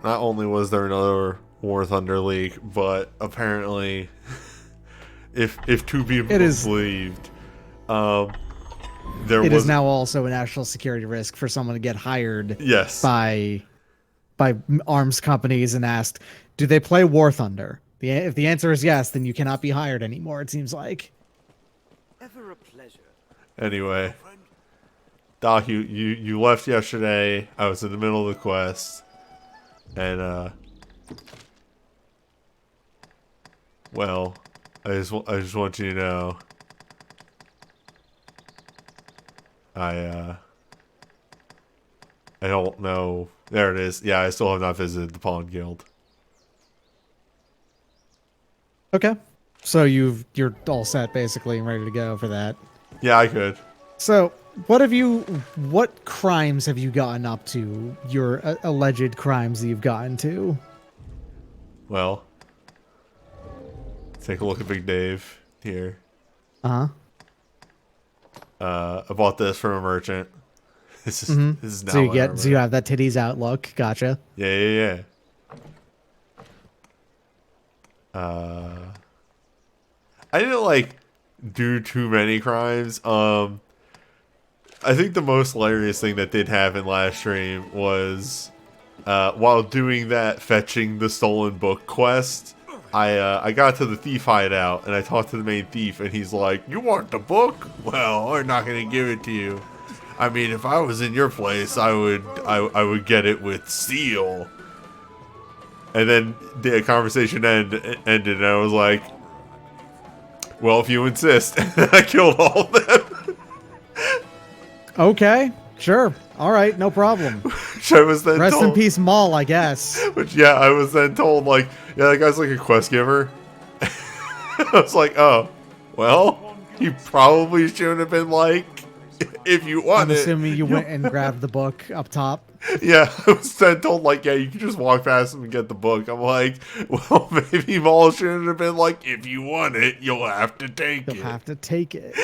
not only was there another War Thunder leak, but apparently, if to be It is. believed, um, there It is was now also a national security risk for someone to get hired yes, by arms companies and asked, "Do they play War Thunder?" If the answer is yes, then you cannot be hired anymore. It seems like. Ever a pleasure. anyway. Doc, you left yesterday. I was in the middle of the quest, and well, I just want you to know, I I don't know. There it is. Yeah, I still have not visited the Pawn Guild. Okay, so you're all set basically and ready to go for that. Yeah, I could. So what crimes have you gotten up to? Your alleged crimes that you've gotten to? Well, take a look at Big Dave here. Uh-huh. I bought this from a merchant. This is this is now So you my get armor. so you have that titties out look. Gotcha. Yeah. I didn't like do too many crimes. I think the most hilarious thing that did happen last stream was while doing that fetching the stolen book quest, I got to the thief hideout and I talked to the main thief and he's like, "You want the book? Well, we're not gonna give it to you. I mean, if I was in your place, I would get it with steel." And then the conversation ended, and I was like, "Well, if you insist." And I killed all of them. Okay, sure. All right, no problem. Which I was then Rest told, in peace, Maul, I guess. Which, yeah, I was then told, like, yeah, that guy's like a quest giver. I was like, oh, well, you probably shouldn't have been like, if you want I'm it. assuming you went and grabbed the book up top. Yeah, I was then told, like, yeah, you can just walk past him and get the book. I'm like, well, maybe Maul shouldn't have been like, if you want it, you'll have to take it. You'll have to take it.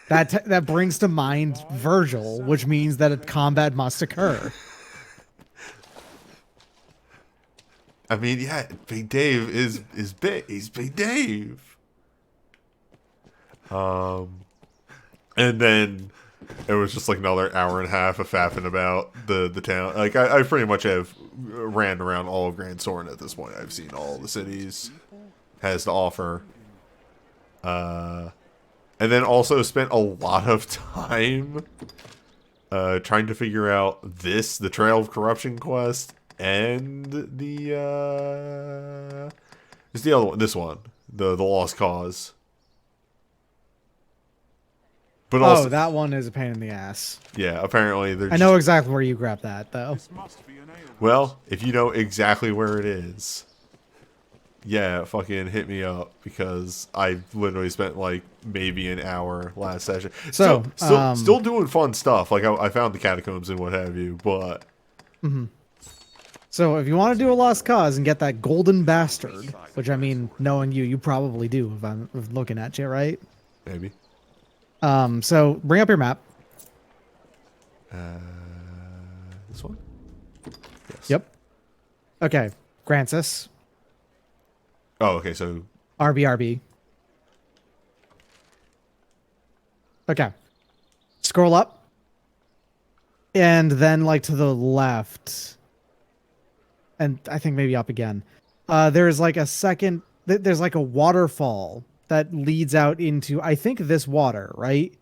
That brings to mind Virgil, which means that a combat must occur. I mean, yeah, Big Dave is big. He's Big Dave. And then it was just like another hour and a half of faffing about the town. Like I pretty much have ran around all of Grand Soren at this point. I've seen all the cities has to offer. And then also spent a lot of time trying to figure out the Trail of Corruption quest, and it's the other one, this one, the Lost Cause. But also, that one is a pain in the ass. yeah, apparently they're I know exactly where you grabbed that, though. well, if you know exactly where it is, yeah, fucking hit me up, because I literally spent like maybe an hour last session. So, still doing fun stuff. Like I found the catacombs and what have you, but So if you want to do a Lost Cause and get that golden bastard, which I mean, knowing you probably do if I'm looking at you, right? maybe. So bring up your map. This one? Yes. Yep. Okay. Grancis. Oh, okay, so RBRB. Okay. Scroll up. And then like to the left. And I think maybe up again. There's like a second, there's like a waterfall that leads out into, I think, this water, right?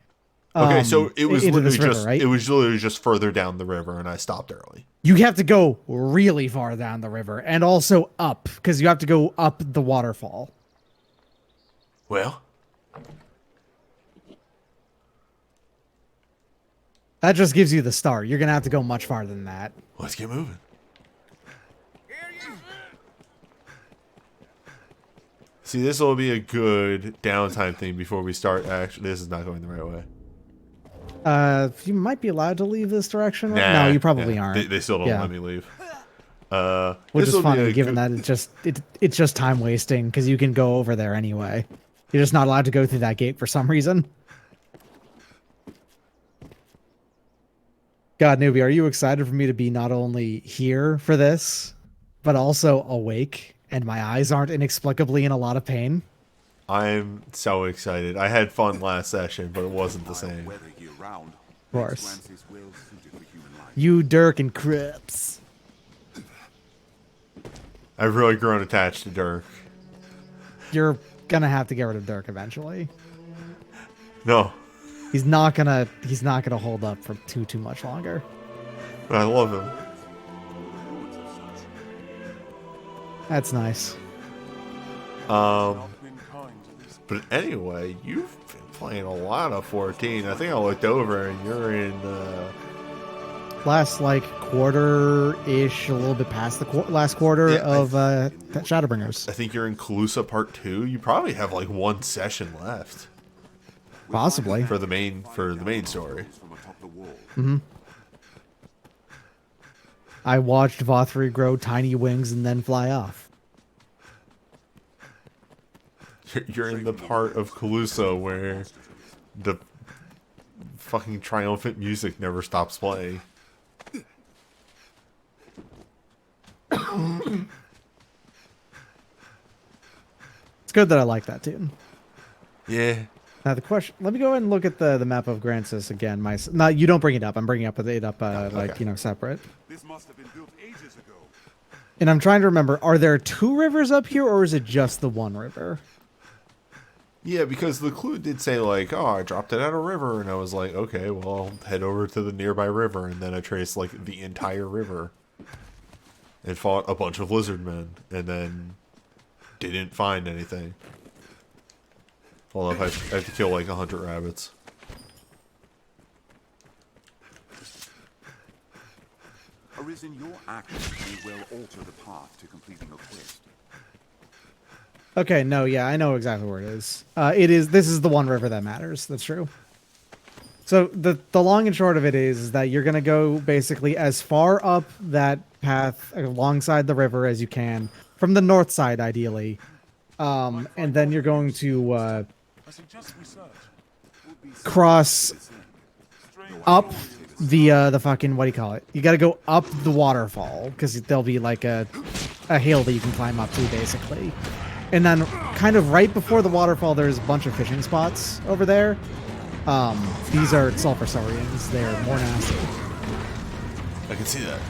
okay, so it was into literally this river, just right? it was literally just further down the river, and I stopped early. You have to go really far down the river and also up because you have to go up the waterfall. Well, That just gives you the start. You're going to have to go much farther than that. let's get moving. See, this will be a good downtime thing before we start. Actually, this is not going the right way. You might be allowed to leave this direction. Nah, No, you probably yeah, aren't. They still don't Yeah. let me leave. Which this is will be funny, a given good- that it's just time wasting because you can go over there anyway. You're just not allowed to go through that gate for some reason. God, Newbie, are you excited for me to be not only here for this, but also awake, and my eyes aren't inexplicably in a lot of pain. I'm so excited. I had fun last session, but it wasn't the same. Of course. You, Dirk, and Crips. I've really grown attached to Dirk. You're gonna have to get rid of Dirk eventually. No, He's not gonna hold up for too much longer. I love him. That's nice. But anyway, you've been playing a lot of 14. I think I looked over and you're in Last like quarter-ish, a little bit past the last quarter of Shadowbringers. I think you're in Calusa Part 2. You probably have like one session left. Possibly. For the main story. Mm-hmm. I watched Vothri grow tiny wings and then fly off. You're in the part of Calusa where the fucking triumphant music never stops playing. It's good that I like that tune. Yeah. Now the question. Let me go ahead and look at the map of Grancis again. No, you don't bring it up. I'm bringing it up Okay. Separate. This must have been built ages ago. And I'm trying to remember. Are there 2 rivers up here, or is it just the 1 river? Yeah, because the clue did say, like, oh, I dropped it at a river, and I was like, okay, well, I'll head over to the nearby river, and then I traced, like, the entire river, and fought a bunch of lizard men, and then didn't find anything. Well, I had to kill, like, 100 rabbits. Arisen, your actions may well alter the path to completing a quest. Okay, no, yeah, I know exactly where it is. This is the 1 river that matters. That's true. So the long and short of it is that you're going to go basically as far up that path alongside the river as you can, from the north side, ideally. And then you're going to cross up the fucking, what do you call it? You got to go up the waterfall, because there'll be like a hill that you can climb up to, basically. And then kind of right before the waterfall, there's a bunch of fishing spots over there. These are sulfur saurians. They're more nasty. I can see that.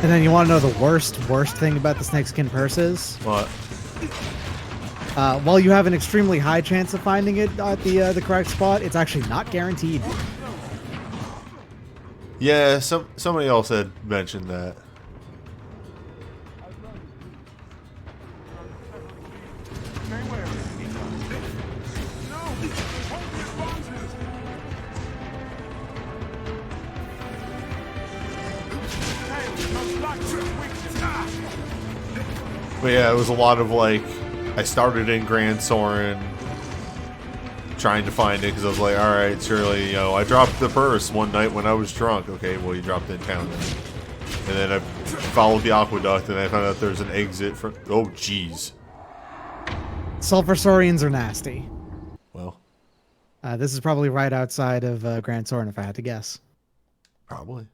And then you want to know the worst thing about the snakeskin purse is? What? While you have an extremely high chance of finding it at the correct spot, it's actually not guaranteed. Yeah, somebody else had mentioned that. But yeah, it was a lot of like, I started in Grand Soren trying to find it because I was like, alright, surely, you know, I dropped the purse one night when I was drunk. Okay, well, you dropped it in town then. And then I followed the aqueduct and I found out there's an exit from, oh, jeez. Sulfur saurians are nasty. Well. This is probably right outside of Grand Soren, if I had to guess. Probably.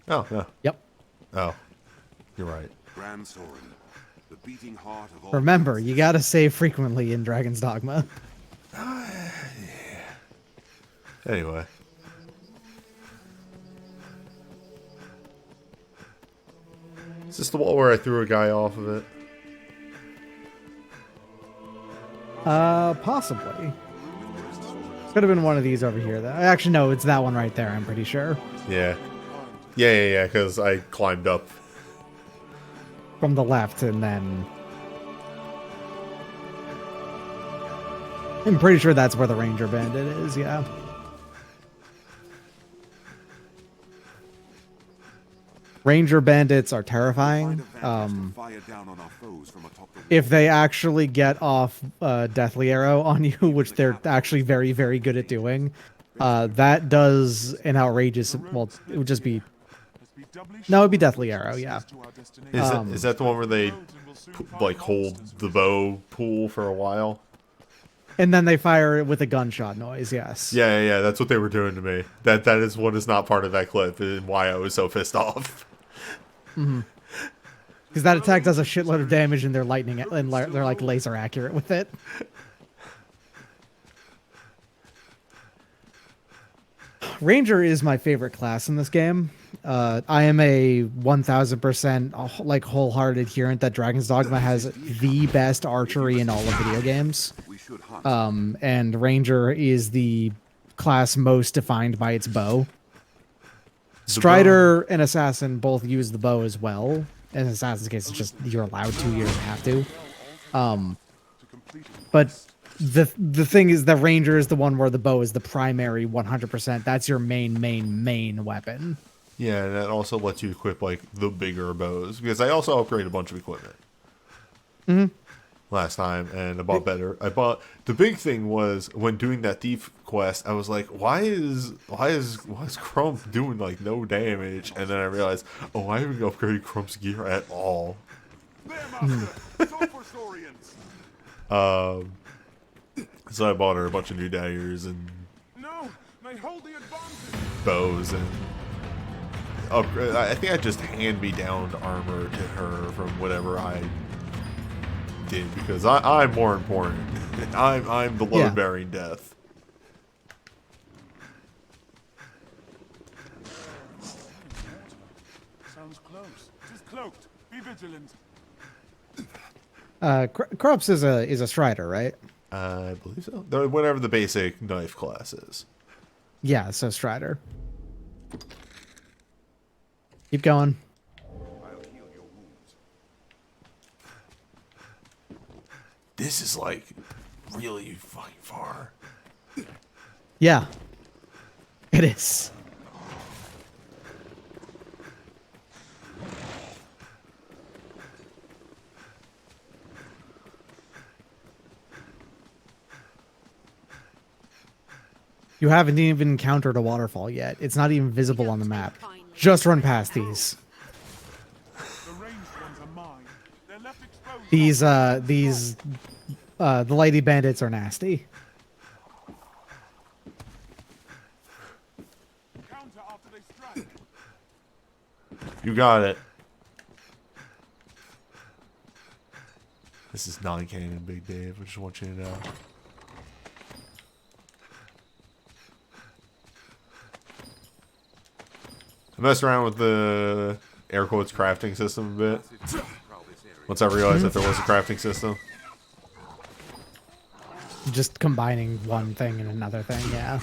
Oh, yeah. Yep. Oh. You're right. Grand Soren, the beating heart of all. Remember, you gotta save frequently in Dragon's Dogma. Yeah. Anyway. Is this the wall where I threw a guy off of it? Possibly. Could have been one of these over here, though. Actually, no, it's that one right there, I'm pretty sure. Yeah. Yeah, because I climbed up. From the left, and then... I'm pretty sure that's where the Ranger Bandit is, yeah. Ranger bandits are Find terrifying. a vantage to fire down on our foes from atop the If they actually get off Deathly Arrow on you, which they're actually very, very good at doing, that does an outrageous. Well, it would just be. No, it'd be Deathly Arrow, yeah. Is that the one where they like hold the bow pool for a while? And then they fire it with a gunshot noise. Yes. Yeah. That's what they were doing to me. That is what is not part of that clip and why I was so pissed off. Because that attack does a shitload of damage, and they're lightning and they're like laser accurate with it. Ranger is my favorite class in this game. I am a 1000% like wholehearted adherent that Dragon's Dogma has the best archery in all of video games. we should hunt. And Ranger is the class most defined by its bow. Strider and Assassin both use the bow as well. In Assassin's case, it's just you're allowed to, you don't have to. But the thing is, the Ranger is the one where the bow is the primary 100%. That's your main weapon. Yeah, and that also lets you equip like the bigger bows because I also upgraded a bunch of equipment last time, and I bought better. The big thing was when doing that thief quest, I was like, why is Crump doing like no damage? And then I realized, oh, I haven't upgraded Crump's gear at all. So I bought her a bunch of new daggers and bows and upgrade. I think I just hand-me-downed armor to her from whatever I did because I'm more important. I'm the load-bearing death. Sounds close. It is cloaked. Be vigilant. Krups is a Strider, right? I believe so. Whatever the basic knife class is. Yeah, so Strider. Keep going. I'll heal your wounds. This is like really fucking far. Yeah. It is. You haven't even encountered a waterfall yet. It's not even visible on the map. Just run past these. The ranged ones are mine. They're left exposed. The lady bandits are nasty. Counter after they strike. You got it. This is non-canon, Big Dave. I just want you to know. I messed around with the air quotes crafting system a bit. Once I realized that there was a crafting system. Just combining one thing and another thing, yeah.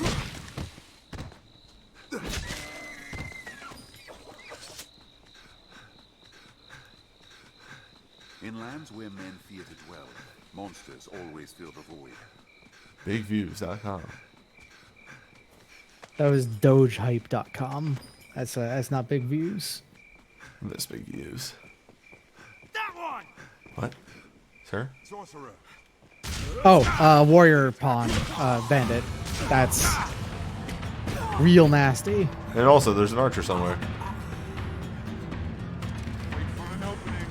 In lands where men fear to dwell, monsters always fill the void. Bigviews.com. That was dogehype.com. That's not big views. I miss Big Views. That one! What? Sir? Sorcerer. Oh, warrior pawn bandit. That's real nasty. And also, there's an archer somewhere. Wait for an opening.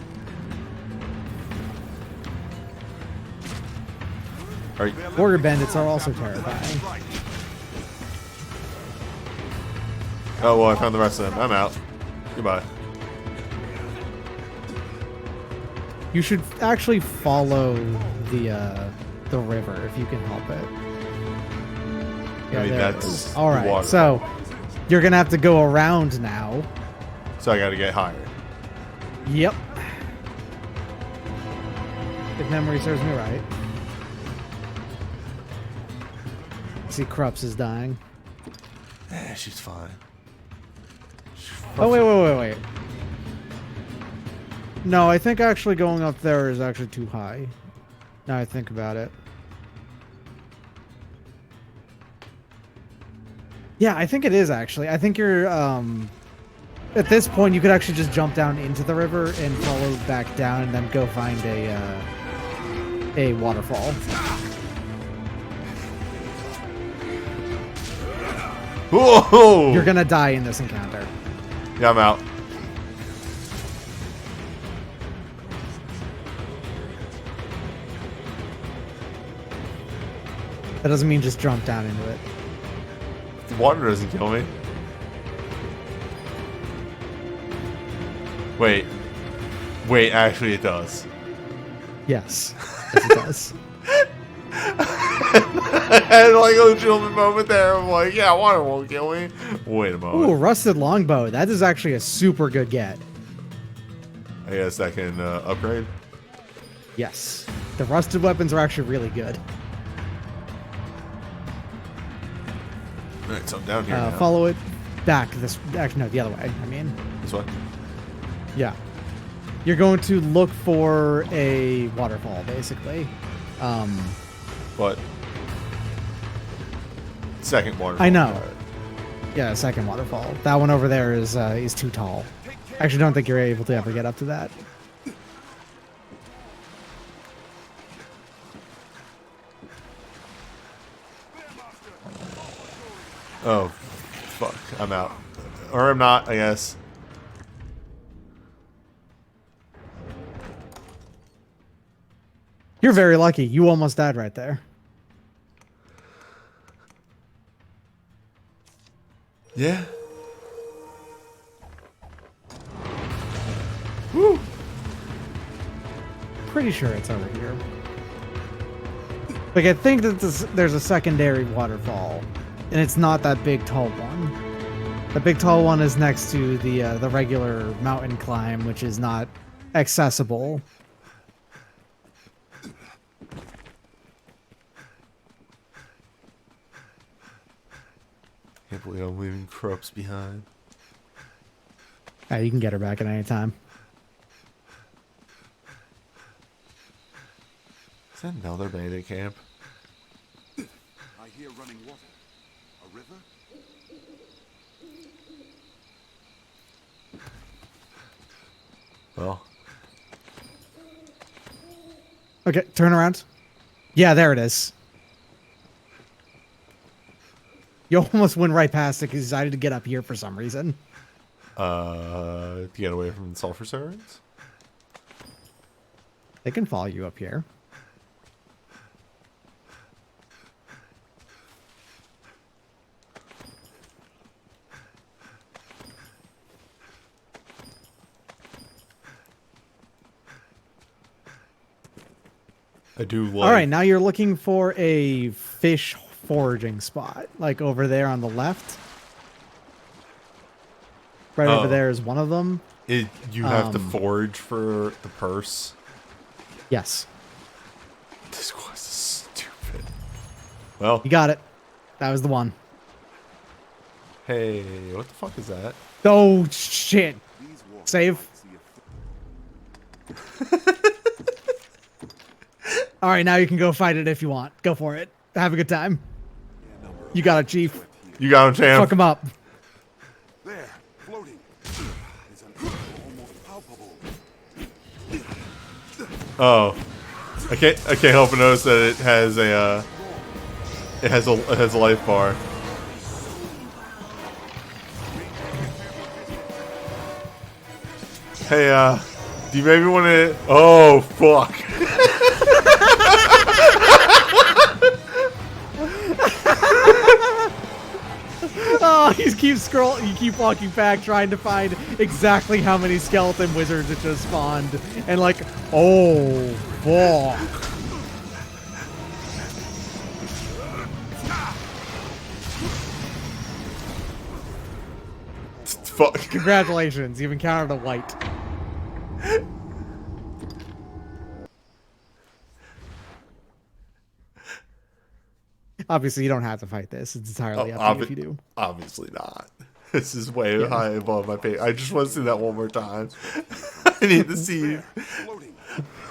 Are you, Warrior bandits are also terrifying. oh, well, I found the rest of them. I'm out. Goodbye. You should actually follow the river if you can help it. Yeah, I mean, there it that's is. All right. water. So you're gonna have to go around now. So I gotta get higher. Yep. If memory serves me right. See, Krups is dying. Eh, she's fine. Oh, wait. No, I think actually going up there is actually too high. Now I think about it. Yeah, I think it is actually. I think you're At this point, you could actually just jump down into the river and follow back down, and then go find a waterfall. Whoa! You're gonna die in this encounter. Yeah, I'm out. That doesn't mean just jump down into it. The water doesn't kill me. Wait. Wait, actually it does. Yes, yes it does. I had like a legitimate moment there. I'm like, yeah, water won't kill me. Wait a moment. Ooh, rusted longbow. That is actually a super good get. I guess that can upgrade. Yes, the rusted weapons are actually really good. Alright, so I'm down here now. Follow it back. This actually no, the other way. I mean, This way? yeah. You're going to look for a waterfall, basically. What? Second water. I know. Yeah, second waterfall. That one over there is too tall. I actually don't think you're able to ever get up to that. Oh, fuck. I'm out. Or I'm not, I guess. You're very lucky. You almost died right there. Yeah. Woo! Pretty sure it's over here. Like, I think that there's a secondary waterfall, and it's not that big tall one. The big tall one is next to the regular mountain climb, which is not accessible. Can't believe I'm leaving corpse behind. You can get her back at any time. Is that another bandit camp? I hear running water. A river? Well, Okay, turn around. Yeah, there it is. You almost went right past it because you decided to get up here for some reason. to get away from the sulfur sirens? They can follow you up here. I do like... All right, now you're looking for a fish foraging spot, like over there on the left. Right over there is one of them. You have to forage for the purse. Yes. This quest is stupid. Well, You got it. That was the one. hey, what the fuck is that? Oh, shit. These walks Save. see a All right, now you can go fight it if you want. Go for it. Have a good time. You got it, Chief. You got him, champ. Fuck him up. there, floating. It's an animal almost palpable. Oh, I can't help but notice that it has a it has a life bar. Hey, do you maybe want to? Oh, fuck. Oh, you keep scrolling. You keep walking back, trying to find exactly how many skeleton wizards it just spawned, and like, oh, fuck. Fuck. Congratulations, you've encountered a white. Obviously, you don't have to fight this. It's entirely up to you if you do. Obviously not. This is way high above my pay. I just want to see that one more time. I need to see. Floating.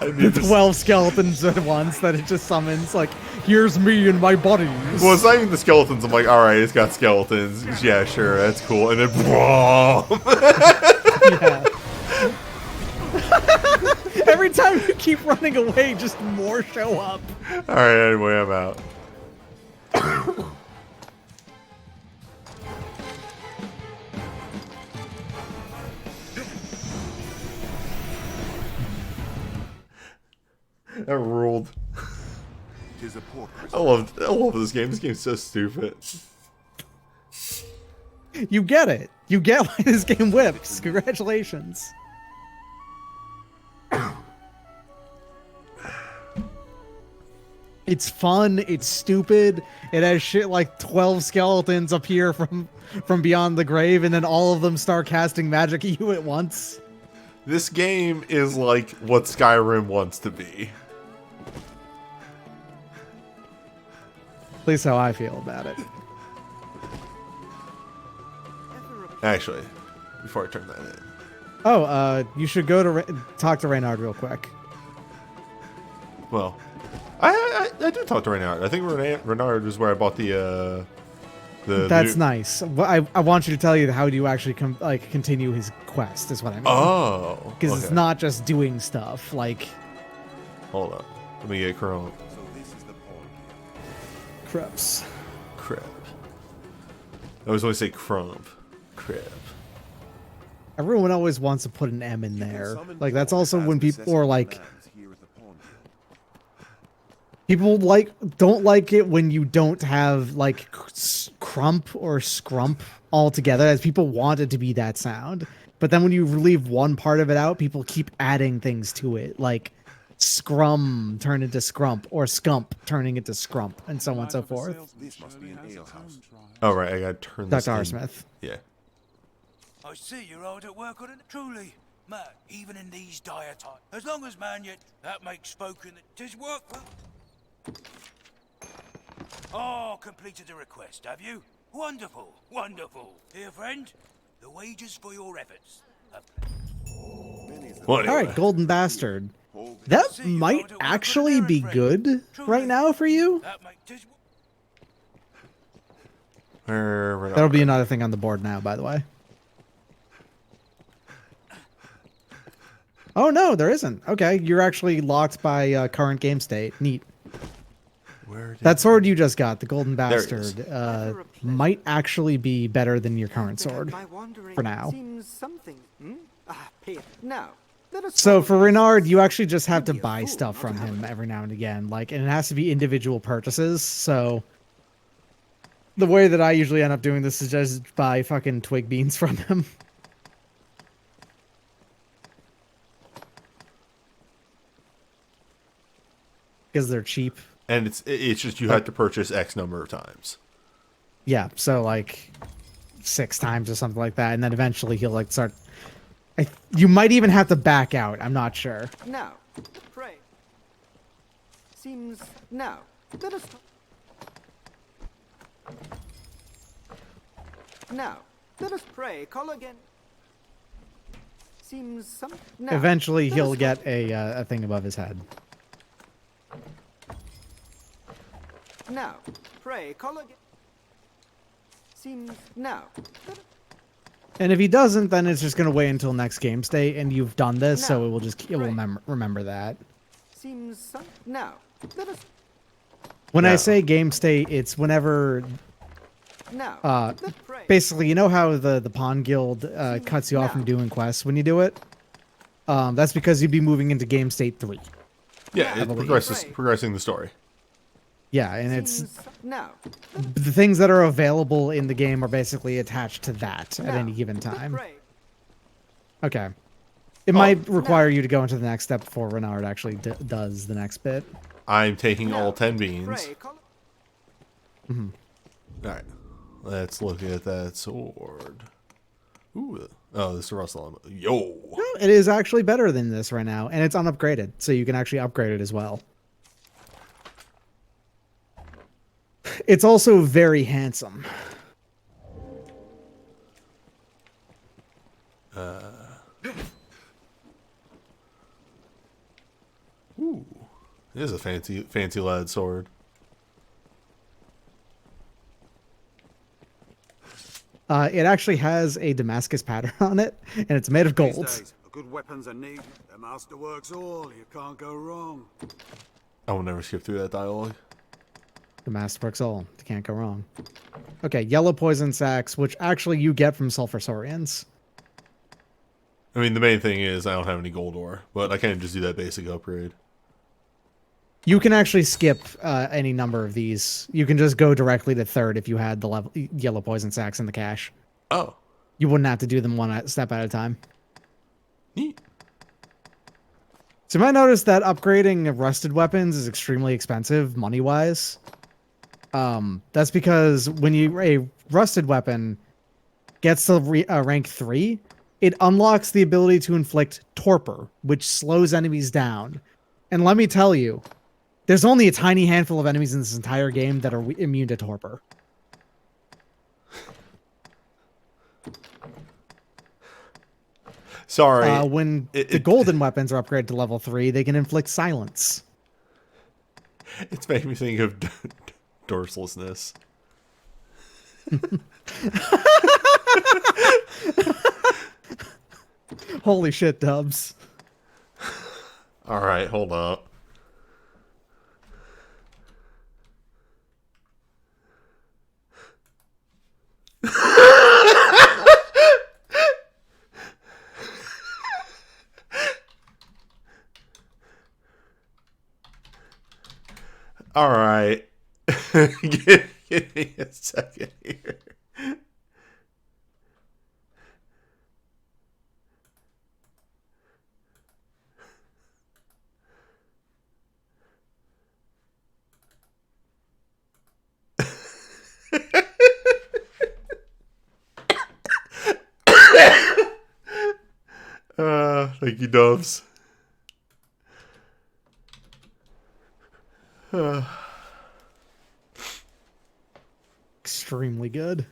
I need to 12 skeletons at once that it just summons. Like, here's me and my buddies. Well, it's not even the skeletons. I'm like, all right, it's got skeletons. Yeah, sure, that's cool. And then, whoa. Yeah. Every time you keep running away, just more show up. All right, anyway, I'm out. That ruled. Tis a portrait. I love this game. This game's so stupid. You get it. You get why this game whips. Congratulations. It's fun. It's stupid. It has shit like 12 skeletons appear from beyond the grave, and then all of them start casting magic at you at once. This game is like what Skyrim wants to be. At least how I feel about it. Actually, before I turn that in. Oh, you should go to talk to Reynard real quick. Well, I do talk to Renard. I think Renard is where I bought the That's new... nice. But I want you to tell you how do you actually continue his quest is what I mean. Oh, Because it's okay. not just doing stuff. Like, Hold up. Let me get Chrome. So this is the portrait. creps. Crap. I always want to say crump. Crap. Everyone always wants to put an M in there. Like, that's also when people are like, people don't like it when you don't have like crump or scrump all together, as people want it to be that sound. But then when you leave one part of it out, people keep adding things to it, like scrum turn into scrump or scump turning into scrump, and so on and so forth. This must be an alehouse. Oh, right. I gotta turn this Dr. R. in. Smith. Yeah. I see you're hard at work on it. Truly, man, even in these dire times. As long as man yet, that makes spoken that 'tis work well. Oh, completed a request, have you? Wonderful, wonderful. Here, friend, the wages for your efforts. Well, All anyway. right, Golden Bastard. That might actually be good right now for you. That makes 'tis Renard. That'll be another thing on the board now, by the way. Oh, no, there isn't. Okay, you're actually locked by current game state. Neat. Where did That sword you just got, the Golden There it is. Bastard, might actually be better than your current sword My wandering for now. seems something. Pay it now. Let us So follow for this. Renard, you actually just have to You'd be a buy fool stuff not from to have him it. every now and again. Like, and it has to be individual purchases. So the way that I usually end up doing this is just buy fucking twig beans from him. Because they're cheap. And it's just you have to purchase X number of times. Yeah, so like 6 times or something like that, and then eventually he'll like start. You might even have to back out. I'm not sure. Now, pray. Seems now. Let us. Now, let us pray. Call again. Seems some. Now, Eventually let he'll us- get a thing above his head. Now, pray. Call again. Seems now. Let us- And if he doesn't, then it's just gonna wait until next game state, and you've done this, so No. it will Right. remember that. Seems some. Now, let us. When I No. say game state, it's whenever Now, Uh, let's pray. basically, you know how the Pawn Guild cuts you off from doing quests when you do it. That's because you'd be moving into game state 3. Yeah, it believe. progressing the story. Yeah, and it's Seems now. the things that are available in the game are basically attached to that at Now, any given let's time. pray. Okay. It might require you to go into the next step before Renard actually does the next bit. I'm taking Now, all 10 beans. Pray. Call. All right. Let's look at that sword. Ooh. Oh, this is Russell. Yo. Well, it is actually better than this right now, and it's unupgraded, so you can actually upgrade it as well. It's also very handsome. It is a fancy lead sword. It actually has a Damascus pattern on it, and it's made of These gold. days, a good weapon's a need. The master works all. You can't go wrong. I will never skip through that dialogue. The master works all. You can't go wrong. Okay, yellow poison sacks, which actually you get from sulfur saurians. I mean, the main thing is I don't have any gold ore, but I can't just do that basic upgrade. You can actually skip any number of these. You can just go directly to third if you had the yellow poison sacks in the cache. Oh, You wouldn't have to do them one step at a time. neat. So you might notice that upgrading rusted weapons is extremely expensive money-wise. That's because when a rusted weapon gets to rank 3, it unlocks the ability to inflict torpor, which slows enemies down. And let me tell you, there's only a tiny handful of enemies in this entire game that are immune to torpor. Sorry. When the golden weapons are upgraded to level 3, they can inflict silence. It's making me think of dorslessness. Holy shit, Dubs. All right, hold up. All right. give me a second here. Thank you, Doves. Extremely good.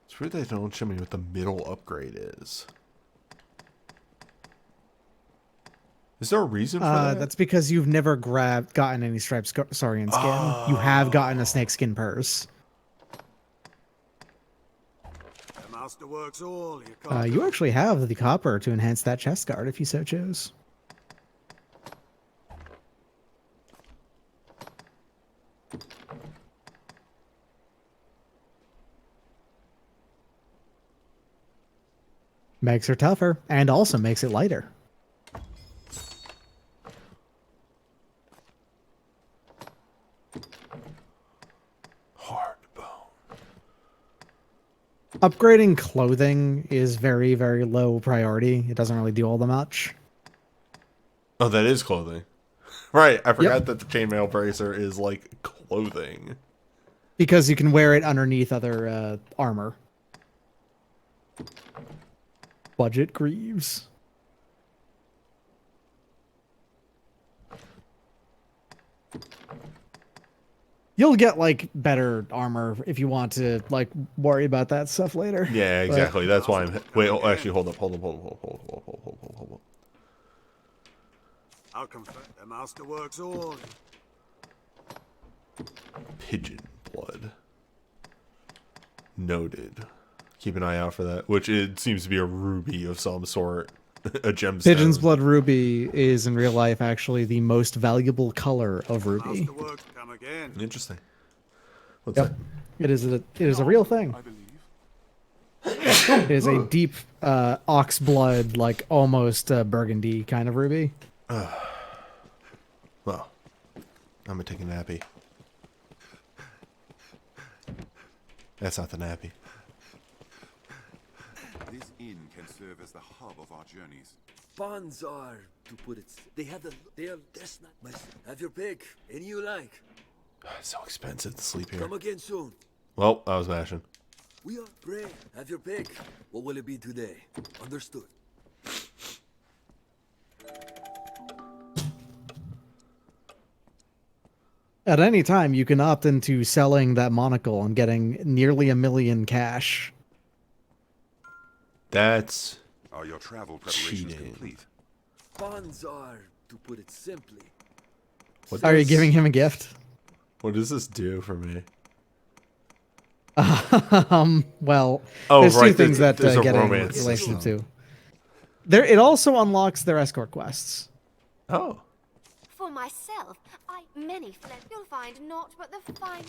It's weird they don't show me what the middle upgrade is. Is there a reason for that? That's because you've never gotten any striped saurian skin. You have gotten a snake skin purse. The master works all. You can't. You actually have the copper to enhance that chest guard if you so chose. Makes her tougher and also makes it lighter. Hard bone. Upgrading clothing is very, very low priority. It doesn't really do all that much. Oh, that is clothing. Right, I forgot that the chainmail bracer is like clothing. Because you can wear it underneath other armor. Budget Greaves. You'll get like better armor if you want to like worry about that stuff later. Yeah, exactly. That's why I'm. Wait, actually, hold up. I'll confess. The master works all. Pigeon blood. Noted. Keep an eye out for that. Which it seems to be a ruby of some sort. A gemstone. Pigeon's blood ruby is in real life actually the most valuable color of ruby. Master works. Come again. Interesting. What's Yep. It is a real thing. I believe. It is a deep ox blood, like almost burgundy kind of ruby. Well, I'm gonna take a nappy. That's not the nappy. This inn can serve as the hub of our journeys. Bonds are, to put it, that's not much. Have your pick, any you like. It's so expensive to sleep here. Come again soon. Well, I was mashing. We are pray. Have your pick. What will it be today? Understood. At any time, you can opt into selling that monocle and getting nearly 1 million cash. That's Are your travel preparations cheating. complete? Bonds are, to put it simply. What Are you does- giving him a gift? What does this do for me? Well, Oh, there's two right, things that there's a get a romance relationship system. to. There, it also unlocks their escort quests. Oh. For myself, many fled. You'll find naught but the fine.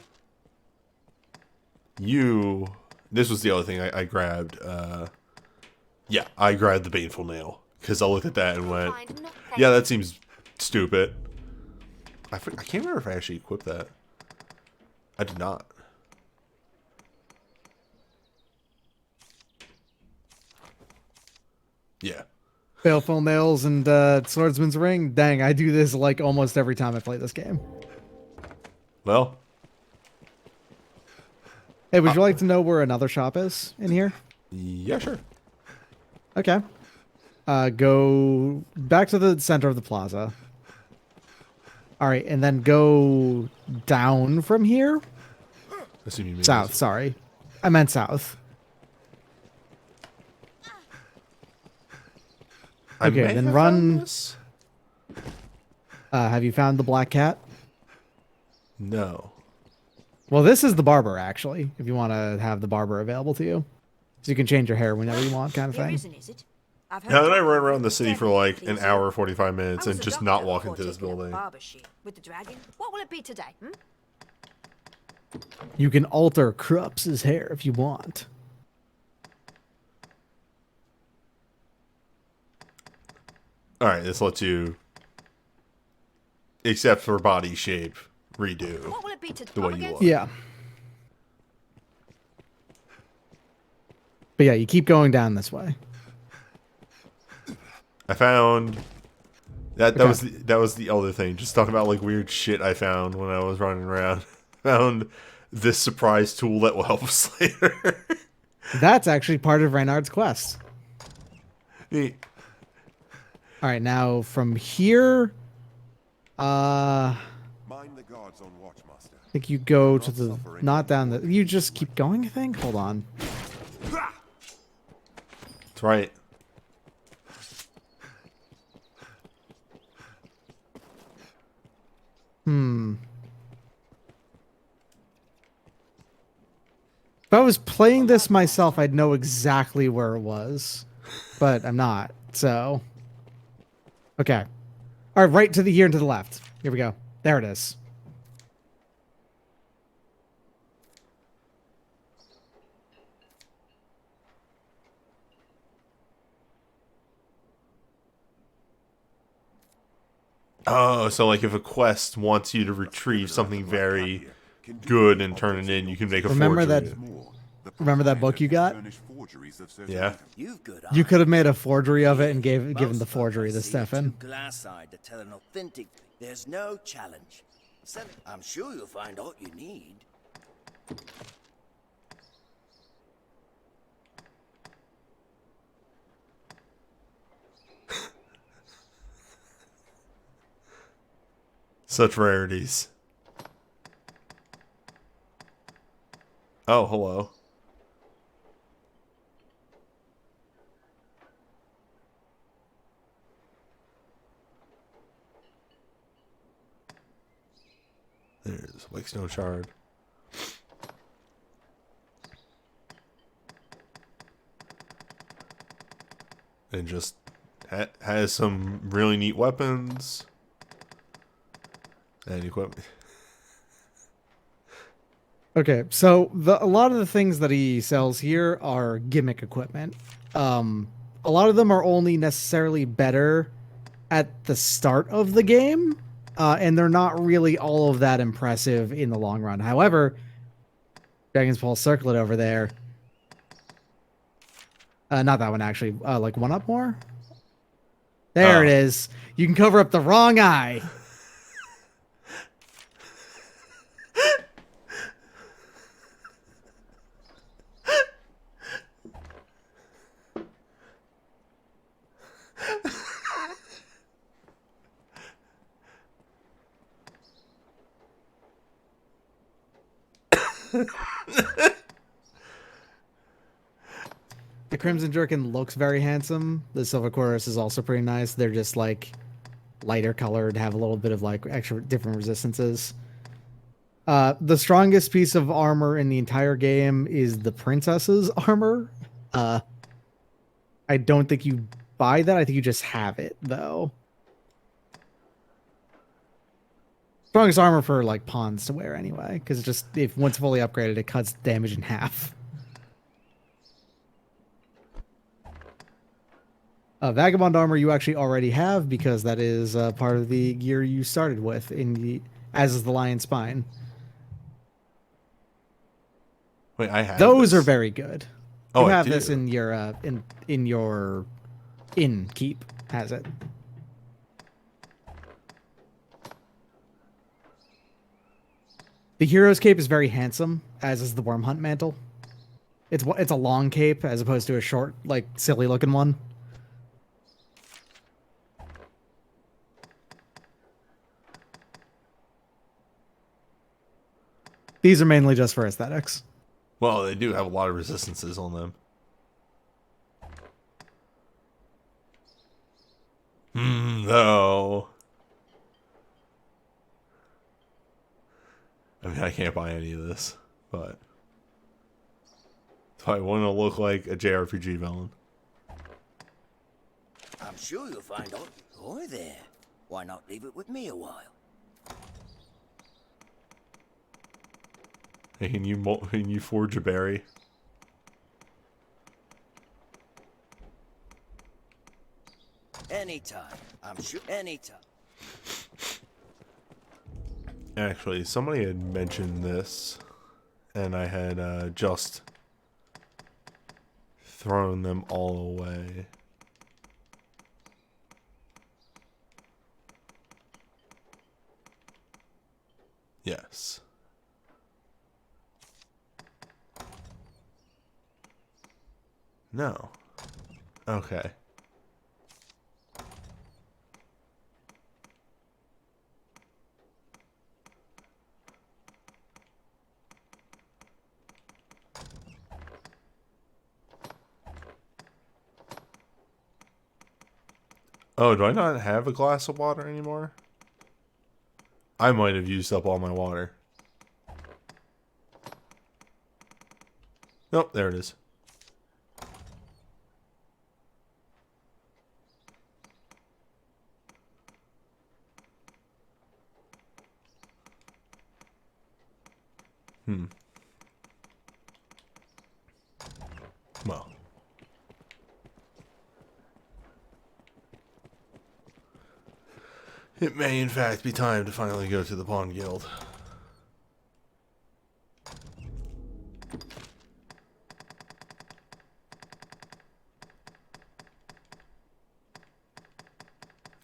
This was the other thing I grabbed. Yeah, I grabbed the baneful nail because I looked at that and went, yeah, that seems stupid. I can't remember if I actually equipped that. I did not. Yeah. Baleful nails and swordsman's ring. Dang, I do this like almost every time I play this game. Well. Hey, would you like to know where another shop is in here? Yeah, sure. Okay. Go back to the center of the plaza. All right, and then go down from here. Assume you mean South, this. sorry. I meant south. I Okay, may then have run- found this. Have you found the black cat? No. Well, this is the barber, actually, if you want to have the barber available to you. So you can change your hair whenever you want, kind of thing. Arisen, is it? I've heard How did I talk run of around the city for like an please. hour, 45 I minutes, was and a just doctor not walk before into this taking up building? barber shit with the dragon. What will it be today? You can alter Krups's hair if you want. Alright, this lets you, except for body shape, redo. What will it be to The way come you again? look. Yeah. But yeah, you keep going down this way. I found that Okay. that was the other thing. Just talking about like weird shit I found when I was running around. Found this surprise tool that will help us later. That's actually part of Reynard's quest. Neat. All right, now from here, Mind the guards on watch, master. I think you go to the, not down the, you just keep going, I think? Hold on. That's right. If I was playing this myself, I'd know exactly where it was, but I'm not, so. Okay. All right, right to the here and to the left. Here we go. There it is. Oh, so like if a quest wants you to retrieve something very good and turn it in, you can make a Remember forgery. that- Remember that book you got? Yeah. You've got You could have made a forgery of it and given the forgery to Stefan. Glass-eyed to tell an authentic. There's no challenge. I'm sure you'll find all you need. Such rarities. Oh, hello. There's Wakestone Shard. And just has some really neat weapons and equipment. Okay, so a lot of the things that he sells here are gimmick equipment. A lot of them are only necessarily better at the start of the game, and they're not really all of that impressive in the long run. However, Dragon's Pulse Circlet over there. Not that one, actually. Like one up more? There it is. You can cover up the wrong eye. The Crimson Jerkin looks very handsome. The Silver Chorus is also pretty nice. They're just like lighter colored, have a little bit of like extra different resistances. The strongest piece of armor in the entire game is the princess's armor. I don't think you buy that. I think you just have it though. Strongest armor for like pawns to wear anyway, because it just if once fully upgraded, it cuts damage in half. Vagabond armor you actually already have because that is part of the gear you started with in the as is the lion spine. Wait, I have Those this? are very good. Oh, You I have do. this in your in your keep has it. The hero's cape is very handsome, as is the worm hunt mantle. It's a long cape as opposed to a short, like silly looking one. These are mainly just for aesthetics. Well, they do have a lot of resistances on them. No. I mean, I can't buy any of this, but if I want to look like a JRPG villain. I'm sure you'll find out. You're there. Why not leave it with me a while? Hey, can you forge a berry? Anytime. I'm sure. Anytime. Actually, somebody had mentioned this, and I had just thrown them all away. Yes. No. Okay. Oh, do I not have a glass of water anymore? I might have used up all my water. Nope, there it is. Well. It may in fact be time to finally go to the Pawn Guild.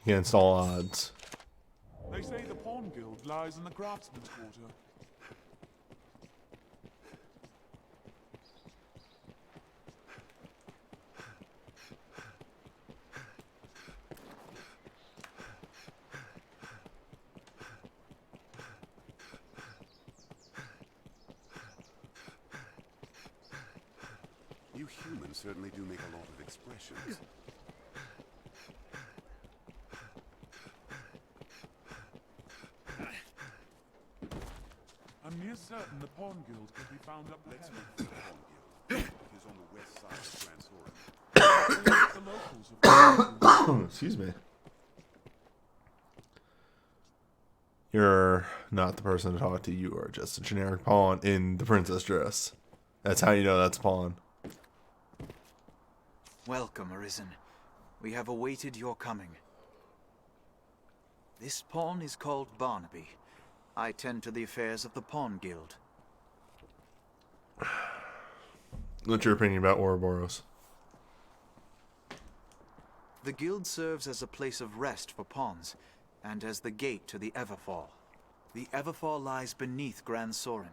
Against all odds. They say the Pawn Guild lies in the Craftsman's Quarter. You humans certainly do make a lot of expressions. I'm near certain the Pawn Guild could be found up Let's ahead. look for the Pawn Guild. It is on the west side of Grand Soren. The locals of the Guild. Excuse me. You're not the person to talk to. You are just a generic pawn in the princess dress. That's how you know that's a pawn. Welcome, Arisen. We have awaited your coming. This pawn is called Barnaby. I tend to the affairs of the Pawn Guild. What's your opinion about Ouroboros? The guild serves as a place of rest for pawns, and as the gate to the Everfall. The Everfall lies beneath Grand Soren.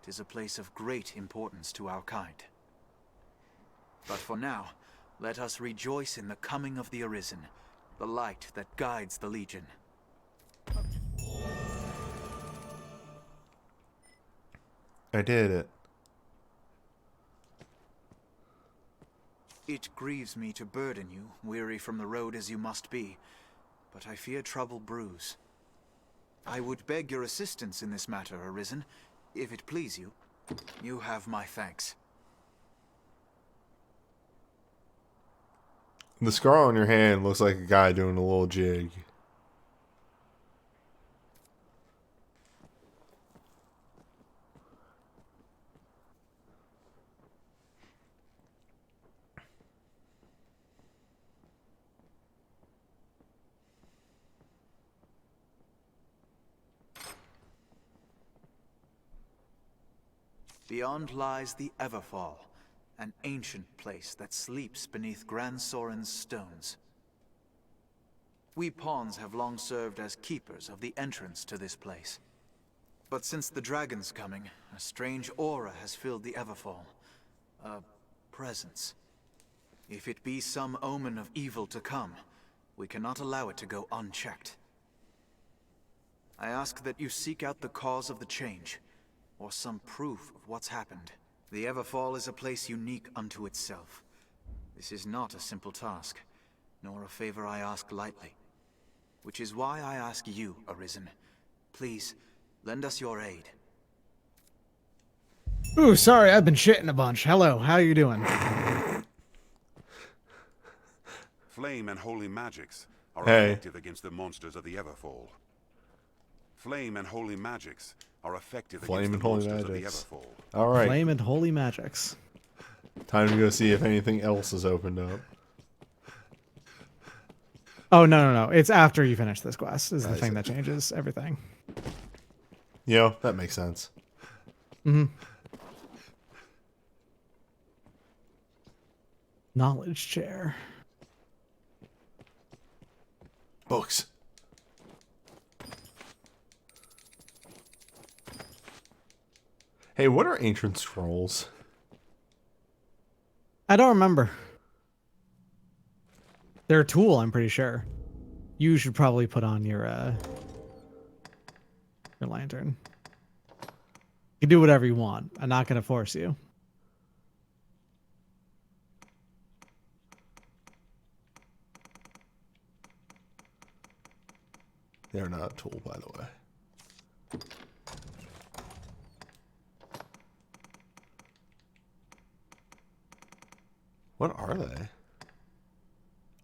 'Tis a place of great importance to our kind. But for now, let us rejoice in the coming of the Arisen, the light that guides the Legion. I did it. It grieves me to burden you, weary from the road as you must be, but I fear trouble brews. I would beg your assistance in this matter, Arisen, if it please you. You have my thanks. The scar on your hand looks like a guy doing a little jig. Beyond lies the Everfall, an ancient place that sleeps beneath Gran Soren's stones. We pawns have long served as keepers of the entrance to this place. But since the dragon's coming, a strange aura has filled the Everfall. A presence. If it be some omen of evil to come, we cannot allow it to go unchecked. I ask that you seek out the cause of the change, or some proof of what's happened. The Everfall is a place unique unto itself. This is not a simple task, nor a favor I ask lightly. Which is why I ask you, Arisen. Please, lend us your aid. Ooh, sorry, I've been shitting a bunch. Hello, how you doing? Flame and holy magics are Hey. effective against the monsters of the Everfall. Flame and holy magics are effective Flame against and the holy monsters magics. of the Everfall. All right. Flame and holy magics. Time to go see if anything else is opened up. Oh, no. It's after you finish this quest is the I thing see. that changes everything. Yeah, that makes sense. Knowledge chair. Books. Hey, what are ancient scrolls? I don't remember. They're a tool, I'm pretty sure. You should probably put on your lantern. You can do whatever you want. I'm not going to force you. They're not a tool, by the way. What are they?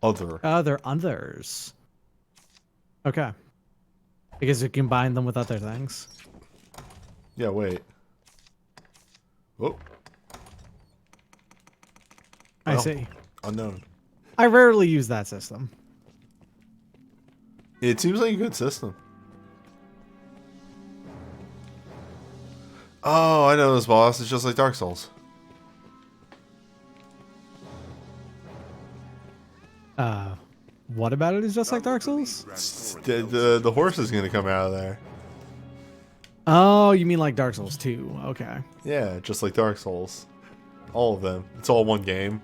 Other. They're others. Okay. Because you combine them with other things. Yeah, wait. Oh. I Well, see. Unknown. I rarely use that system. It seems like a good system. Oh, I know this boss. It's just like Dark Souls. What about it is just like Dark Souls? The horse is going to come out of there. Oh, you mean like Dark Souls 2. Okay. Yeah, just like Dark Souls. All of them. It's all one game.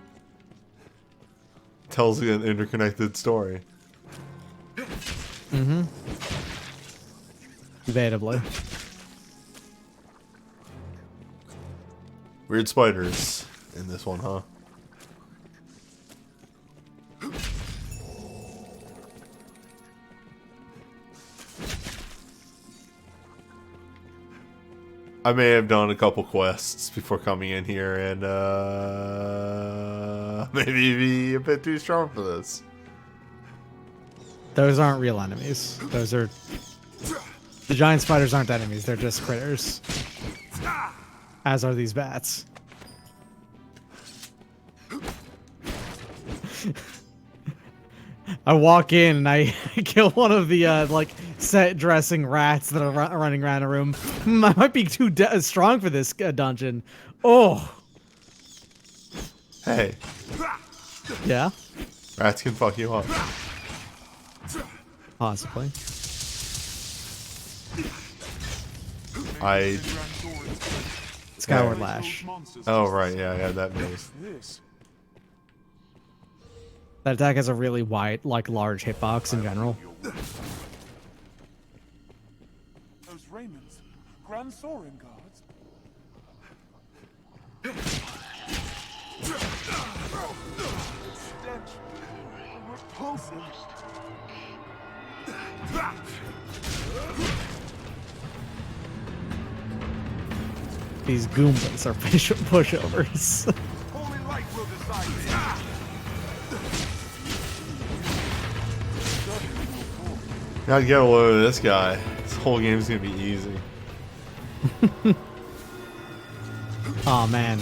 Tells an interconnected story. Mm-hmm. Debatably. Weird spiders in this one, huh? I may have done a couple quests before coming in here and maybe be a bit too strong for this. Those aren't real enemies. Those are... The giant spiders aren't enemies. They're just critters. As are these bats. I walk in and I kill one of the like set dressing rats that are running around a room. I might be too strong for this dungeon. Oh. Hey. Yeah. Rats can fuck you up. Possibly. Skyward Lash. Oh right, yeah, I had that move. That attack has a really wide, like large hitbox in general. Those Raymond's Gran Soren guards. These Goombas are pushovers. Holy light will decide this. Gotta get a load of this guy. This whole game's gonna be easy. Oh man,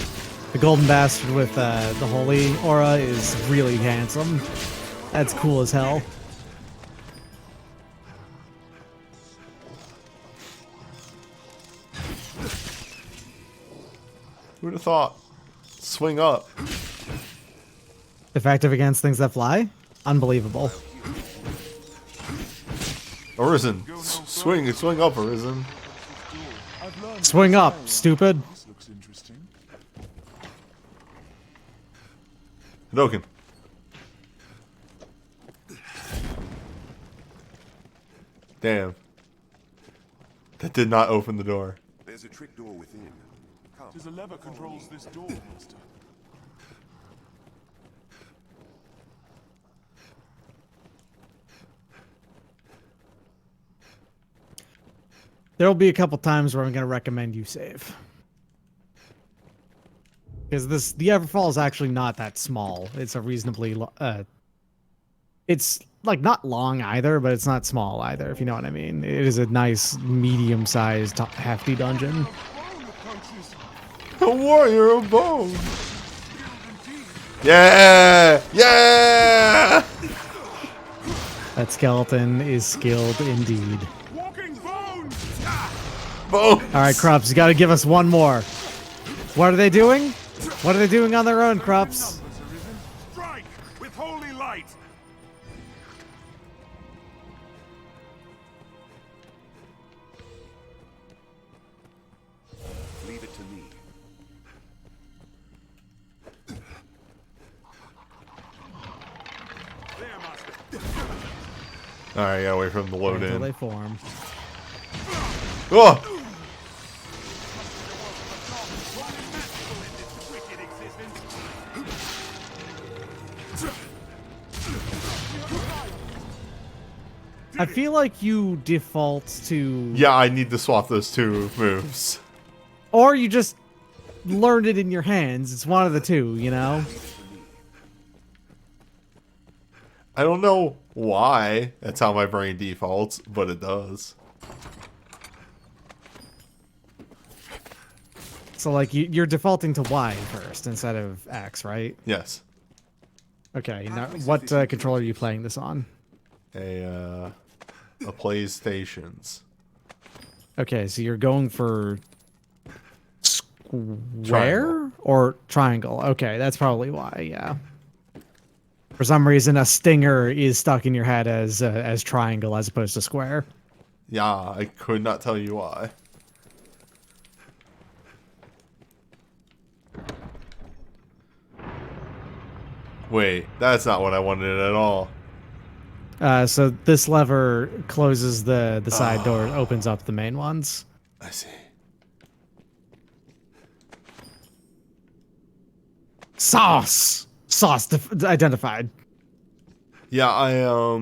the golden bastard with the holy aura is really handsome. That's cool as hell. Who'd have thought? Swing up. Effective against things that fly? Unbelievable. Arisen. Swing up, Arisen. Swing up, stupid. This looks interesting. Hadoken. Damn. That did not open the door. There's a trick door within. Come. There's a lever controls this door, Master. There'll be a couple times where I'm going to recommend you save. Because the Everfall is actually not that small. It's a reasonably... it's, like, not long either, but it's not small either, if you know what I mean. It is a nice, medium-sized, hefty dungeon. A warrior of bone. Yeah! Yeah! That skeleton is skilled indeed. Bones. All right, Krups, you got to give us one more. What are they doing? What are they doing on their own, Krups? Strike with holy light. Leave it to me. There, Master. Alright, gotta wait for them to load Until in. they form. Oh! I feel like you default to... Yeah, I need to swap those two moves. Or you just learned it in your hands. It's one of the two, you know? I don't know why that's how my brain defaults, but it does. So, like, you're defaulting to Y first instead of X, right? Yes. Okay, now what controller are you playing this on? A PlayStation's. Okay, so you're going for square Triangle. or triangle. Okay, that's probably why. Yeah. For some reason, a stinger is stuck in your head as triangle as opposed to square. Yeah, I could not tell you why. Wait, that's not what I wanted at all. So this lever closes the side door and opens up the main ones. I see. Sauce! Sauce identified. Yeah,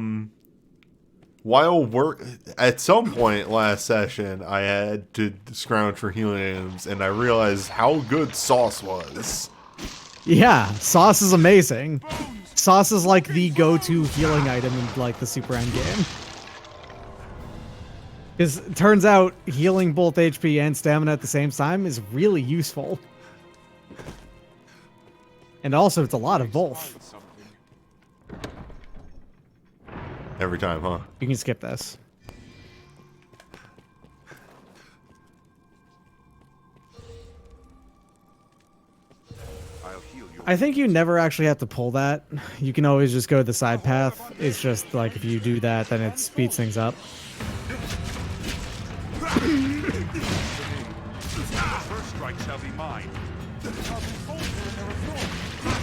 while at some point last session, I had to scrounge for healing items, and I realized how good Sauce was. Yeah, Sauce is amazing. Sauce is like the go-to healing item in like the Super Endgame. Because it turns out healing both HP and stamina at the same time is really useful. And also, it's a lot of both. Every time, huh? You can skip this. I'll heal you. I think you never actually have to pull that. You can always just go the side path. It's just like if you do that, then it speeds things up. First strike shall be mine. That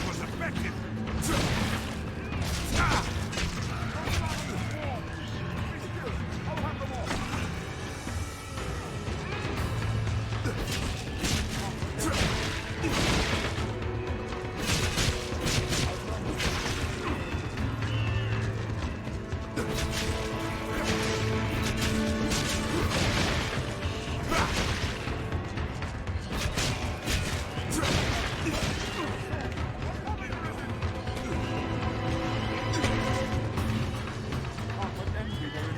was effective.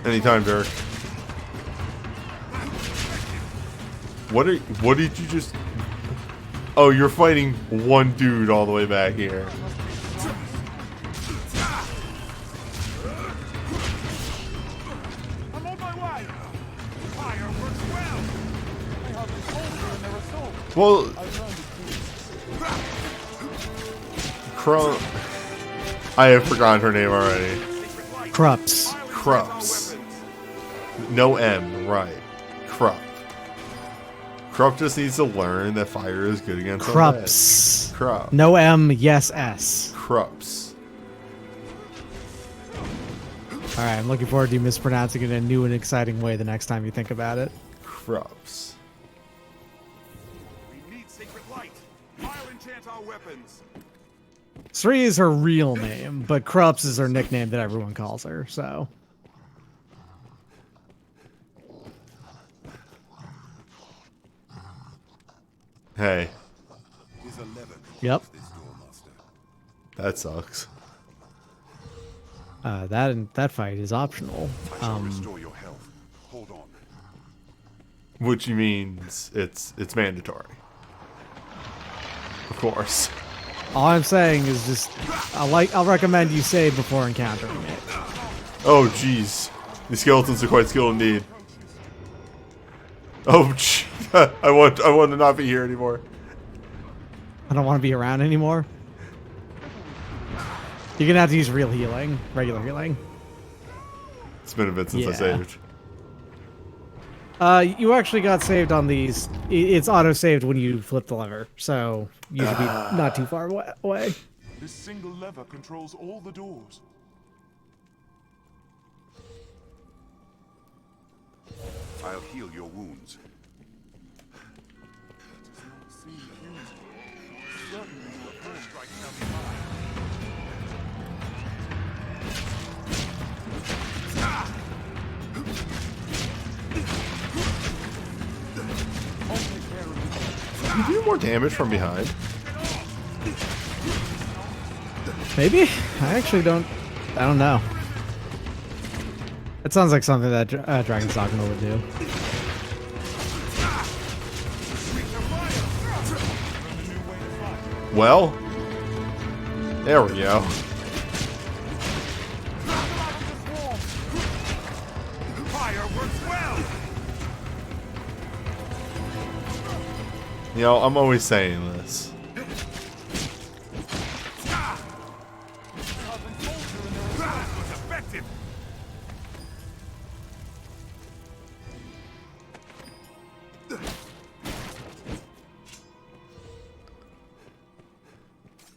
Anytime, Derek. What did you just... Oh, you're fighting one dude all the way back here. I'm on my way. Fire works well. They have a soldier in their assault. Well, I have forgotten her name already. Krups. Krups. No M, right. Krupp. Krupp just needs to learn that fire is good against Krups. undead. Krupp. No M, yes S. Krups. Alright, I'm looking forward to you mispronouncing it in a new and exciting way the next time you think about it. Krups. We need sacred light. I'll enchant our weapons. Sri is her real name, but Krups is her nickname that everyone calls her, so. Hey. Yep. That sucks. That fight is optional. Restore your health. Hold on. Which means it's mandatory. Of course. All I'm saying is just I'll recommend you save before encountering it. Oh jeez. The skeletons are quite skilled indeed. Oh gee. I want to not be here anymore. I don't want to be around anymore. You're gonna have to use real healing, regular healing. It's been a bit since I saved. You actually got saved on these. It's auto-saved when you flip the lever, so you should be not too far away. This single lever controls all the doors. I'll heal your wounds. You do more damage from behind. Maybe? I actually don't. I don't know. It sounds like something that Dragon's Dogma would do. Well, there we go. Fire works well. You know, I'm always saying this.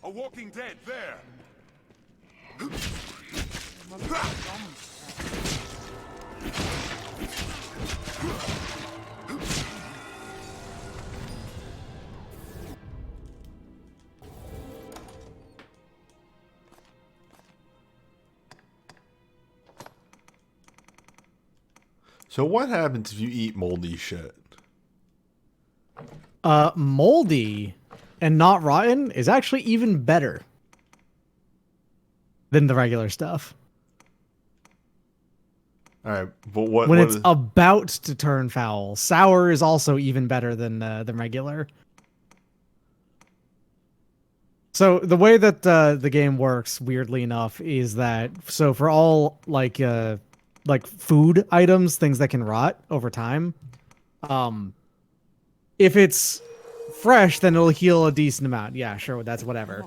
A walking dead there. So what happens if you eat moldy shit? Moldy and not rotten is actually even better than the regular stuff. All right, but what when what it's is... about to turn foul, sour is also even better than regular. So the way that the game works, weirdly enough, is that so for all like food items, things that can rot over time, if it's fresh, then it'll heal a decent amount. Yeah, sure, that's whatever.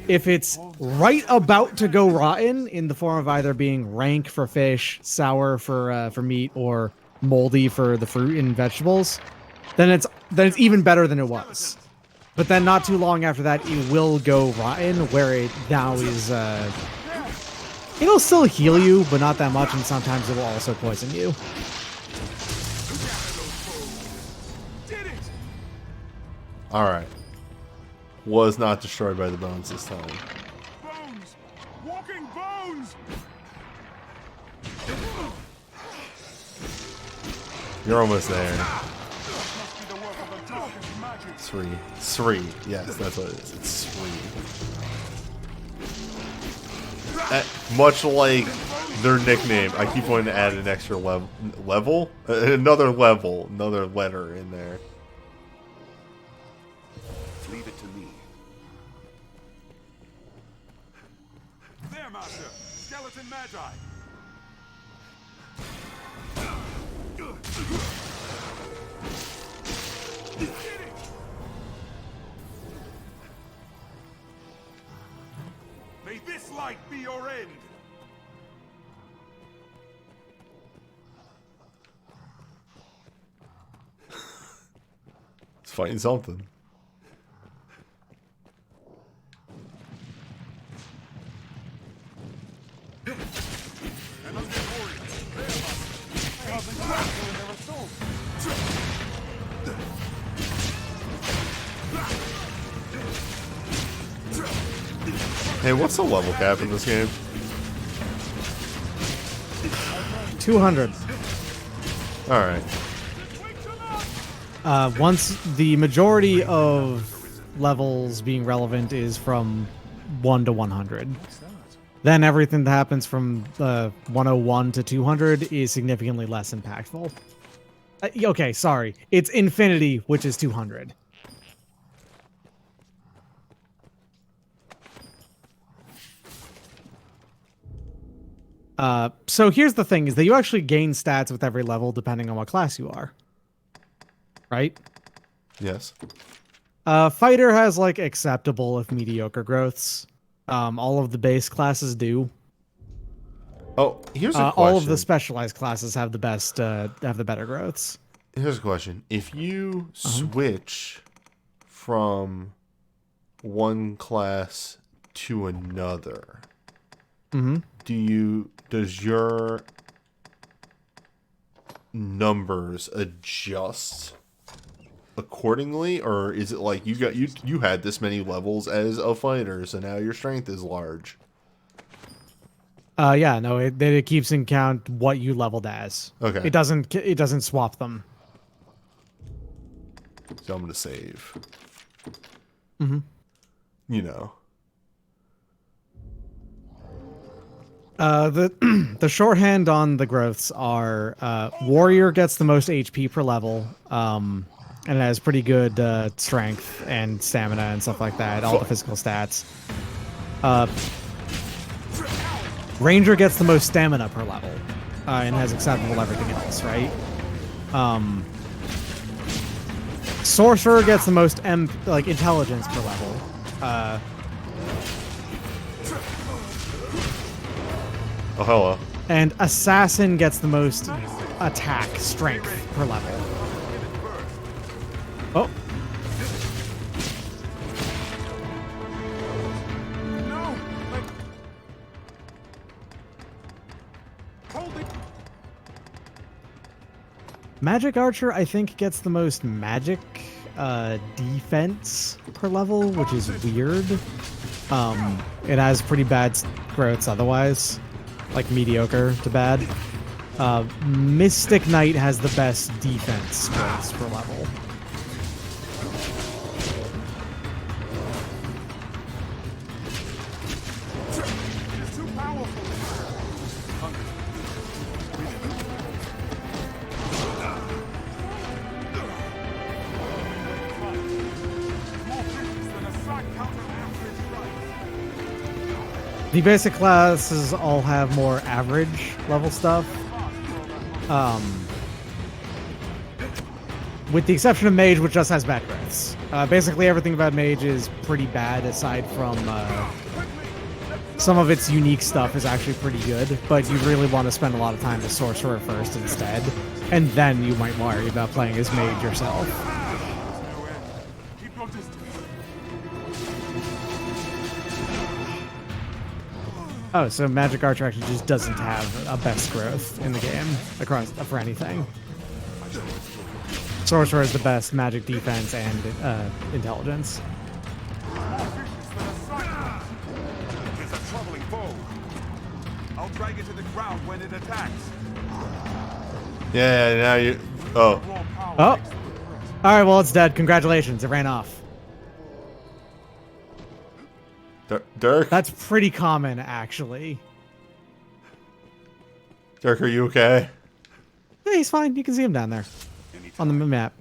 If it's right about to go rotten in the form of either being rank for fish, sour for meat, or moldy for the fruit and vegetables, then it's even better than it was. But then not too long after that, it will go rotten, where it now is... it'll still heal you, but not that much, and sometimes it will also poison you. Alright. Was not destroyed by the bones this time. Bones! Walking bones! You're almost there. Must be the work of the darkest magic. Three. Yes, that's what it is. It's 3. Much like their nickname, I keep wanting to add an extra level? Another level, another letter in there. Leave it to me. There, Master. Skeleton Magi. May this light be your end. It's fighting something. Hey, what's the level cap in this game? 200. Alright. Once the majority of levels being relevant is from 1 to 100. Then everything that happens from 101 to 200 is significantly less impactful. Okay, sorry. It's infinity, which is 200. So here's the thing, is that you actually gain stats with every level depending on what class you are. Right? Yes. Fighter has, like, acceptable if mediocre growths. All of the base classes do. Oh, here's a question. All of the specialized classes have the best, have the better growths. Here's a question. If you switch from one class to another, does your numbers adjust accordingly, or is it like you had this many levels as a fighter, so now your strength is large? Yeah, no, it keeps in count what you leveled as. Okay. It doesn't swap them. So I'm gonna save. Mm-hmm. You know. The shorthand on the growths are warrior gets the most HP per level, and it has pretty good strength and stamina and stuff like that, all the physical stats. Ranger gets the most stamina per level, and has acceptable everything else, right? Sorcerer gets the most intelligence per level. Oh, hello. And assassin gets the most attack strength per level. Oh. No! Hold it! Magic Archer, I think, gets the most magic defense per level, which is weird. It has pretty bad growths otherwise, like mediocre to bad. Mystic Knight has the best defense growths per level. It's too powerful. The basic classes all have more average level stuff. With the exception of Mage, which just has bad growths. Basically everything about Mage is pretty bad, aside from some of its unique stuff is actually pretty good, but you really want to spend a lot of time as Sorcerer first instead, and then you might worry about playing as Mage yourself. Keep your distance. Oh, so Magic Archer actually just doesn't have a best growth in the game for anything. Sorcerer is the best magic defense and intelligence. It's a troubling foe. I'll try drag it to the ground when it attacks. Yeah, now you. Oh. Raw power Oh. makes the difference. All right, well, it's dead. Congratulations. It ran off. Dirk? That's pretty common, actually. Dirk, are you okay? Yeah, he's fine. You can see him down there on the map.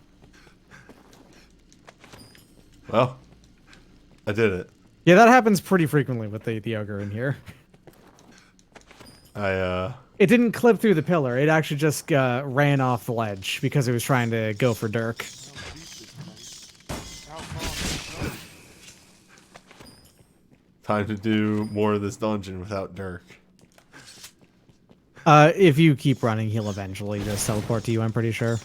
Well, I did it. Yeah, that happens pretty frequently with the ogre in here. It didn't clip through the pillar. It actually just ran off the ledge because it was trying to go for Dirk. Time to do more of this dungeon without Dirk. If you keep running, he'll eventually just teleport to you, I'm pretty sure.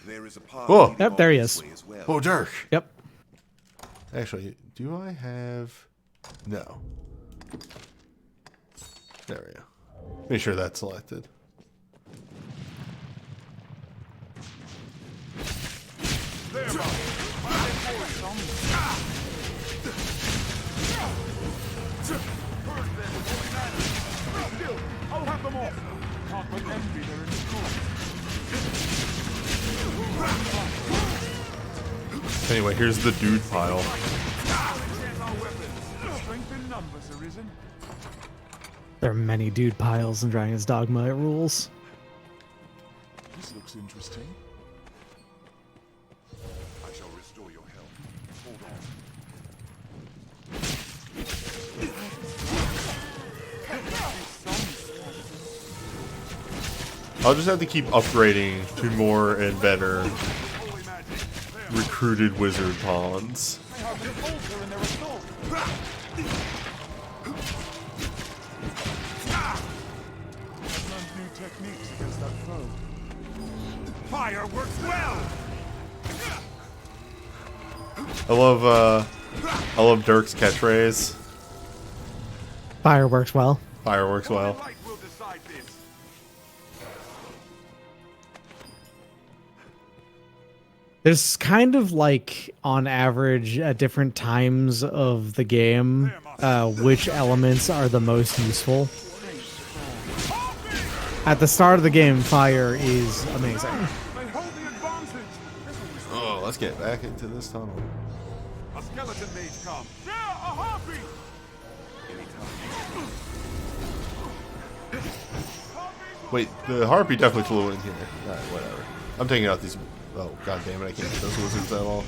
There is a path Whoa. leading Yep, there he off is. this way as well. Oh, Dirk. Yep. Actually, do I have... No. There we go. Make sure that's selected. There, Bob. I'll have them off. Can't but envy their endurance. Anyway, here's the dude pile. Strength in numbers, Arisen. There are many dude piles in Dragon's Dogma. It rules. This looks interesting. I shall restore your health. Hold on. I'll just have to keep upgrading to more and better recruited wizard pawns. They have an altar in their assault. I've learned new techniques against that foe. Fire works well. I love Dirk's catchphrase. Fire works well. Fire works well. Light will decide this. There's kind of like, on average, at different times of the game, which elements are the most useful. At the start of the game, fire is amazing. They hold the advantage. Oh, let's get back into this tunnel. A skeleton mage come. Yeah, a harpy. Wait, the harpy definitely flew in here. Alright, whatever. I'm taking out these... Oh, god damn it, I can't get those wizards at all.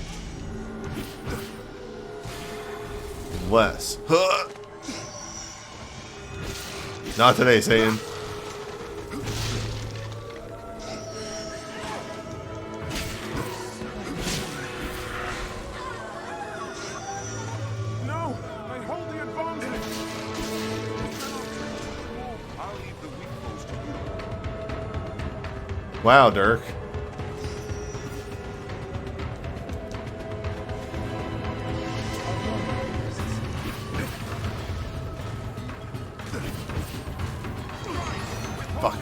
Unless... Huh! Not today, Satan. No, they hold the advantage. I'll leave the weak foes to you. Wow, Dirk. Fuck.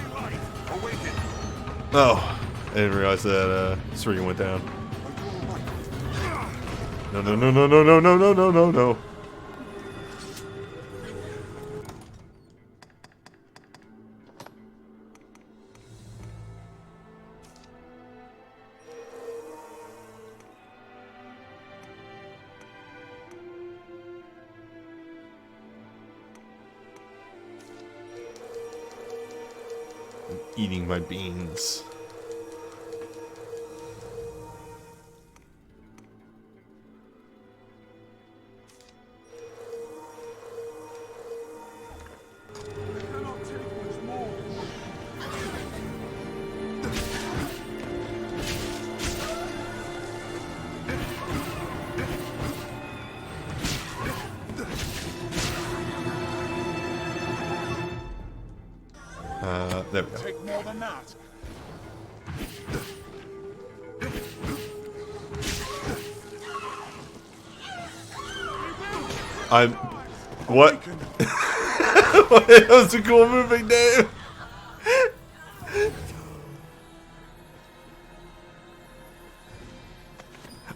Oh, I didn't realize that Srigan went down. No, no, no, no, no, no, no, no, no, no, no. Eating my beans. Cannot take much more. There we go. Take more than that. I'm... What? That was a cool moving name.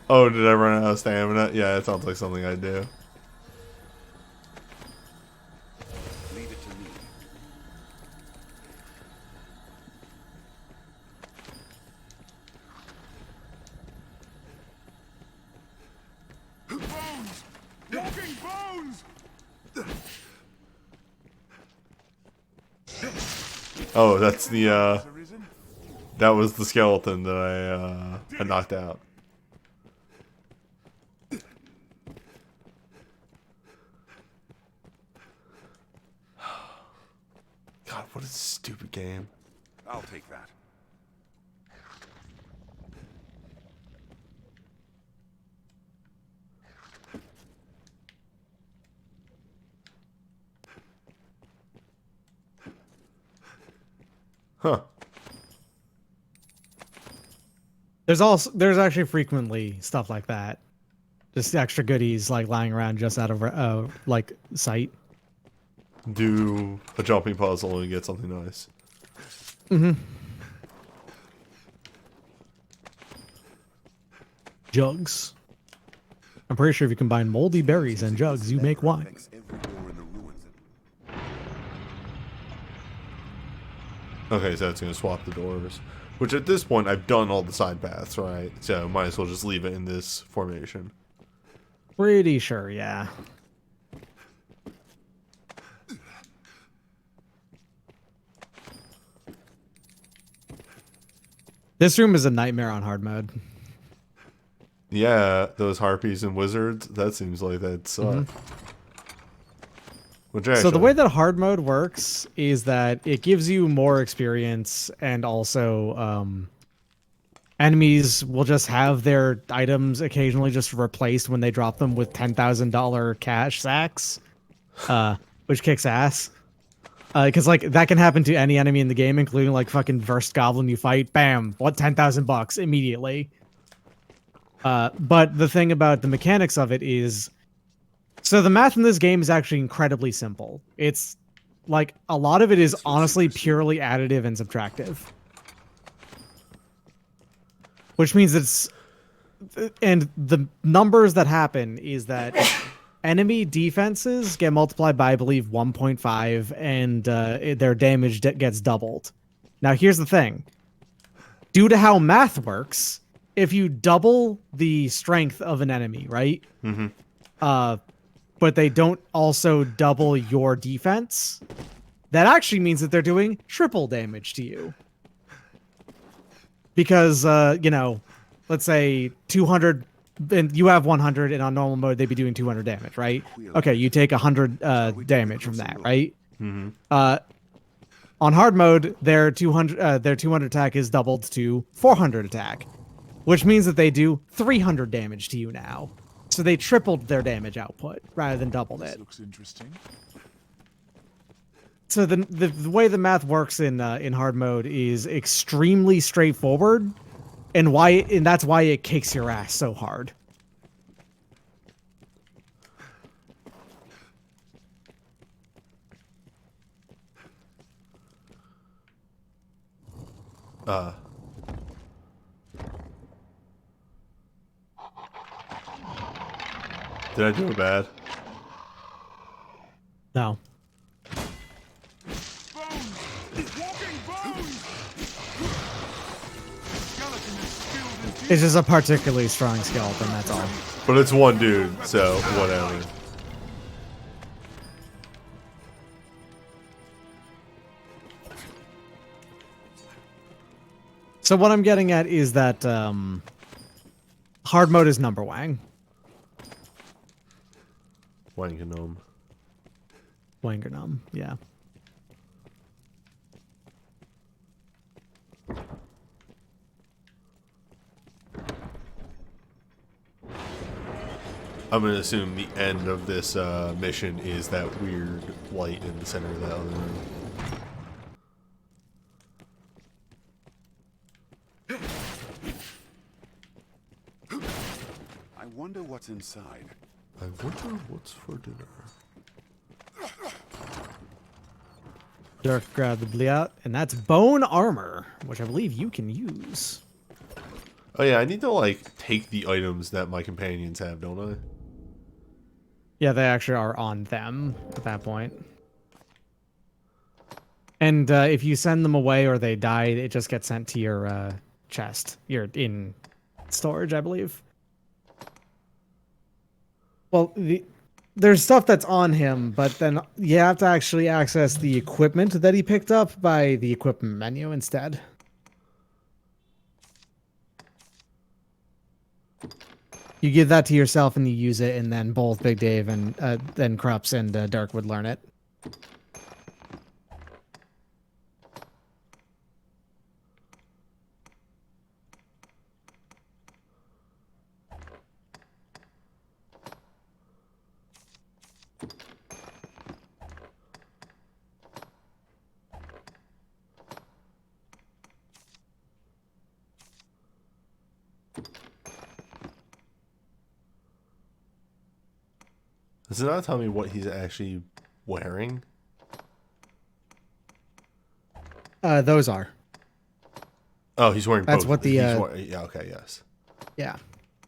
Oh, did I run out of stamina? Yeah, it sounds like something I do. Leave it to me. Bones! Walking bones! Oh, that's the Arisen? that was the skeleton that I knocked out. God, what a stupid game. I'll take that. Huh. There's actually frequently stuff like that. Just extra goodies like lying around just out of like sight. Do a jumping puzzle and get something nice. Mm-hmm. Jugs. I'm pretty sure if you combine moldy berries and jugs, you make wine. Every door in the ruins. Okay, so that's gonna swap the doors. Which at this point I've done all the side paths, right? So might as well just leave it in this formation. Pretty sure, yeah. This room is a nightmare on hard mode. Yeah, those harpies and wizards, that seems like that suck. Which actually, So the way that hard mode works is that it gives you more experience, and also enemies will just have their items occasionally just replaced when they drop them with $10,000 cash sacks, which kicks ass. Because like that can happen to any enemy in the game, including like fucking Versed Goblin you fight. Bam, what, $10,000 immediately. But the thing about the mechanics of it is, so the math in this game is actually incredibly simple. It's like a lot of it is honestly purely additive and subtractive. Which means it's, and the numbers that happen is that enemy defenses get multiplied by, I believe, 1.5, and their damage gets doubled. Now, here's the thing. Due to how math works, if you double the strength of an enemy, right? Mm-hmm. But they don't also double your defense, that actually means that they're doing triple damage to you. Because, you know, let's say 200, and you have 100, and on normal mode, they'd be doing 200 damage, right? Okay, you take 100 damage from that, right? Mm-hmm. On hard mode, their 200 attack is doubled to 400 attack, which means that they do 300 damage to you now. So they tripled their damage output rather than doubled it. Looks interesting. So the way the math works in hard mode is extremely straightforward, and that's why it kicks your ass so hard. Did I do it bad? No. It's just a particularly strong skeleton, that's all. But it's one dude, so whatever. So what I'm getting at is that hard mode is number Wang. Wanganum. Wanganum, yeah. I'm gonna assume the end of this mission is that weird light in the center of that other room. I wonder what's inside. I wonder what's for dinner. Dirk grabbed the Bliat, and that's bone armor, which I believe you can use. Oh yeah, I need to like take the items that my companions have, don't I? Yeah, they actually are on them at that point. And if you send them away or they die, it just gets sent to your chest. You're in storage, I believe. Well, there's stuff that's on him, but then you have to actually access the equipment that he picked up by the equipment menu instead. You give that to yourself and you use it, and then both Big Dave and then Krups and Dark would learn it. Does it not tell me what he's actually wearing? Those are. Oh, he's wearing That's both. what the yeah, okay, yes. Yeah.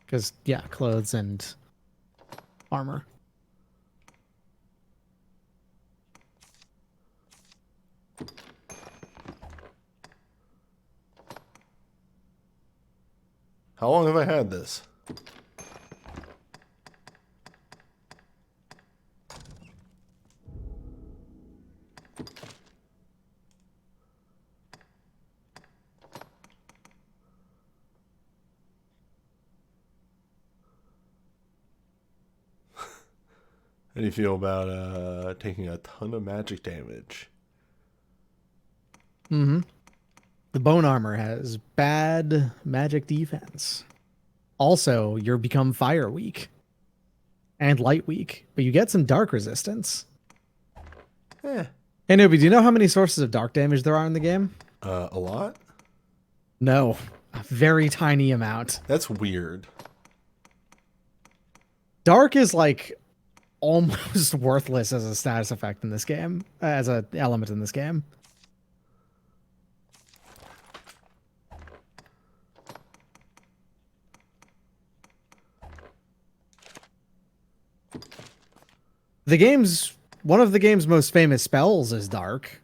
Because, yeah, clothes and armor. How long have I had this? How do you feel about taking a ton of magic damage? Mm-hmm. The bone armor has bad magic defense. Also, you're become fire weak. And light weak. But you get some dark resistance. Eh. Hey, Newbie, do you know how many sources of dark damage there are in the game? A lot? No. A very tiny amount. That's weird. Dark is like almost worthless as a status effect in this game. As an element in this game. One of the game's most famous spells is dark,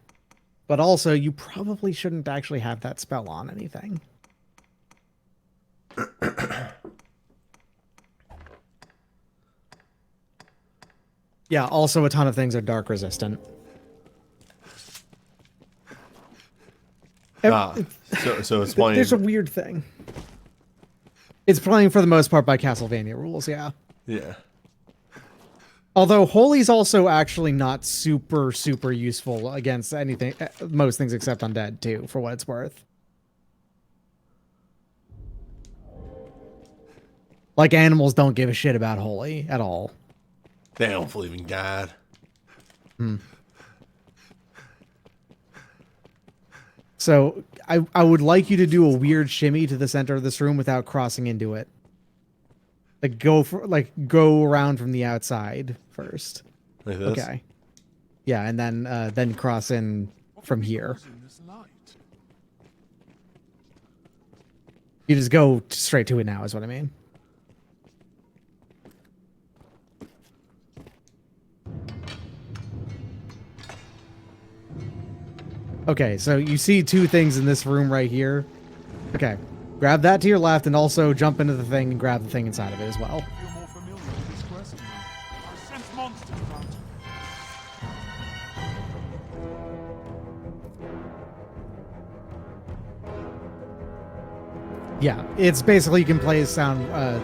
but also you probably shouldn't actually have that spell on anything. Yeah, also a ton of things are dark resistant. So it's playing. There's a weird thing. It's playing for the most part by Castlevania rules, yeah. Yeah. Although Holy's also actually not super useful against anything, most things except undead too, for what it's worth. Like animals don't give a shit about Holy at all. They don't believe in God. So I would like you to do a weird shimmy to the center of this room without crossing into it. Go around from the outside first. Like this? Okay. Yeah, and then cross in from here. You just go straight to it now, is what I mean. Okay, so you see two things in this room right here. Okay. Grab that to your left and also jump into the thing and grab the thing inside of it as well. I feel more familiar with this quest now. I sense monsters around. Yeah, it's basically you can play as sound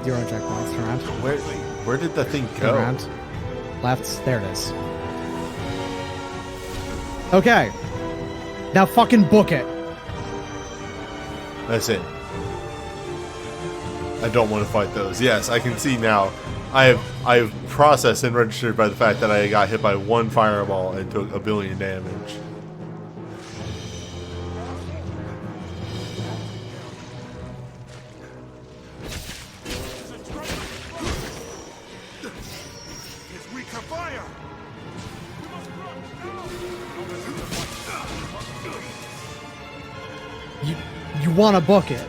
your own checkpoints. Turn around. Where did the thing Turn go? around. Left. There it is. Okay. Now fucking book it. That's it. I don't want to fight those. Yes, I can see now. I have processed and registered by the fact that I got hit by one fireball and took 1 billion damage. It's weak to fire. You want to book it.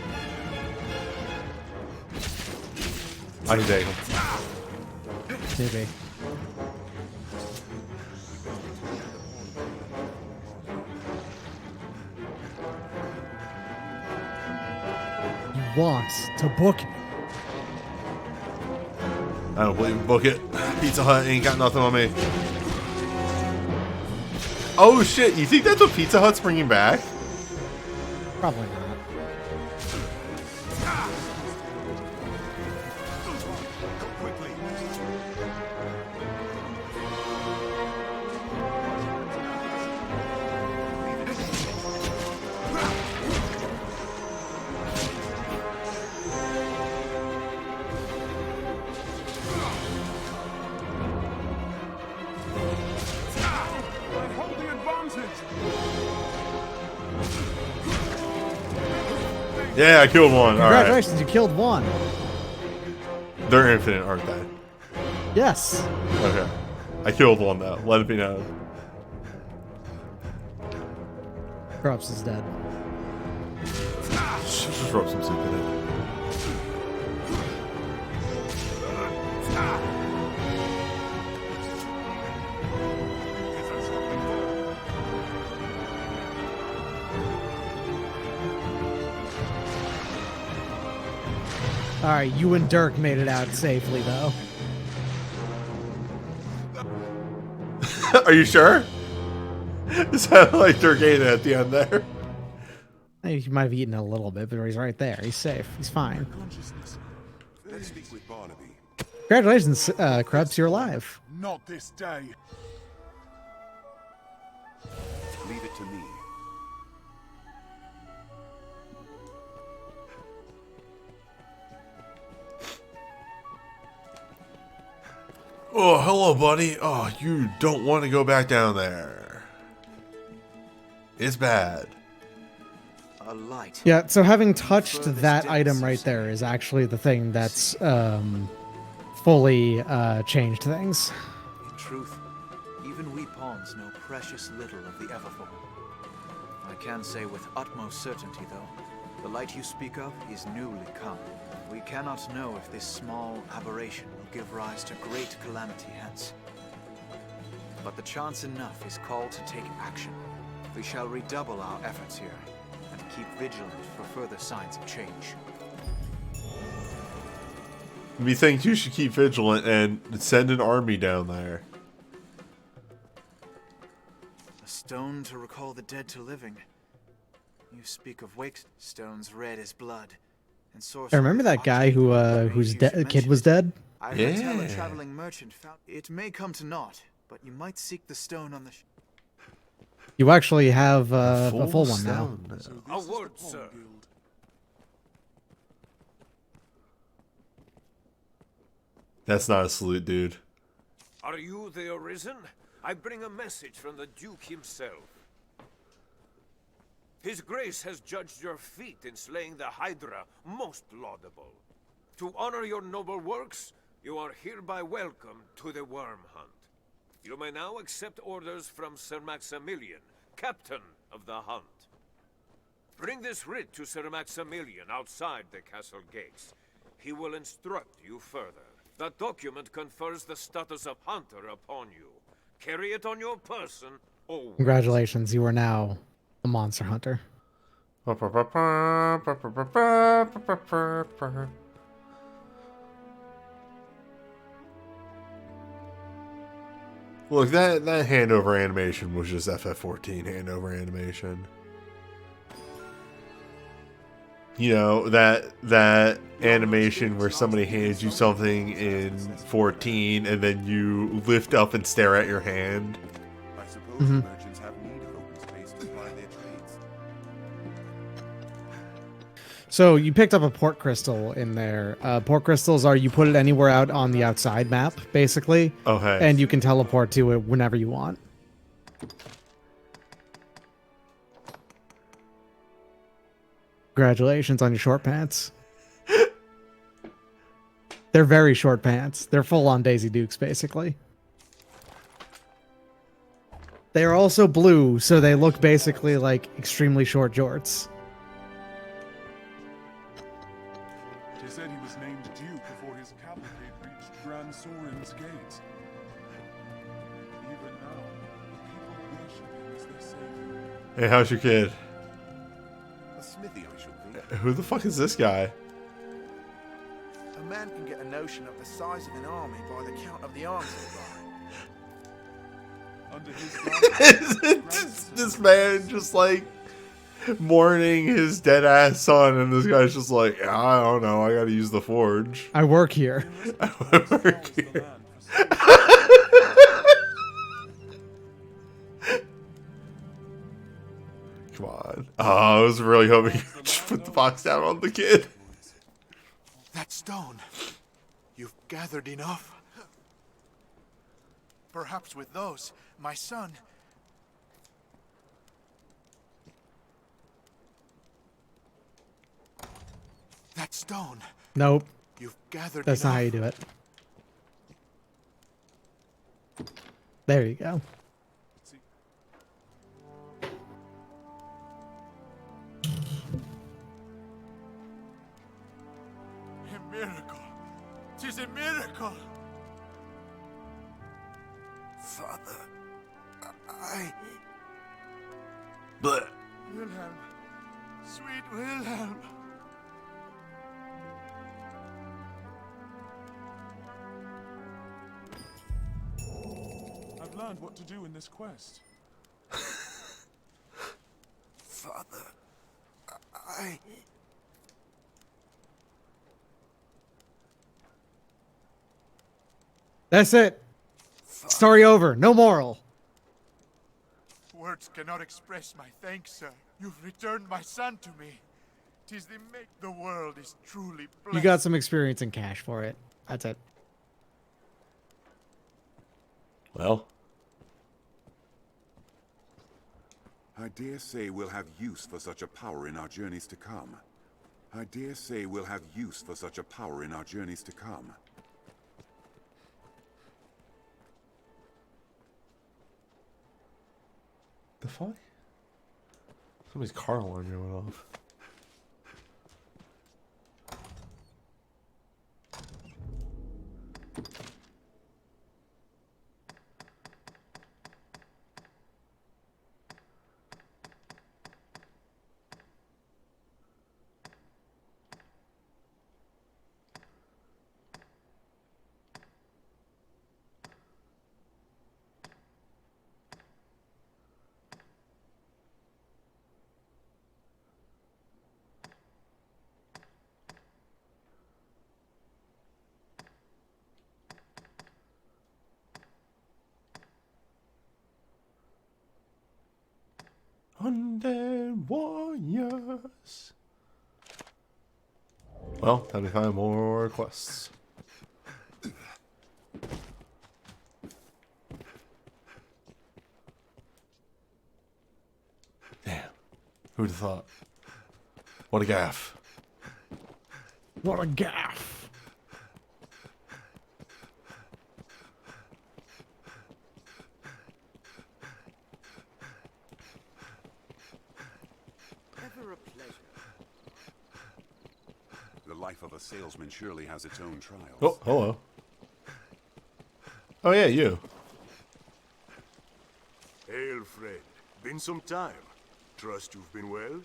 I can take him. Maybe. You want to book it. I don't believe in book it. Pizza Hut ain't got nothing on me. Oh shit, you think that's what Pizza Hut's bringing back? Probably not. Yeah, I killed one. Congratulations, you killed one. Alright. They're infinite, aren't they? Yes. Okay. I killed one though. Let it be known. Crops is dead. Just rub some soup in it. Alright, you and Dirk made it out safely, though. Are you sure? It sounded like Dirk ate it at the end there. He might have eaten a little bit, but he's right there. He's safe. He's fine. Let's speak with Barnaby. Congratulations, Krebs, you're alive. Not this day. Leave it to me. Oh, hello, buddy. Oh, you don't want to go back down there. It's bad. A light. Yeah, so having touched that item right there is actually the thing that's fully changed things. In truth, even we pawns know precious little of the Everfall. I can say with utmost certainty, though, the light you speak of is newly come. We cannot know if this small aberration will give rise to great calamity hence. But the chance enough is called to take action. We shall redouble our efforts here, and keep vigilant for further signs of change. We think you should keep vigilant and send an army down there. A stone to recall the dead to living. You speak of wake stones red as blood. I remember that guy whose kid was dead. I heard tell a traveling merchant found it may come to naught, but you might seek the stone on the. You actually have a full one now. A word, sir. That's not a salute, dude. Are you the Arisen? I bring a message from the Duke himself. His Grace has judged your feat in slaying the Hydra most laudable. To honor your noble works, you are hereby welcome to the Worm Hunt. You may now accept orders from Sir Maximilian, captain of the hunt. Bring this writ to Sir Maximilian outside the castle gates. He will instruct you further. That document confers the status of hunter upon you. Carry it on your person always. Congratulations, you are now a monster hunter. Look, that handover animation was just FF14 handover animation. You know, that animation where somebody hands you something in 14 and then you lift up and stare at your hand. I suppose the merchants have need of open space to ply their trades. So you picked up a port crystal in there. Port crystals are you put it anywhere out on the outside map, basically. Okay. And you can teleport to it whenever you want. Congratulations on your short pants. They're very short pants. They're full on Daisy Dukes, basically. They are also blue, so they look basically like extremely short jorts. They said he was named Duke before his cavalry Hey, how's your kid? A smithy, I should think. Who the fuck is this guy? A man can get a notion of the size of an army by the count of the arms they buy. Under his guidance, this man just like mourning his dead ass son, and this guy's just like, I don't know, I gotta use the forge. I work here. I work here. Come on. Oh, I was really hoping you would just put the box down on the kid. That stone. You've gathered enough? Perhaps with those, my son. That stone. Nope. You've gathered That's not enough. how you do it. There you go. A miracle. 'Tis a miracle. Father, I... But Wilhelm. Sweet Wilhelm. I've learned what to do in this quest. Father, I... That's it. Story over. No moral. Words cannot express my thanks, sir. You've returned my son to me. 'Tis the make the world is truly blessed. You got some experience in cash for it. That's it. well, I dare say we'll have use for such a power in our journeys to come. I dare say we'll have use for such a power in our journeys to come. the fuck? Somebody's car alarm going off. Undead warriors. Well, time to find more quests. Damn. Who'd have thought? What a gaff. What a gaff. Ever a pleasure. The life of a salesman surely has its own trials. Oh, hello. Oh yeah, you. Hail, friend. Been some time. Trust you've been well?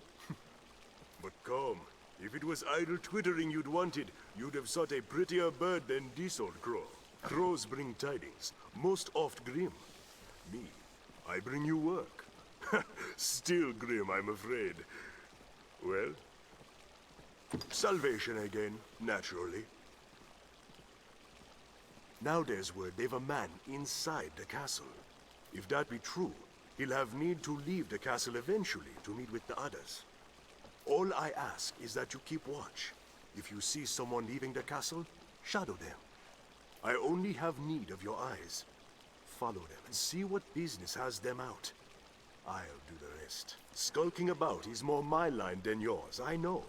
But come, if it was idle twittering you'd wanted, you'd have sought a prettier bird than this old crow. Crows bring tidings, most oft grim. Me, I bring you work. Still grim, I'm afraid. Well, salvation again, naturally. Now there's word they've a man inside the castle. If that be true, he'll have need to leave the castle eventually to meet with the others. All I ask is that you keep watch. If you see someone leaving the castle, shadow them. I only have need of your eyes. Follow them and see what business has them out. I'll do the rest. Skulking about is more my line than yours, I know.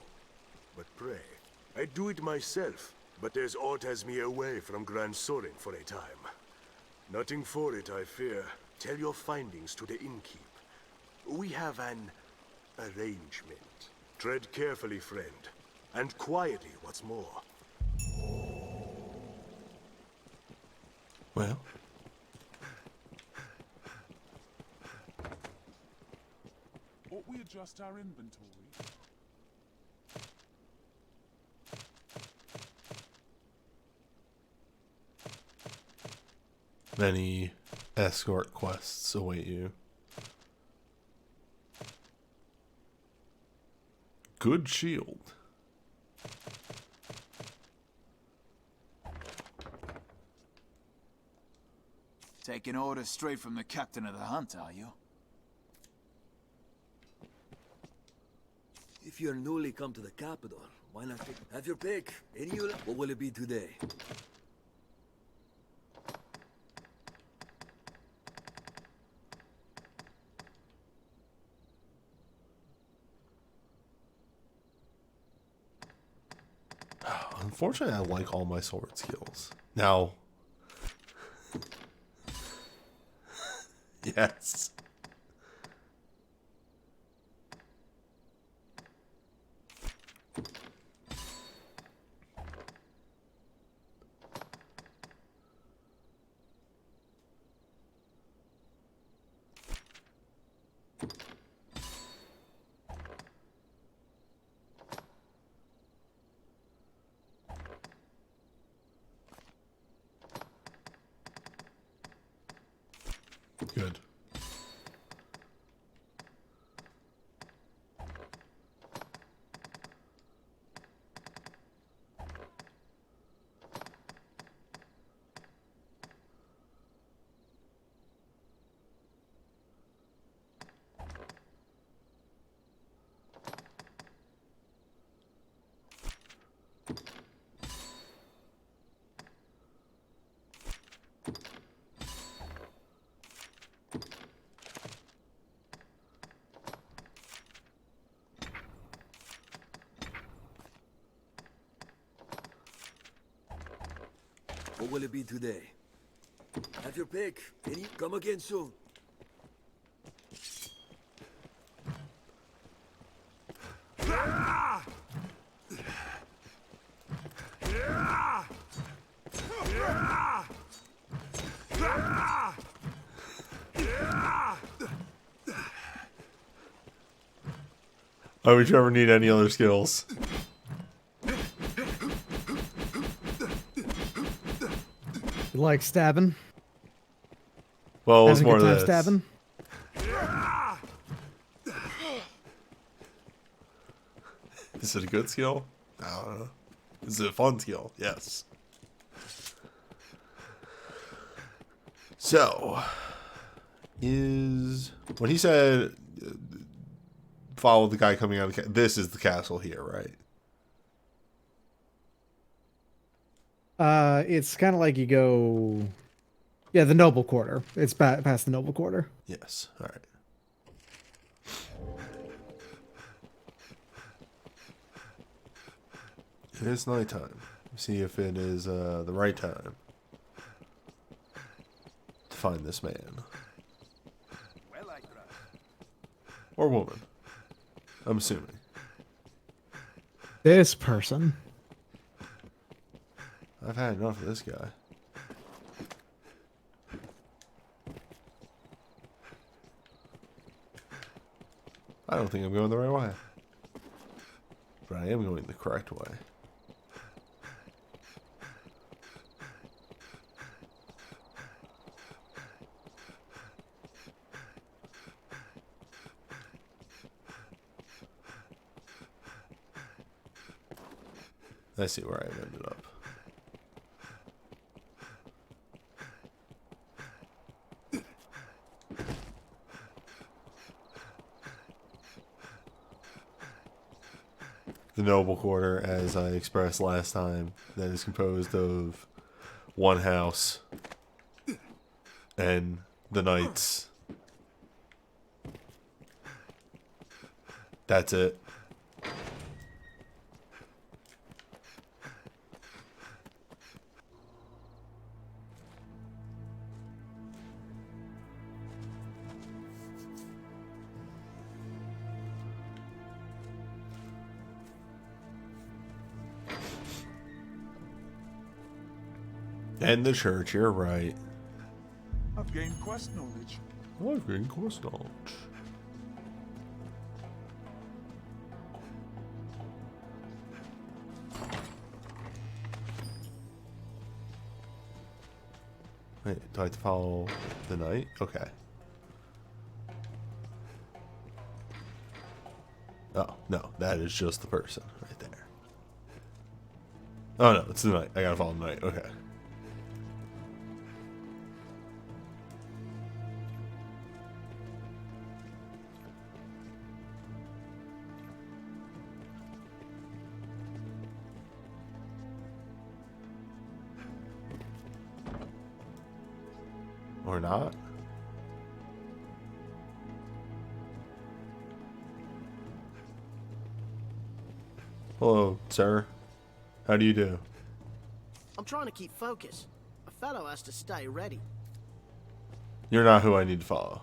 But pray, I do it myself, but there's aught has me away from Grand Sorin for a time. Nothing for it, I fear. Tell your findings to the innkeep. We have an arrangement. Tread carefully, friend. And quietly, what's more. Well. thought we adjust our inventory. Many escort quests await you. Good shield. Taking orders straight from the captain of the hunt, are you? If you're newly come to the capital, why not have your pick? Any you? What will it be today? Unfortunately, I like all my sword skills. Now, yes. Good. What will it be today? Have your pick. Any? Come again soon. Why would you ever need any other skills? You like stabbing? Well, it was Having a more good of time this. stabbing? Is it a good skill? I don't know. Is it a fun skill? Yes. So, when he said follow the guy coming out of the this is the castle here, right? It's kind of like you go, yeah, the noble quarter. It's past the noble quarter. Yes. All right. It is nighttime. See if it is the right time to find this man or woman. I'm assuming. This person. I've had enough of this guy. I don't think I'm going the right way. But I am going the correct way. I see where I've ended up. The noble quarter, as I expressed last time, that is composed of one house and the knights. That's it. And the church, you're right. I've gained quest knowledge. I've gained quest knowledge. Wait, do I have to follow the knight? Okay. Oh, no, that is just the person right there. Oh no, it's the knight. I gotta follow the knight. Okay. Or not? Hello, sir. How do you do? I'm trying to keep focus. A fellow has to stay ready. You're not who I need to follow.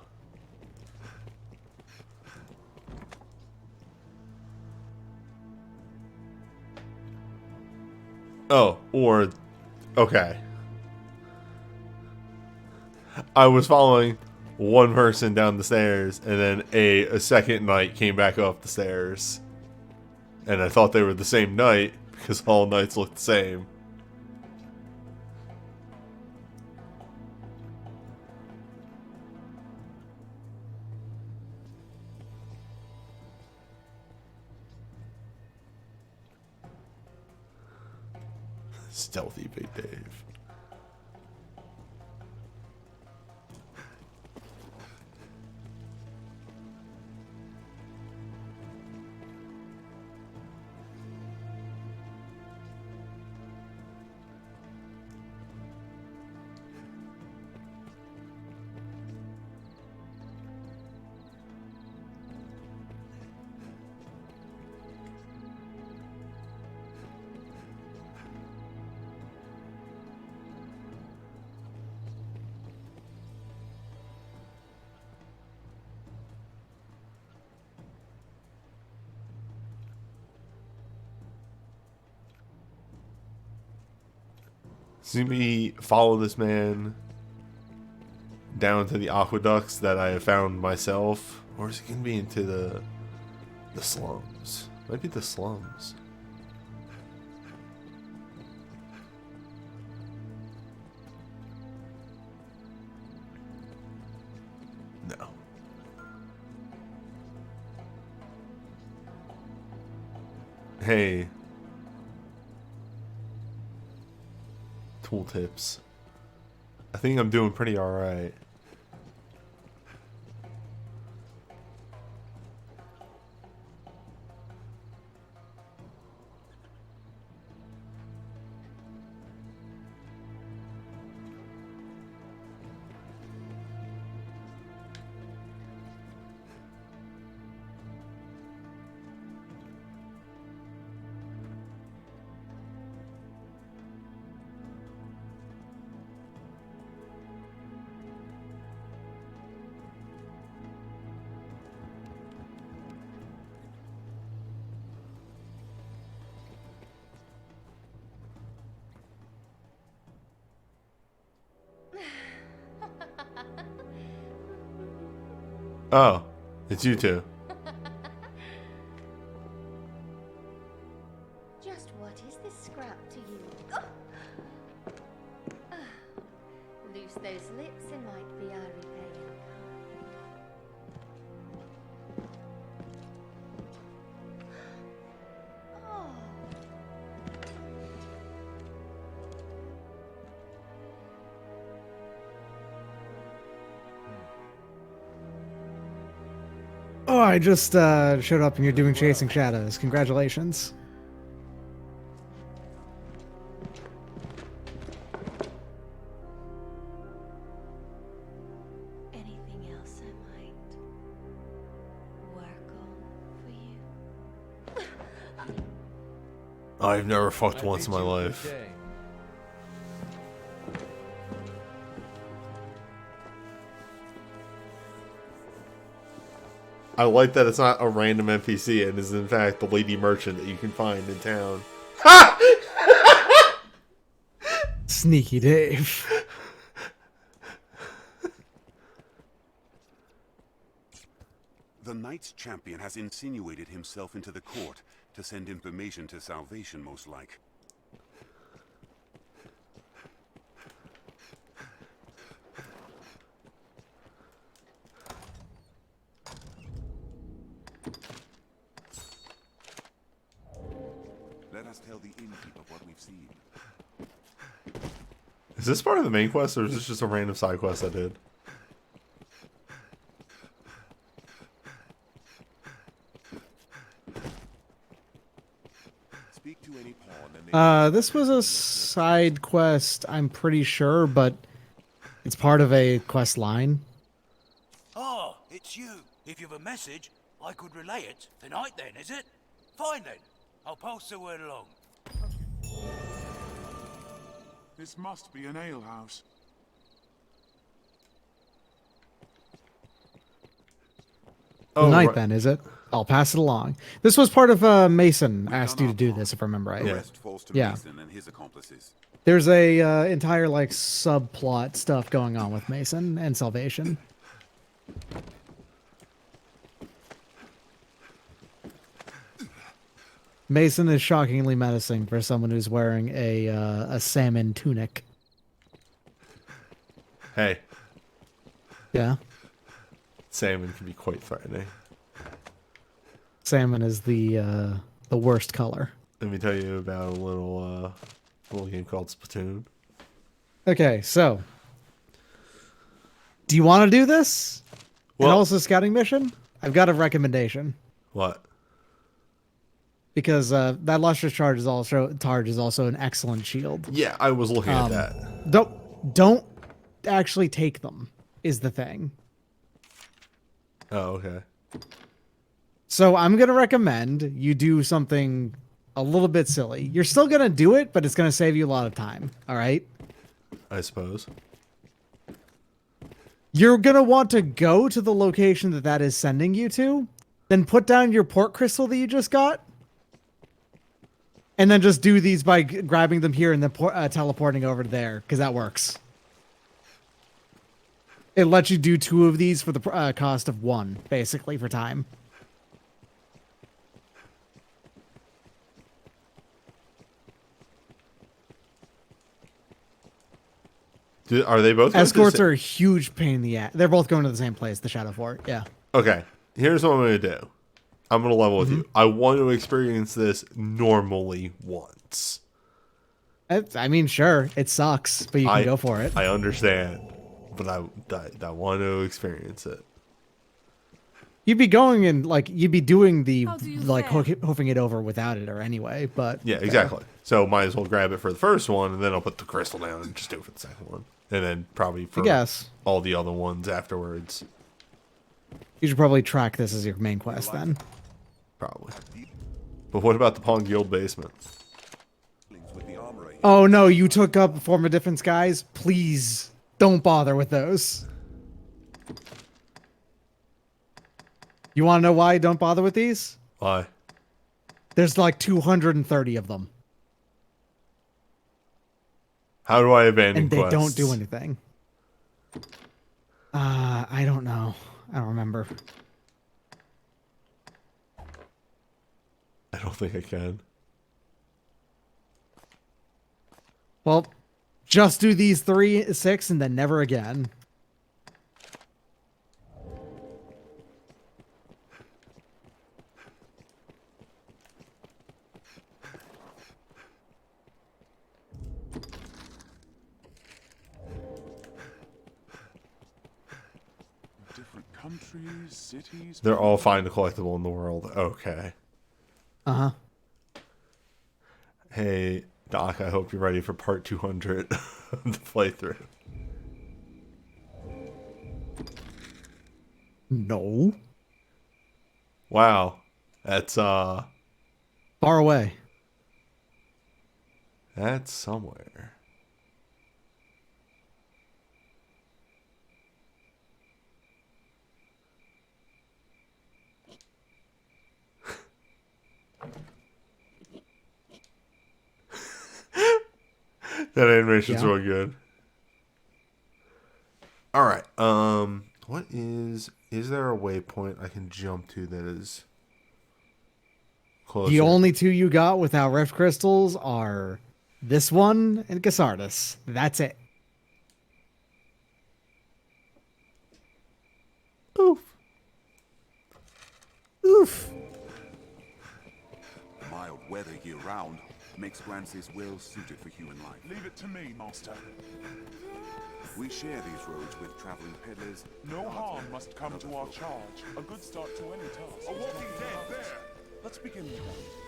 Oh, or... Okay. I was following one person down the stairs, and then a second knight came back up the stairs. And I thought they were the same knight, because all knights look the same. Stealthy Big Dave. See me follow this man down to the aqueducts that I have found myself, or is it gonna be into the slums? Might be the slums. No. Hey. Tooltips. I think I'm doing pretty alright. Oh, it's you two. Just what is this scrap to you? Loose those lips and might be our repaying. Oh. Oh, I just showed up and you're doing Chasing Shadows. Congratulations. Anything else I might work on for you? I've never fucked once in my life. I like that it's not a random NPC and is in fact the lady merchant that you can find in town. Sneaky Dave. The Knight's champion has insinuated himself into the court to send information to Salvation, most like. Let us tell the innkeeper what we've seen. Is this part of the main quest, or is this just a random side quest I did? Speak to any pawn and they This was a side quest, I'm pretty sure, but it's part of a quest line. Oh, it's you. If you've a message, I could relay it. Tonight then, is it? Fine then. I'll pass the word along. This must be an alehouse. Oh, Night right. then, is it? I'll pass it along. This was part of Mason asked you to do this, if I remember right. the rest falls to Yeah. Mason and his accomplices. There's a entire like subplot stuff going on with Mason and Salvation. Mason is shockingly menacing for someone who's wearing a salmon tunic. Hey, Yeah, salmon can be quite threatening. salmon is the worst color. Let me tell you about a little game called Splatoon. Okay, so do you want to do this? And Well- also scouting mission? I've got a recommendation. What? Because that lustrous charge is also an excellent shield. Yeah, I was looking at that. Don't actually take them is the thing. Oh, okay. So I'm gonna recommend you do something a little bit silly. You're still gonna do it, but it's gonna save you a lot of time. All right. I suppose. You're gonna want to go to the location that is sending you to, then put down your port crystal that you just got. And then just do these by grabbing them here and then teleporting over to there, because that works. It lets you do 2 of these for the cost of 1, basically, for time. Are they both going to Escorts the are a huge pain in the ass. They're both going to the same place, the Shadow Fort, yeah. Okay, here's what I'm going to do. I'm going to level with you. I want to experience this normally once. I mean, sure, it sucks, but you can go for it. I understand, but I want to experience it. You'd be going and, like, you'd be doing the, like, hoofing it over without it or anyway, but... Yeah, exactly. So might as well grab it for the first one, and then I'll put the crystal down and just do it for the second one. And then probably for all the other ones afterwards. You should probably track this as your main quest, then. Probably. But what about the Pawn Guild basement? Oh, no, you took up Form of Difference, guys. Please, don't bother with those. You want to know why don't bother with these? Why? There's like 230 of them. How do I abandon And they quests? don't do anything. I don't know. I don't remember. I don't think I can. Well, just do these 6 and then never again. Different countries, cities. They're all find a collectible in the world. Okay. Uh-huh. Hey, Doc, I hope you're ready for part 200 of the playthrough. No. Wow. That's, Far away. That's somewhere. That animation's really good. All right. What is there a waypoint I can jump to that is closer? The only 2 you got without Rift Crystals are this one and Gasardus. That's it. Oof. Oof. weather year-round makes Grancy's well suited for human life. Leave it to me, Master. We share these roads with traveling peddlers. No harm must come to our charge. A good start to any task. A walking dead there. Let's begin with them.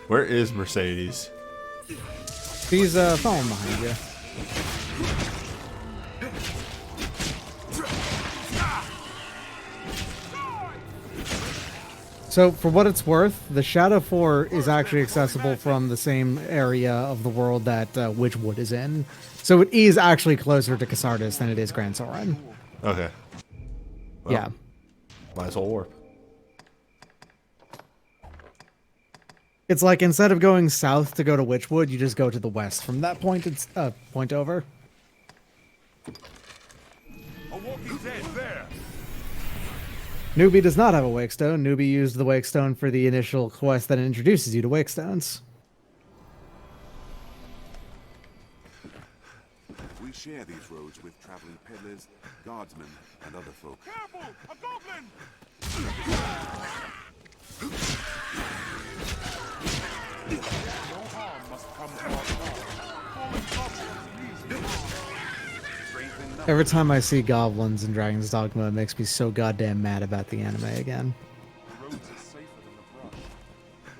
Where is Mercedes? She's falling behind you. So, for what it's worth, the Shadow 4 is actually accessible from the same area of the world that Witchwood is in. So it is actually closer to Casardis than it is Gran Soren. Okay. Well, Yeah. Might as well warp. It's like instead of going south to go to Witchwood, you just go to the west from that point. It's point over. A walking dead there. Newbie does not have a Wakestone. Newbie used the Wakestone for the initial quest that introduces you to Wakestones. We share these roads with traveling peddlers, guardsmen, and other folk. Careful! A goblin! No harm must come to our cause. Fallen goblins leaves me. Every time I see goblins in Dragon's Dogma, it makes me so goddamn mad about the anime again. The roads are safer than the brush.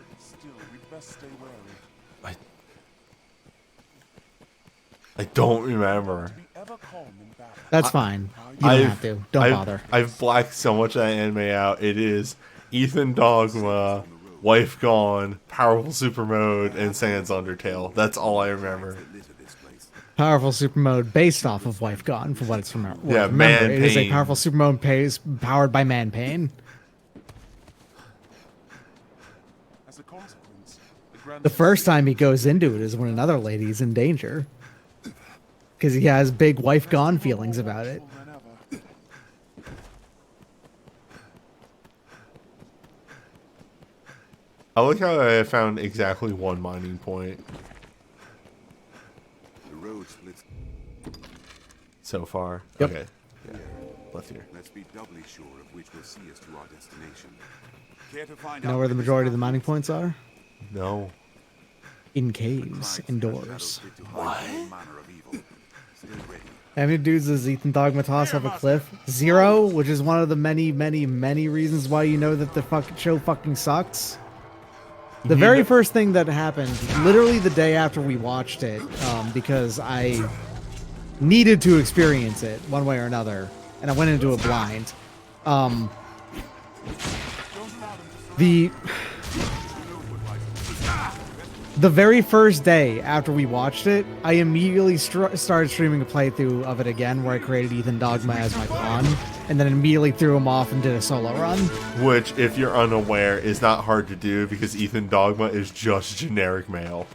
But still, we'd best stay wary. I don't remember. Be ever calm in battle. That's fine. You don't have to. Don't bother. I've blacked so much of that anime out. It is Ethan Dogma, Wife Gone, Powerful Super Mode, and Sans Undertale. That's all I remember. Powerful super mode based off of Wife Gone, for what it's from. Yeah, remember, Man it is a Pain. powerful super mode powered by Man Pain. As a consequence, the Grand The first time he goes into it is when another lady's in danger. Because he has big Wife Gone feelings about it. I like how I found exactly one mining point The road splits. so far. Yep. Okay. Yeah. Left here. Let's be doubly sure of which will see us to our destination. Care to find You know out where the majority of the mining points are? No. In caves, indoors. What? Stay ready. How many dudes does Ethan Dogma toss off a cliff? 0, which is one of the many, many, many reasons why you know that the fucking show fucking sucks. The very first thing that happened, literally the day after we watched it, because I needed to experience it one way or another, and I went into it blind. The very first day after we watched it, I immediately started streaming a playthrough of it again, where I created Ethan Dogma as my pawn, and then immediately threw him off and did a solo run. Which, if you're unaware, is not hard to do because Ethan Dogma is just generic male.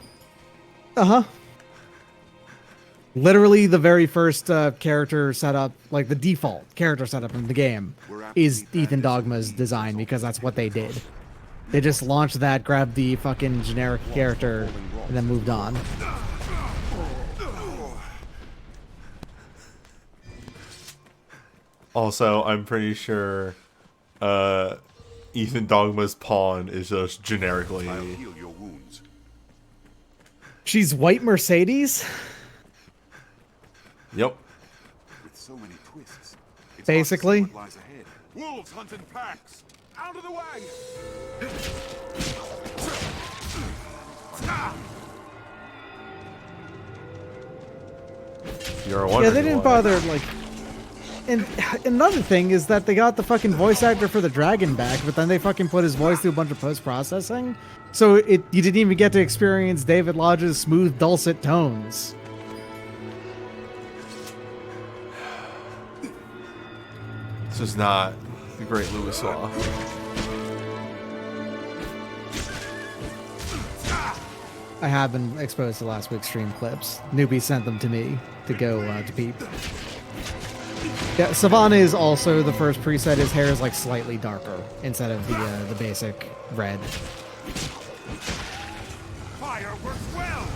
Uh-huh. Literally the very first character setup, like the default character setup in the game, is Ethan Dogma's design because that's what they did. They just launched that, grabbed the fucking generic character, and then moved on. Also, I'm pretty sure Ethan Dogma's pawn is just generically... I'll heal your wounds. She's white Mercedes? Yep. With so many twists. It's Basically. hard to see what lies ahead. Wolves hunt in packs. Out of the way. You're a Yeah, wonder they didn't bother, like... And another thing is that they got the fucking voice actor for the dragon back, but then they fucking put his voice through a bunch of post-processing. So you didn't even get to experience David Lodge's smooth, dulcet tones. This is not the Great Lewis Law. I have been exposed to last week's stream clips. Newbie sent them to me to go to peep. Yeah, Savannah is also the first preset. His hair is like slightly darker instead of the basic red. Fire works well.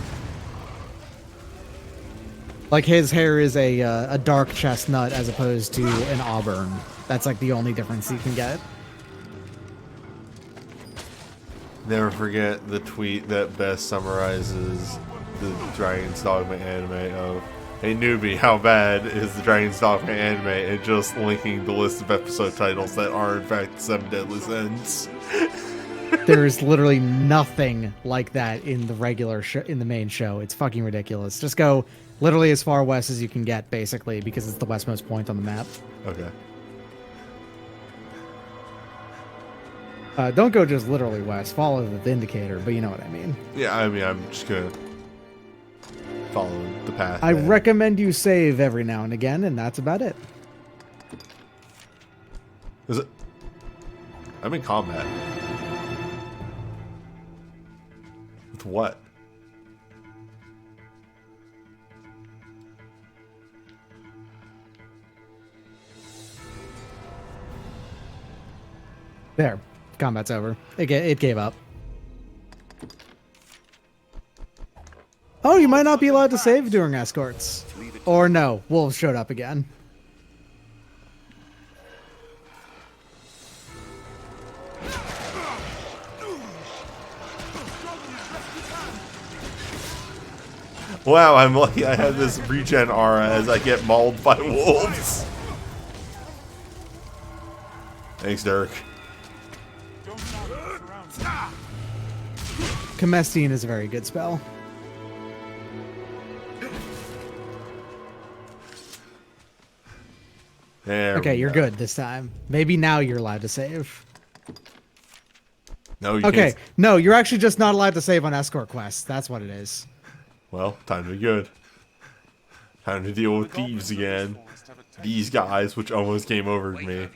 Like his hair is a dark chestnut as opposed to an auburn. That's like the only difference you can get. Never forget the tweet that best summarizes the Dragon's Dogma anime of, "Hey newbie, how bad is the Dragon's Dogma anime?" and just linking the list of episode titles that are in fact the 7 Deadly Sins. There's literally nothing like that in the regular in the main show. It's fucking ridiculous. Just go literally as far west as you can get, basically, because it's the westmost point on the map. Okay. Don't go just literally west. Follow the indicator, but you know what I mean. Yeah, I mean, I'm just gonna follow the path. I recommend you save every now and again, and that's about it. Is it? I'm in combat. With what? There. Combat's over. It gave up. Oh, you might not be allowed to save during escorts. Or no, wolves showed up again. Wow, I'm lucky I have this regen aura as I get mauled by wolves. Thanks, Dirk. Comestine is a very good spell. Okay, you're good this time. Maybe now you're allowed to save. No, you okay, can't. no, you're actually just not allowed to save on escort quests. That's what it is. Well, time to be good. Time to deal with thieves again. These guys, which almost came over to me.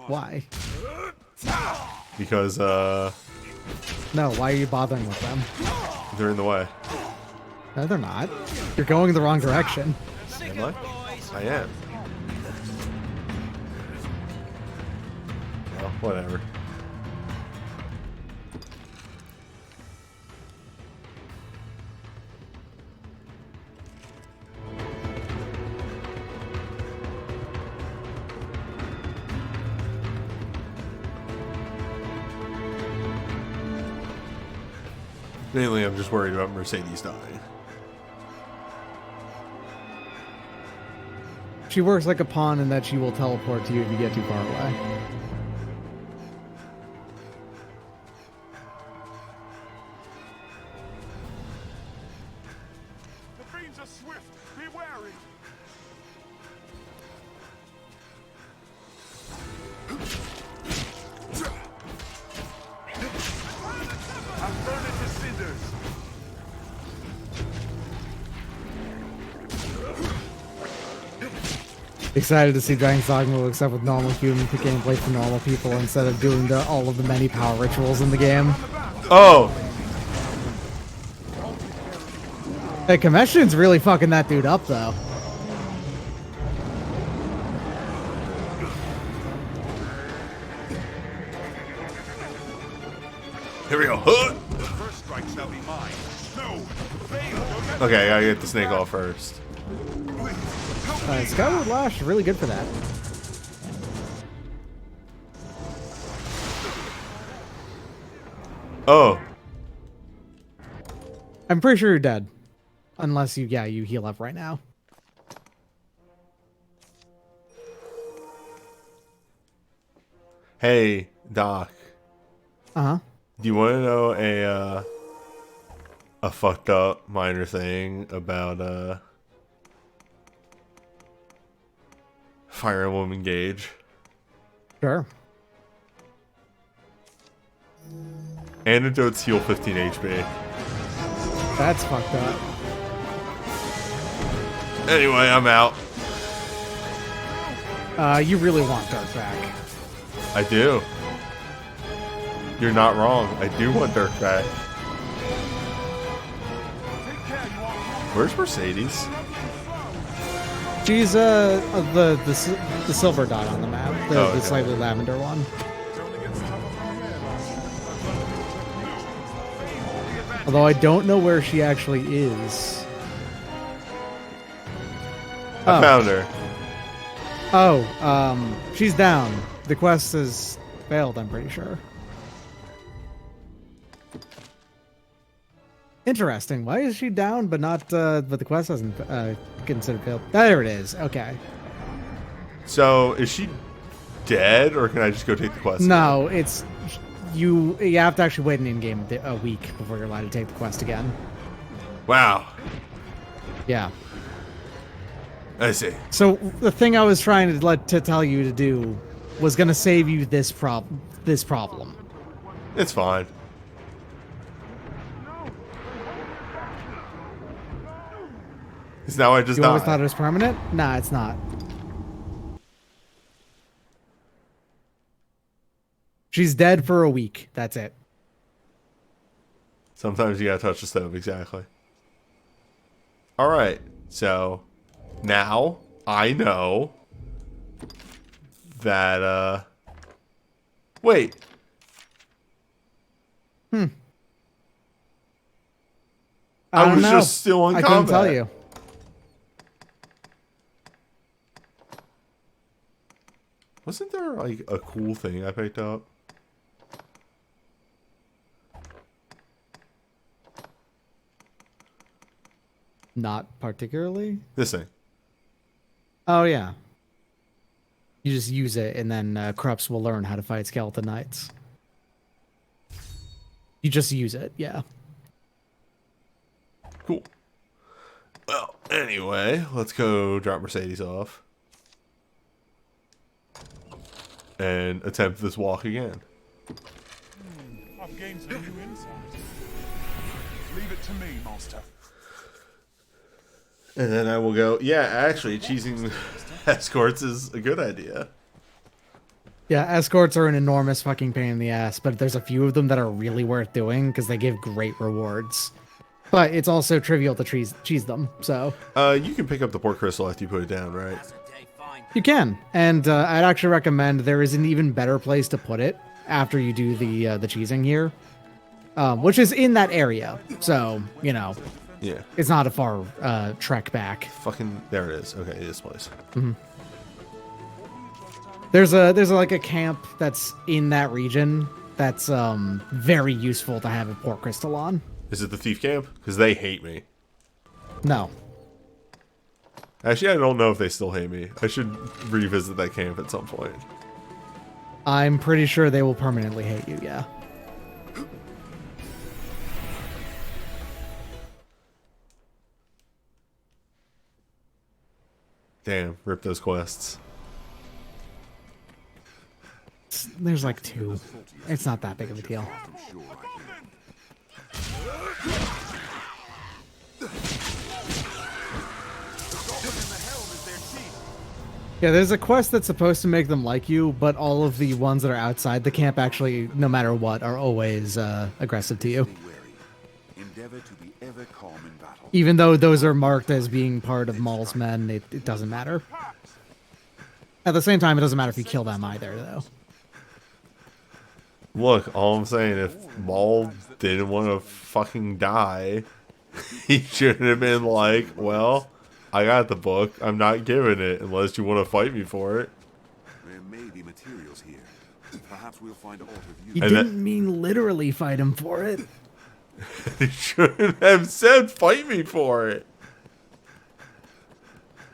Why? Because, No, why are you bothering with them? they're in the way. No, they're not. You're going the wrong direction. Am I? I am. Well, whatever. Mainly, I'm just worried about Mercedes dying. She works like a pawn in that she will teleport to you if you get too far away. The fiends are swift. Be wary. I'll burn it to cinders. Excited to see Dragon's Dogma except with normal human gameplay for normal people instead of doing all of the many power rituals in the game. Oh! Hey, Commission's really fucking that dude up, though. Here we go. Huh! The first strike shall be mine. No! Okay, I gotta get the snake off first. Skyward Lash is really good for that. Oh. I'm pretty sure you're dead. Unless you heal up right now. Hey, Doc. Uh-huh. Do you want to know a fucked up minor thing about Fire Emblem Engage? Sure. Antidotes heal 15 HP. That's fucked up. Anyway, I'm out. You really want Dark back. I do. You're not wrong. I do want Dirk back. Where's Mercedes? She's the silver dot on the map, the okay. slightly lavender one. Although I don't know where she actually is. I found her. Oh, she's down. The quest has failed, I'm pretty sure. Interesting. Why is she down, but not? But the quest hasn't considered failed. There it is. Okay. So is she dead, or can I just go take the quest? No, it's you. You have to actually wait an in-game a week before you're allowed to take the quest again. Wow. Yeah. I see. So the thing I was trying to tell you to do was going to save you this problem. It's fine. Because now I just You died. always thought it was permanent? Nah, it's not. She's dead for a week. That's it. Sometimes you gotta touch the stove, exactly. Alright, so now I know that, wait. I don't was know. just still in I combat. couldn't tell you. Wasn't there, like, a cool thing I picked up? Not particularly. This thing. Oh, yeah. You just use it, and then Krups will learn how to fight Skeleton Knights. You just use it, yeah. Cool. Well, anyway, let's go drop Mercedes off. And attempt this walk again. I've gained some new insight. Leave it to me, Master. And then I will go, yeah, actually, cheesing escorts is a good idea. Yeah, escorts are an enormous fucking pain in the ass, but there's a few of them that are really worth doing because they give great rewards. But it's also trivial to cheese them, so... You can pick up the port crystal after you put it down, right? You can, and I'd actually recommend there is an even better place to put it after you do the cheesing here, which is in that area, so, you know... Yeah. It's not a far trek back. Fucking, there it is. Okay, this place. Mm-hmm. There's like a camp that's in that region that's very useful to have a port crystal on. Is it the thief camp? Because they hate me. No. Actually, I don't know if they still hate me. I should revisit that camp at some point. I'm pretty sure they will permanently hate you, yeah. Damn, rip those quests. There's like 2. It's not that big of a deal. Yeah, there's a quest that's supposed to make them like you, but all of the ones that are outside the camp actually, no matter what, are always aggressive to you. Even though those are marked as being part of Maul's men, it doesn't matter. At the same time, it doesn't matter if you kill them either, though. Look, all I'm saying, if Maul didn't want to fucking die, he shouldn't have been like, well, I got the book. I'm not giving it unless you want to fight me for it. There may be materials here. Perhaps we'll find aught of you. You didn't mean literally fight him for it. He shouldn't have said fight me for it.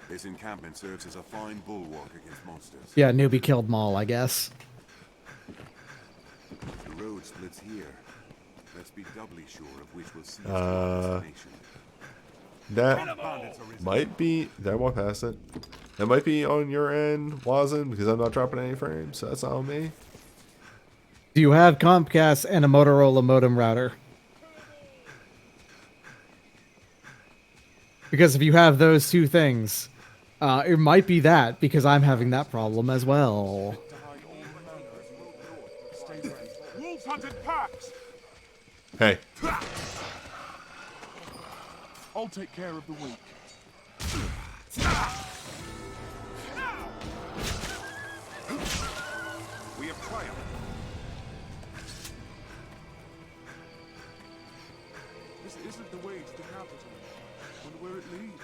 This encampment serves as a fine bulwark against monsters. Yeah, newbie killed Maul, I guess. The road splits here. Let's be doubly sure of which will see us that might be... Did I walk past it? That might be on your end, Wazen, because I'm not dropping any frames, so that's not on me. Do you have Comcast and a Motorola modem router? Because if you have those 2 things, it might be that, because I'm having that problem as well. Wolves hunted packs. Hey. I'll take care of the weak. We have triumphed. This isn't the way to the capital. Wonder where it leads.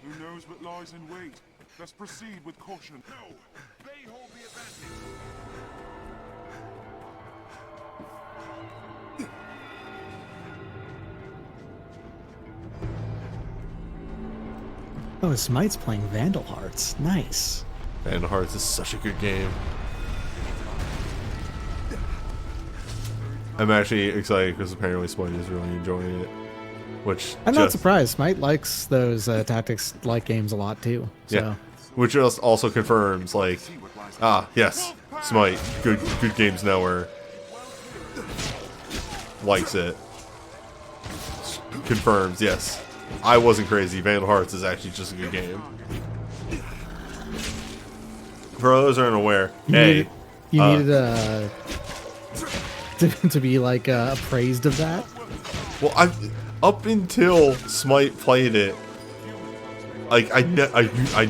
Who knows what lies in wait? Let's proceed with caution. No, they hold the advantage. Oh, Smite's playing Vandal Hearts. Nice. Vandal Hearts is such a good game. I'm actually excited because apparently Smite is really enjoying it. Which I'm not surprised. Smite likes those tactics-like games a lot too. So. Yeah, which just also confirms, like, yes, Smite, good games nowhere. Likes it. Confirms, yes. I wasn't crazy. Vandal Hearts is actually just a good game. For those who aren't aware, you needed to be like appraised of that. Well, up until Smite played it, like I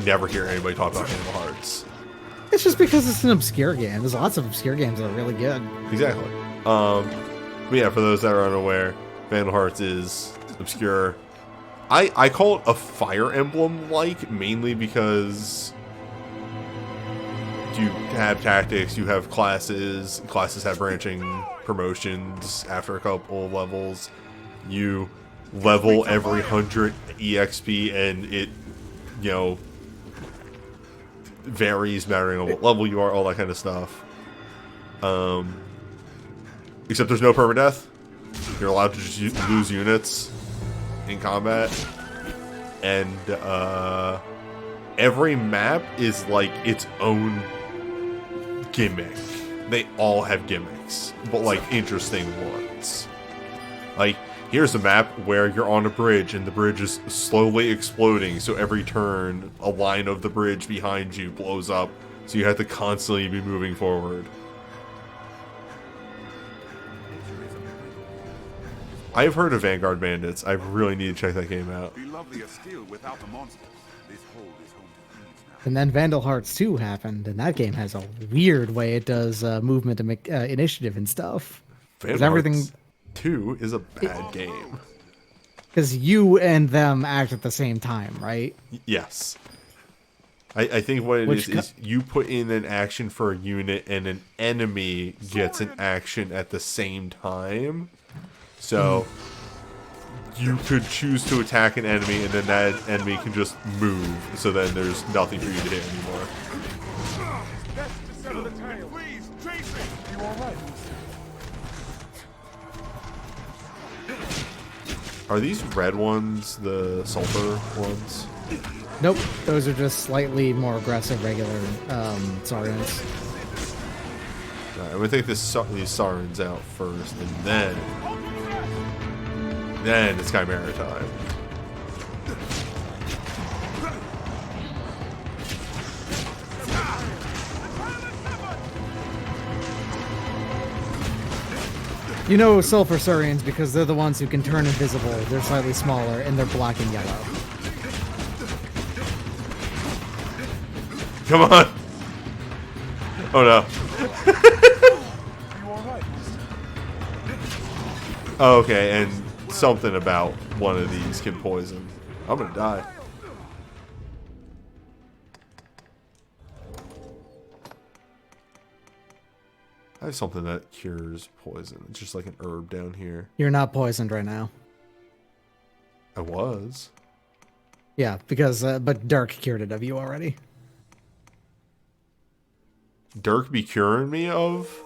never hear anybody talk about Vandal Hearts. It's just because it's an obscure game. There's lots of obscure games that are really good. Exactly. But yeah, for those that are unaware, Vandal Hearts is obscure. I call it a Fire Emblem-like, mainly because you have tactics, you have classes have branching promotions after a couple of levels, you level every 100 EXP, and it, varies mattering on what level you are, all that kind of stuff. Except there's no permadeath. You're allowed to just lose units in combat, and every map is like its own gimmick. They all have gimmicks, but like interesting ones. Like, here's a map where you're on a bridge and the bridge is slowly exploding, so every turn a line of the bridge behind you blows up, so you have to constantly be moving forward. I've heard of Vanguard Bandits. I really need to check that game out. And then Vandal Hearts 2 happened, and that game has a weird way it does movement and initiative and stuff. Vandal Hearts 2 is a bad game. Because you and them act at the same time, right? Yes. I think what it is you put in an action for a unit and an enemy gets an action at the same time. So you could choose to attack an enemy, and then that enemy can just move, so then there's nothing for you to hit anymore. Please, Tracy! You alright? Are these red ones the sulfur ones? Nope, those are just slightly more aggressive regular Saurians. Alright, I'm gonna take these Saurians out first, and then it's Chimera time. You know Sulfur Saurians because they're the ones who can turn invisible. They're slightly smaller, and they're black and yellow. Come on! Oh no. Okay, and something about one of these can poison. I'm gonna die. I have something that cures poison. It's just like an herb down here. You're not poisoned right now. I was. Yeah, because but Dirk cured it of you already. Dirk be curing me of?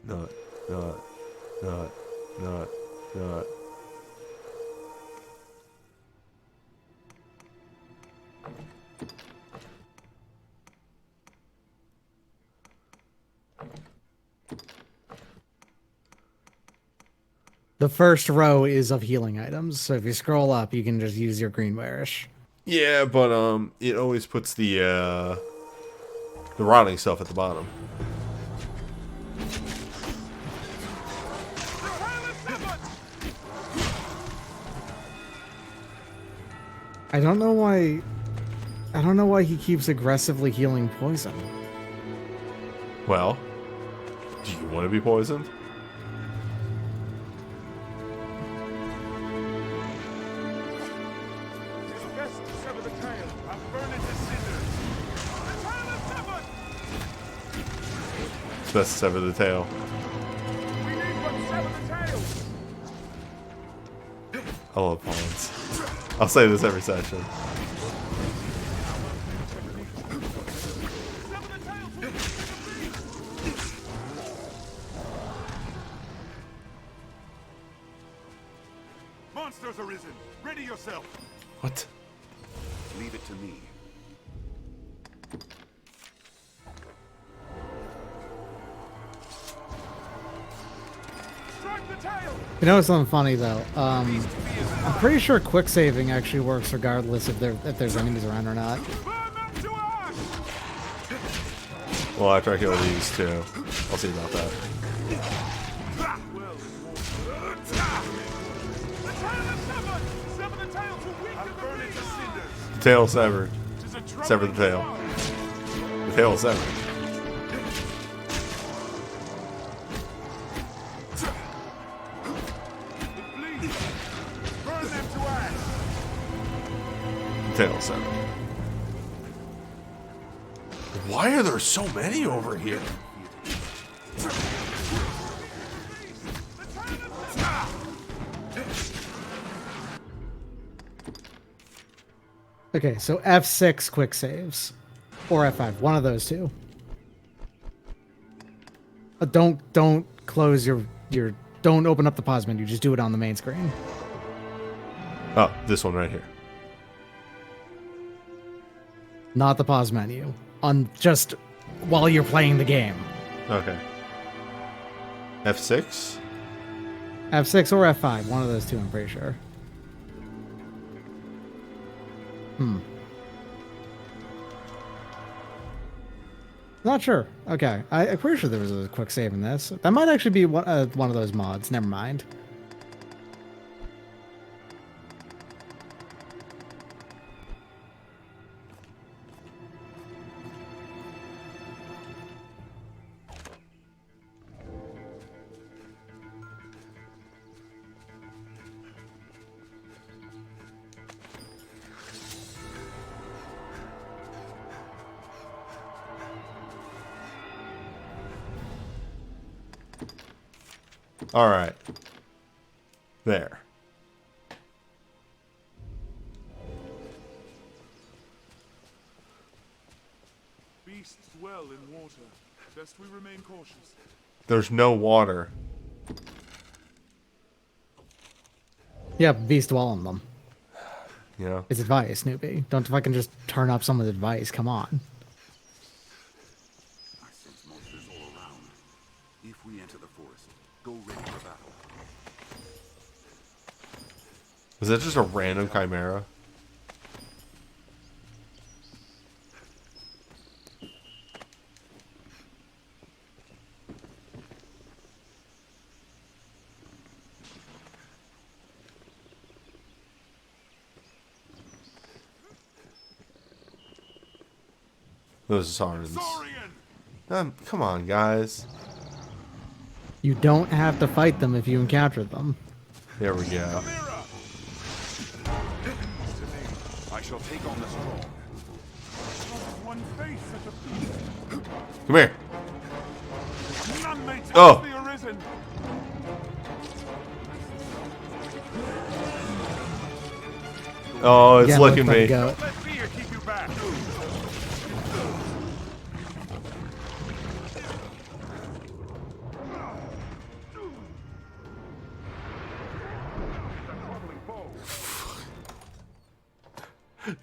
Not. The first row is of healing items, so if you scroll up, you can just use your green bearish. Yeah, but it always puts the rotting stuff at the bottom. I don't know why he keeps aggressively healing poison. Well, do you want to be poisoned? That's sever the tail. We need but sever the tail. I love pawns. I'll say this every session. Monsters arisen. Ready yourself. What? Leave it to me. Strike the tail. You know something funny though? I'm pretty sure quick saving actually works regardless if there's enemies around or not. Well, after I kill these two, I'll see about that. The tail severed. Sever the tail. The tail is severed. The tail is severed. Why are there so many over here? Okay, so F6 quick saves. Or F5, one of those two. Don't close your don't open up the pause menu, just do it on the main screen. Oh, this one right here. Not the pause menu. On just while you're playing the game. Okay. F6? F6 or F5, one of those two, I'm pretty sure. Not sure. Okay, I'm pretty sure there was a quick save in this. That might actually be one of those mods. Never mind. All right. There. Beasts dwell in water. Best we remain cautious. There's no water. Yeah, beast dwell on them. Yeah. It's advice, newbie. Don't fucking just turn up someone's advice. Come on. I sense monsters all around. If we enter the forest, go ready for battle. Is that just a random chimera? Those are Saurians. Come on, guys. You don't have to fight them if you encounter them. There we go. I shall take on the strong. One face at the feast. Come here. None may touch Oh. the Arisen. Oh, it's Yeah, licking let me. go. Let fear keep you back.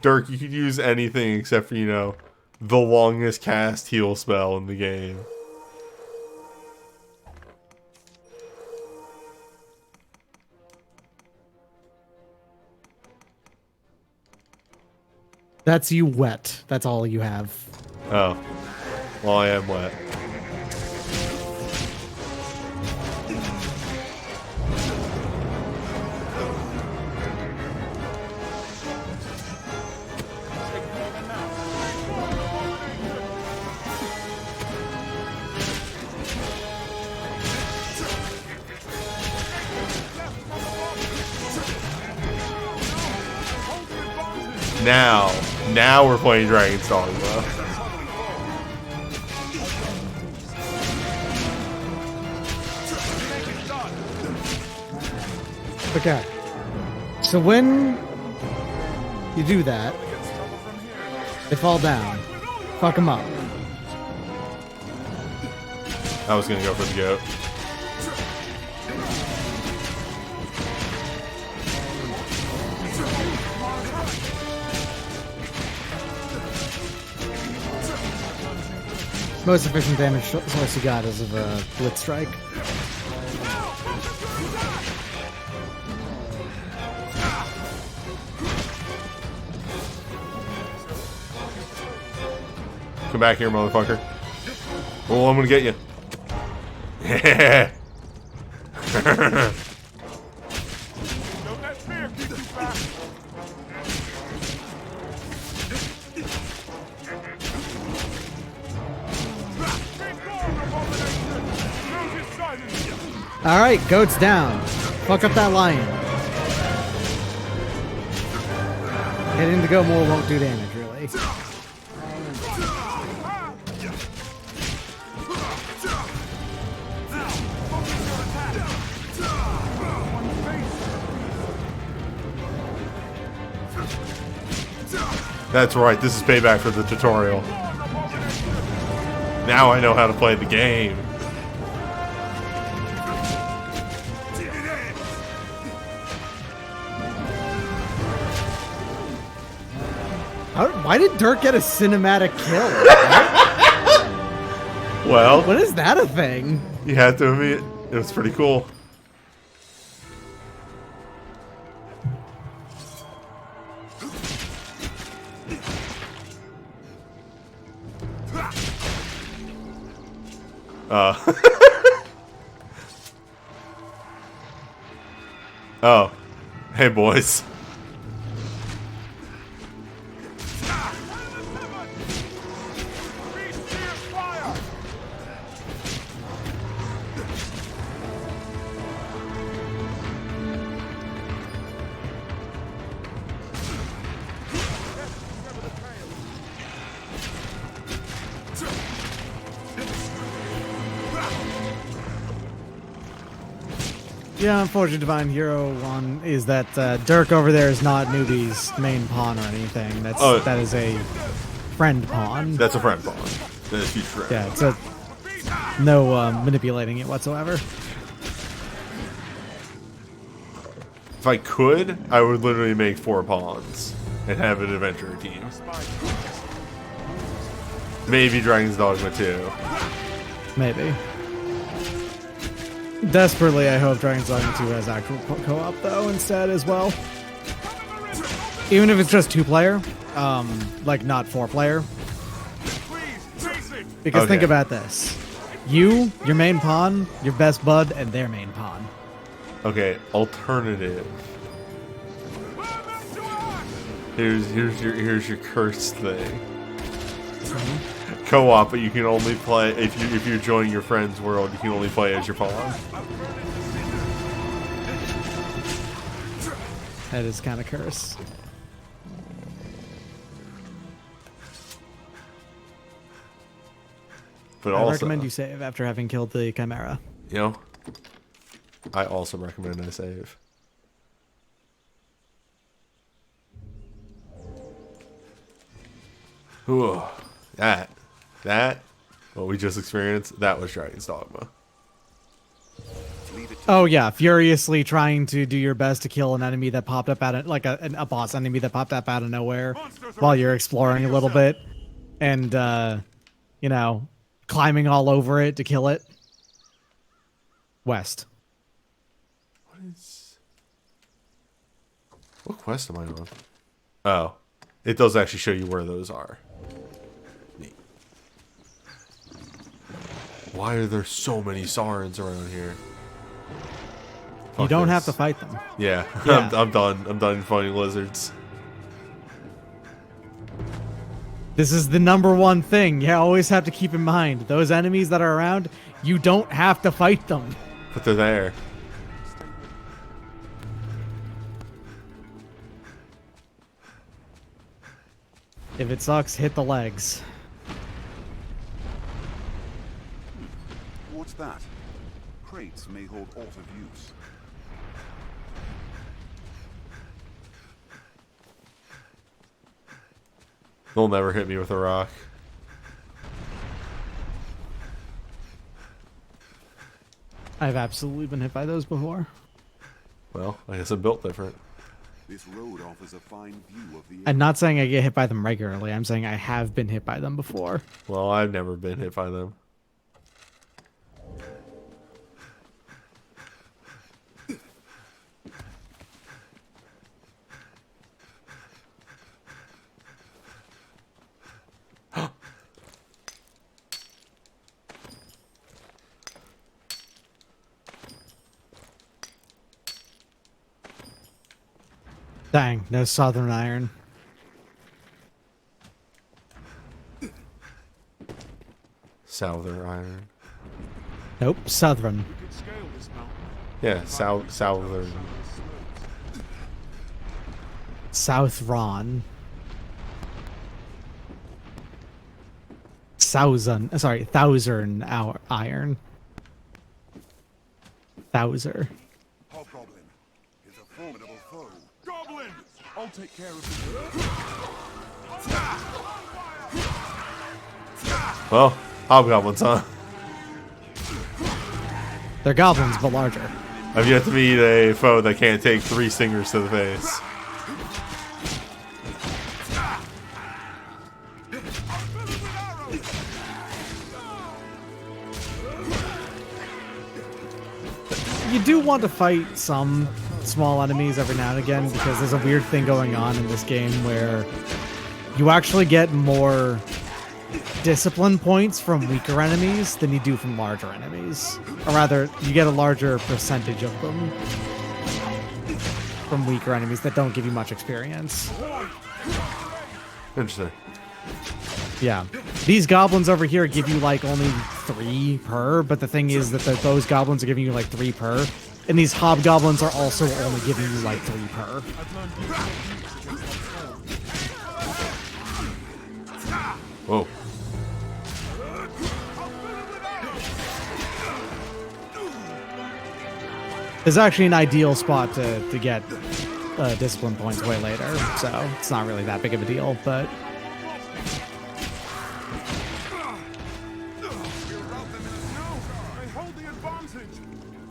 Dirk, you could use anything except for, you know, the longest cast heal spell in the game. That's you wet. That's all you have. Oh. Well, I am wet. Now we're playing Dragon's Dogma. Okay. So when you do that, they fall down. Fuck them up. I was gonna go for the goat. Most efficient damage source you got is of a Blitz Strike. Come back here, motherfucker. Oh, I'm gonna get you. Yeah. Don't let fear keep you back. Alright, goat's down. Fuck up that lion. Hitting the goat more won't do damage, really. That's right, this is payback for the tutorial. Now I know how to play the game. Why did Dirk get a cinematic kill? Well, what is that a thing? You had to admit, it was pretty cool. Oh. Hey, boys. Yeah, unfortunate Divine Hero one is that Dirk over there is not Newbie's main pawn or anything. That is a friend pawn. That's a friend pawn. That is huge friend. Yeah, it's no manipulating it whatsoever. If I could, I would literally make 4 pawns and have an adventurer team. Maybe Dragon's Dogma 2. Maybe. Desperately, I hope Dragon's Dogma 2 has actual co-op though instead as well. Even if it's just 2-player, like not 4-player. Because think about this: you, your main pawn, your best bud, and their main pawn. Okay, alternative. Here's your cursed thing. Co-op, but you can only play if you're joining your friend's world. You can only play as your pawn. That is kind of cursed. But I also, recommend you save after having killed the Chimera. You know, I also recommend I save. Ooh, that, what we just experienced, that was Dragon's Dogma. Oh yeah, furiously trying to do your best to kill an enemy that popped up out of, like a boss enemy that popped up out of nowhere while you're exploring a little bit, and you know, climbing all over it to kill it. West. What quest am I on? Oh, it does actually show you where those are. Neat. Why are there so many Saurons around here? You don't have to fight them. Yeah, Yeah. I'm done. I'm done fighting lizards. This is the #1 thing you always have to keep in mind. Those enemies that are around, you don't have to fight them. But they're there. If it sucks, hit the legs. What's that? Crates may hold aught of use. They'll never hit me with a rock. I've absolutely been hit by those before. Well, I guess I'm built different. This road offers a fine view of the I'm not saying I get hit by them regularly. I'm saying I have been hit by them before. Well, I've never been hit by them. Dang, no southern iron. Southern iron. Nope, southern. Yeah, southern. South Ron. Thousand iron. Thouser. Hobgoblin is a formidable foe. Goblin! I'll take care of you. Well, hobgoblins, huh? They're goblins, but larger. I've yet to meet a foe that can't take 3 stingers to the face. You do want to fight some small enemies every now and again, because there's a weird thing going on in this game where you actually get more discipline points from weaker enemies than you do from larger enemies. Or rather, you get a larger percentage of them from weaker enemies that don't give you much experience. Interesting. Yeah. These goblins over here give you like only 3 per, but the thing is that those goblins are giving you like 3 per, and these hobgoblins are also only giving you like 3 per. Whoa. It's actually an ideal spot to get discipline points way later, so it's not really that big of a deal, but...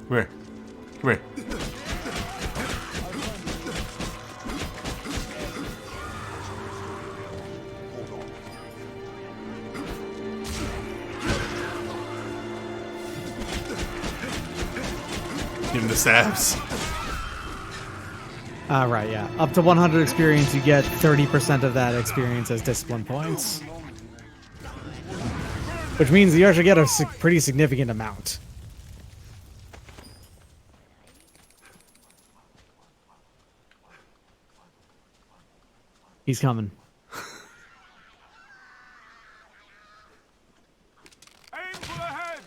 Come here. Come here. Give him the stabs. Right, yeah. Up to 100 experience, you get 30% of that experience as discipline points. Which means you actually get a pretty significant amount. He's coming. Aim for the head!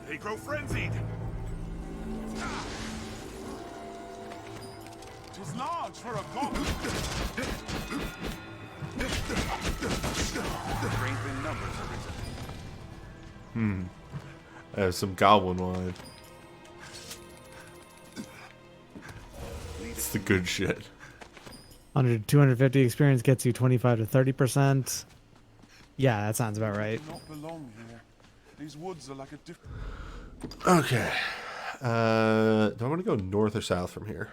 They grow frenzied. Tis large for a goblin. Strength in numbers, Arisen. I have some goblin wine. It's the good shit. 250 experience gets you 25 to 30%. Yeah, that sounds about right. Do not belong here. These woods are like a different. Okay. Do I want to go north or south from here?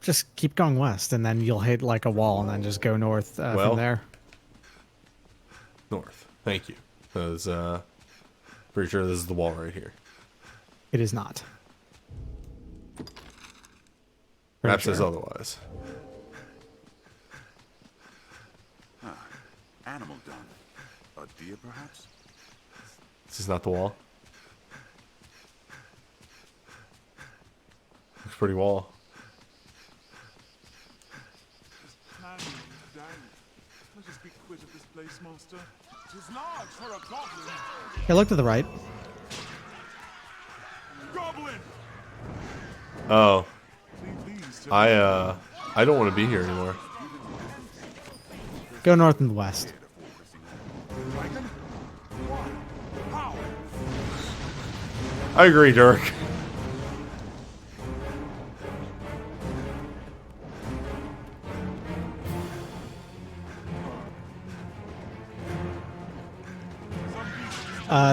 Just keep going west, and then you'll hit like a wall, and then just go north from there. North. Thank you. Because, pretty sure this is the wall right here. It is not. Map says otherwise. Animal dung. A deer, perhaps? This is not the wall. Looks pretty wall. Let us be quit of this place, master. Tis large for a goblin. Hey, look to the right. Goblin! Oh. I don't want to be here anymore. Go north and west. I agree, Dirk.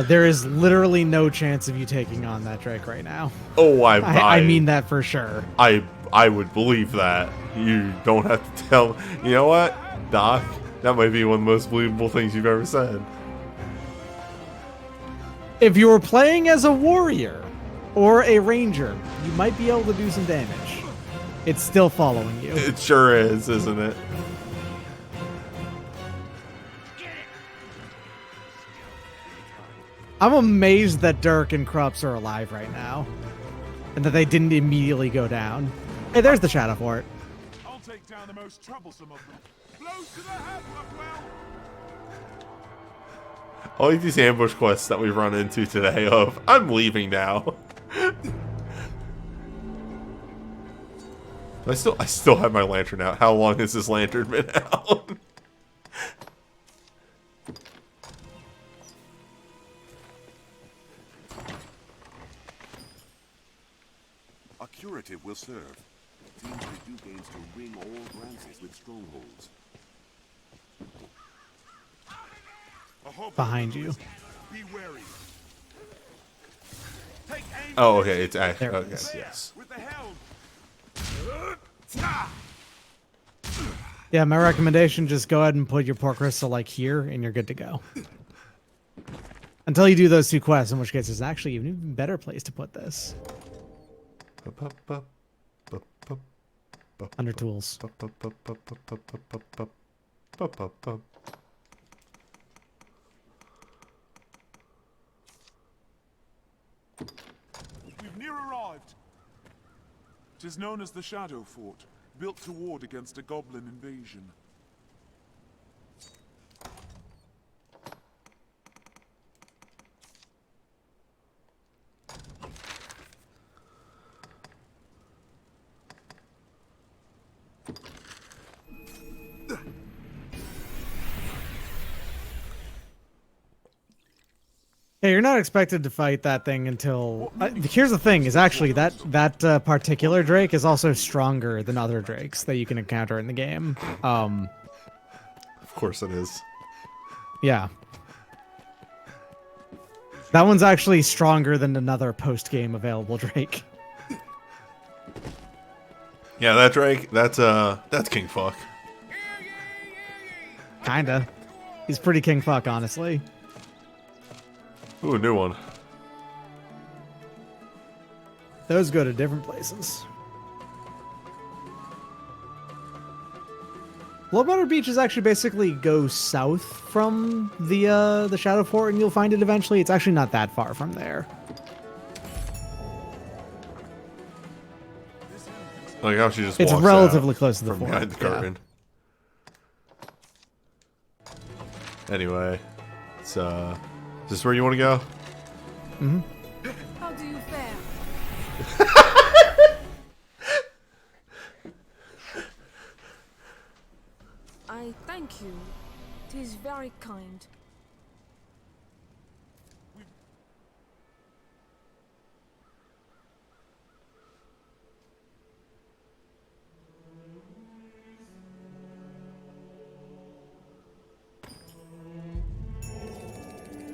There is literally no chance of you taking on that Drake right now. Oh, I mean that for sure. I would believe that. You don't have to tell. You know what, Doc? That might be one of the most believable things you've ever said. If you were playing as a warrior or a ranger, you might be able to do some damage. It's still following you. It sure is, isn't it? I'm amazed that Dirk and Krups are alive right now. And that they didn't immediately go down. Hey, there's the Shadow Fort. I'll take down the most troublesome of them. Blows to the head, Rockwell! All of these ambush quests that we've run into today of, I'm leaving now. I still have my lantern out. How long has this lantern been out? A curative will serve. Seems the Duke aims to ring all branches with strongholds. Behind you. Be wary. Oh, okay. It's There it okay. is. Yes. With the helm. Yeah, my recommendation, just go ahead and put your port crystal like here and you're good to go. Until you do those two quests, in which case there's actually an even better place to put this. Under tools. We've near arrived. 'Tis known as the Shadow Fort, built to ward against a goblin invasion. Yeah, you're not expected to fight that thing until... here's the thing, is actually that particular Drake is also stronger than other Drakes that you can encounter in the game. Of course it is. Yeah. That one's actually stronger than another post-game available Drake. Yeah, that Drake, that's King Fuck. Kinda. He's pretty king fuck, honestly. Ooh, a new one. Those go to different places. Bloodwater Beach is actually basically go south from the Shadow Fort, and you'll find it eventually. It's actually not that far from there. Like how she just It's walks relatively out close to the from fort. behind the curtain. Anyway, it's is this where you want to go? Mm-hmm. How do you fare? I thank you. 'Tis very kind.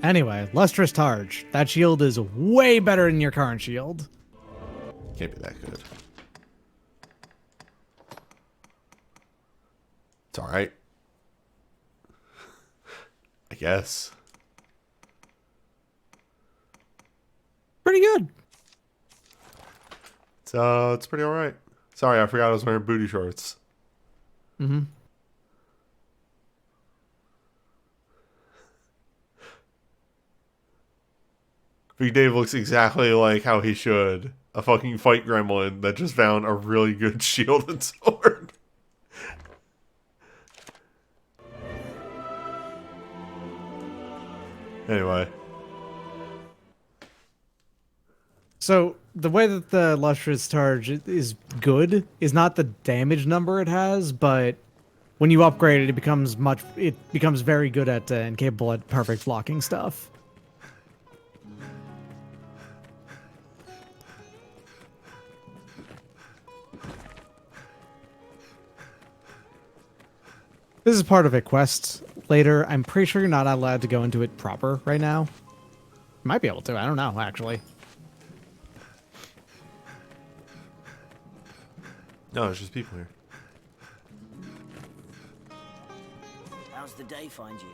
Anyway, Lustrous Targe. That shield is way better than your current shield. Can't be that good. It's alright. I guess. Pretty good. It's pretty alright. Sorry, I forgot I was wearing booty shorts. Mm-hmm. Big Dave looks exactly like how he should. A fucking fight gremlin that just found a really good shield and sword. Anyway. So, the way that the Lustrous Targe is good is not the damage number it has, but when you upgrade it, it becomes very good at and capable at perfect blocking stuff. This is part of a quest later. I'm pretty sure you're not allowed to go into it proper right now. Might be able to. I don't know, actually. No, there's just people here. How's the day find you?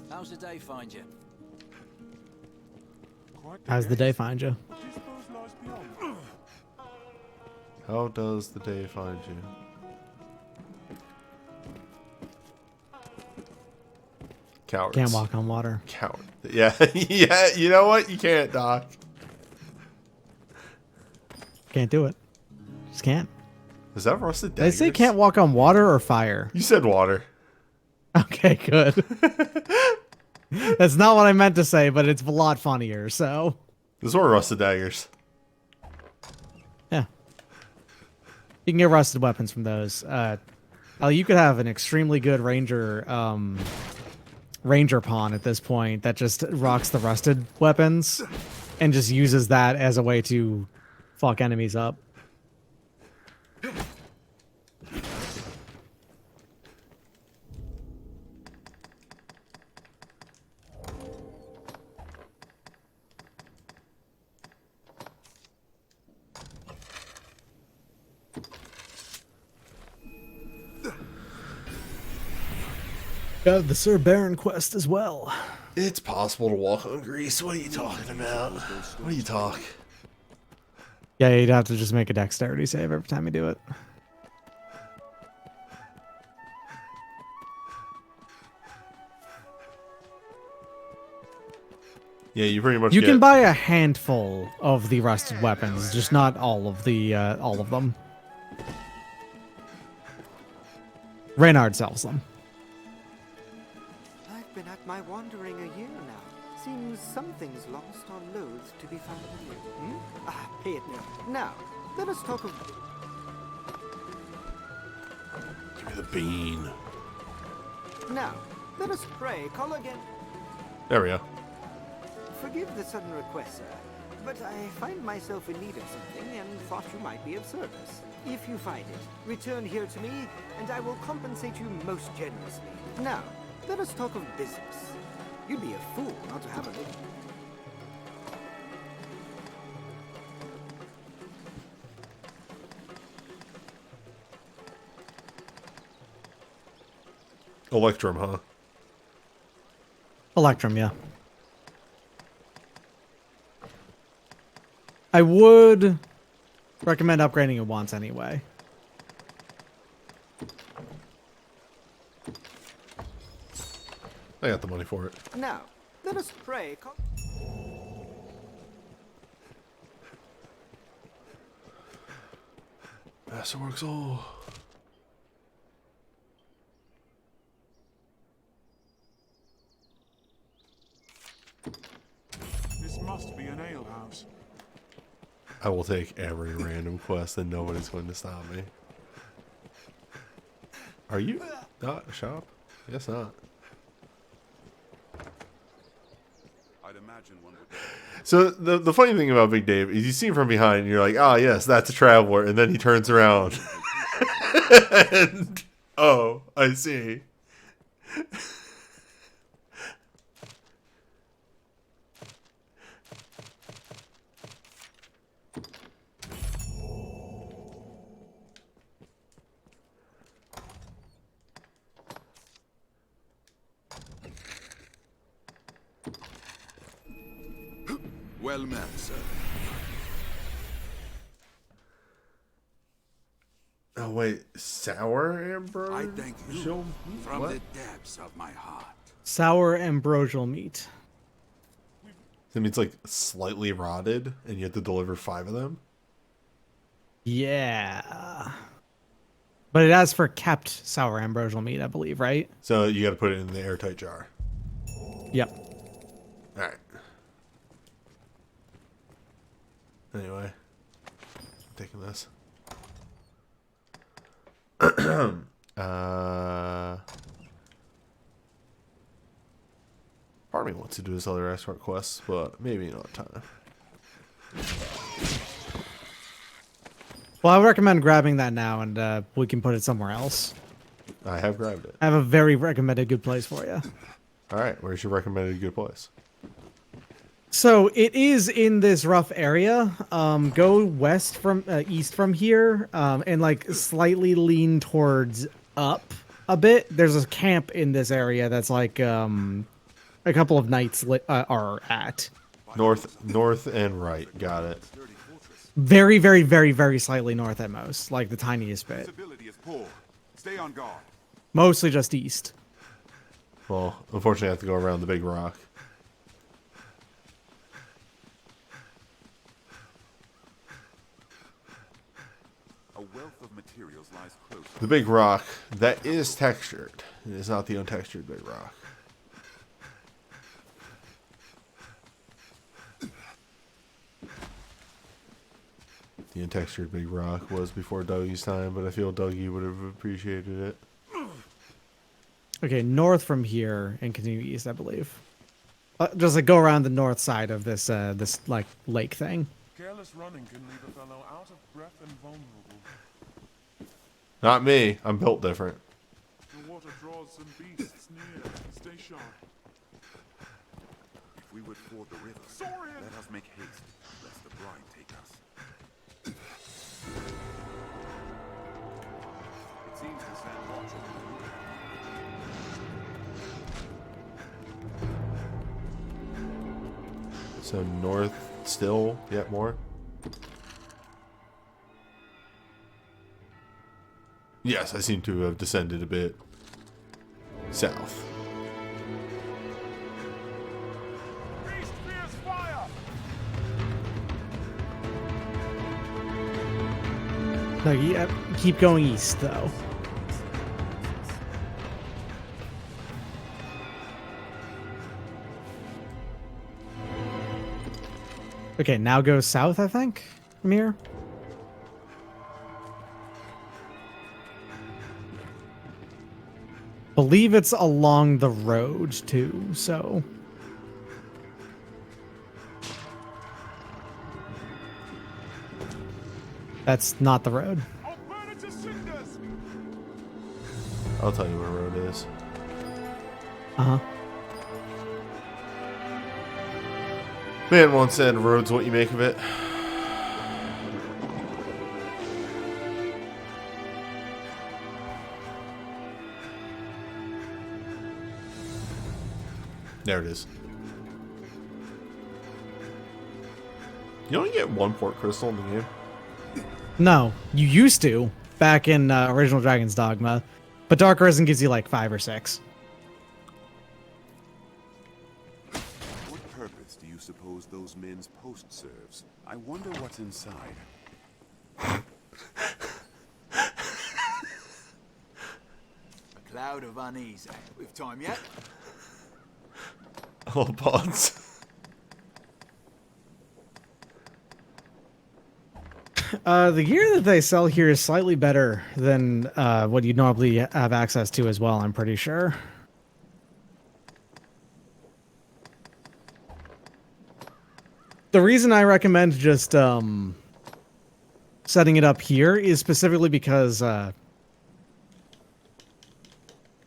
How's the day find you? How's the day find you? How does the day find you? Cowards. Can't walk on water. Coward. Yeah, yeah. You know what? You can't, Doc. Can't do it. Just can't. Is that rusted Did I daggers? say can't walk on water or fire? You said water. Okay, good. That's not what I meant to say, but it's a lot funnier, so. Those were rusted daggers. Yeah. You can get rusted weapons from those. You could have an extremely good ranger pawn at this point that just rocks the rusted weapons and just uses that as a way to fuck enemies up. Got the Sir Baron quest as well. It's possible to walk on grease. What are you talking about? What do you talk? Yeah, you'd have to just make a dexterity save every time you do it. Yeah, you pretty much. You can buy a handful of the rusted weapons, just not all of them. Reynard sells them. I've been at my wandering a year now. Seems something's lost or loath to be found anew. Ah, pay it now. Now, let us talk of... Give me the bean. Now, let us pray. Call again. There we go. Forgive the sudden request, sir, but I find myself in need of something and thought you might be of service. If you find it, return here to me, and I will compensate you most generously. Now, let us talk of business. You'd be a fool not to have a look. Electrum, huh? Electrum, yeah. I would recommend upgrading it once anyway. I got the money for it. Now, let us pray. Masterworks all. This must be an alehouse. I will take every random quest and nobody's going to stop me. Are you not a shop? Guess not. I'd imagine one would... So the funny thing about Big Dave is you see him from behind and you're like, ah, yes, that's a traveler. And then he turns around. And, oh, I see. Well met, sir. Oh, wait. Sour amber? I thank you from the depths of my heart. Sour ambrosial meat. That means like slightly rotted and you have to deliver 5 of them? Yeah. But it asks for kept sour ambrosial meat, I believe, right? So you got to put it in the airtight jar. Yep. All right. Anyway, I'm taking this. Part of me wants want to do his other escort quests, but maybe another time. Well, I would recommend grabbing that now, and we can put it somewhere else. I have grabbed it. I have a very recommended good place for you. All right, where's your recommended good place? So it is in this rough area. Go west from east from here, and like slightly lean towards up a bit. There's a camp in this area that's like a couple of knights are at. North and right. Got it. Very, very, very, very slightly north at most, like the tiniest bit. Visibility is poor. Stay on guard. Mostly just east. Well, unfortunately, I have to go around the big rock. A wealth of materials lies close. The big rock that is textured. It is not the untextured big rock. The untextured big rock was before Dougie's time, but I feel Dougie would have appreciated it. Okay, north from here and continue east, I believe. Just like go around the north side of this this like lake thing. Careless running can leave a fellow out of breath and vulnerable. Not me. I'm built different. The water draws some beasts near. Stay sharp. If we would ford the river, let us make haste, lest the bride take us. It seems to stand watch over the So north still, yet more. Yes, I seem to have descended a bit south. Beast fears fire! No, yeah, keep going east though. Okay, now go south, I think, from here. Believe it's along the road too, so. That's not the road. I'll tell you where road is. Uh-huh. Man once said, road's what you make of it. There it is. You only get one port crystal in the game? No, you used to back in original Dragon's Dogma, but Dark Arisen gives you like 5 or 6. What purpose do you suppose those men's post serves? I wonder what's inside. A cloud of unease. With time yet? Oh, pods. The gear that they sell here is slightly better than what you'd normally have access to as well, I'm pretty sure. The reason I recommend just setting it up here is specifically because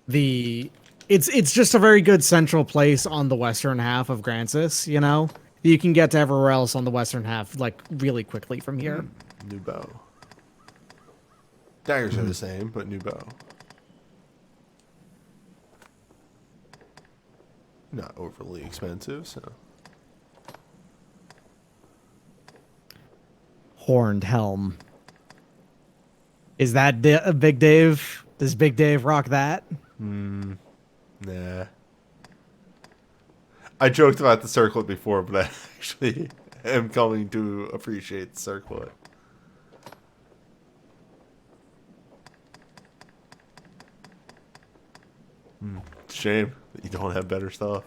it's just a very good central place on the western half of Grancis, you know? You can get to everywhere else on the western half like really quickly from here. New bow. Daggers are the same, but new bow. Not overly expensive, so. Horned helm. Is that Big Dave? Does Big Dave rock that? Nah. I joked about the circlet before, but I actually am coming to appreciate the circlet. Shame that you don't have better stuff.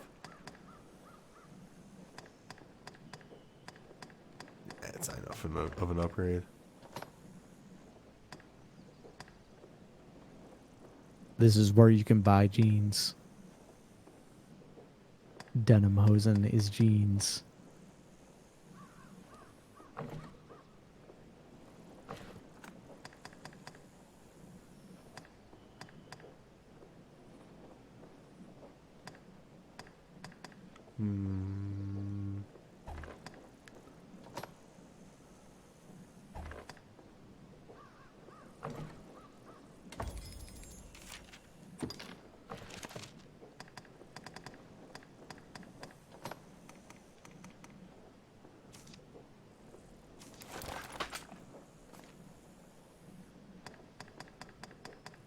Yeah, it's not enough of an upgrade. This is where you can buy jeans. denim hosen is jeans.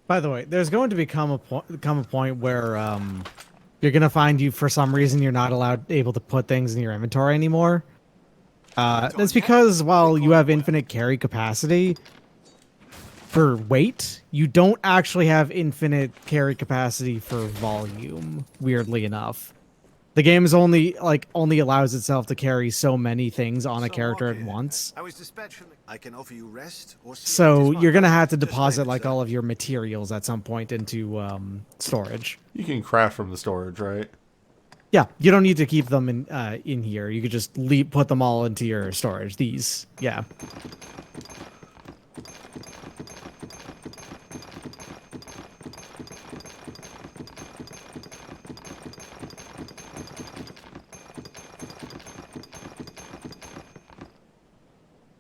By the way, there's going to become a point where you're gonna find you for some reason you're not able to put things in your inventory anymore. That's because while you have infinite carry capacity for weight, you don't actually have infinite carry capacity for volume. Weirdly enough, the game is only allows itself to carry so many things on a character at once. I was dispatched from the... I can offer you rest or... So you're gonna have to deposit like all of your materials at some point into storage. You can craft from the storage, right? Yeah, you don't need to keep them in here. You could just put them all into your storage. These, yeah.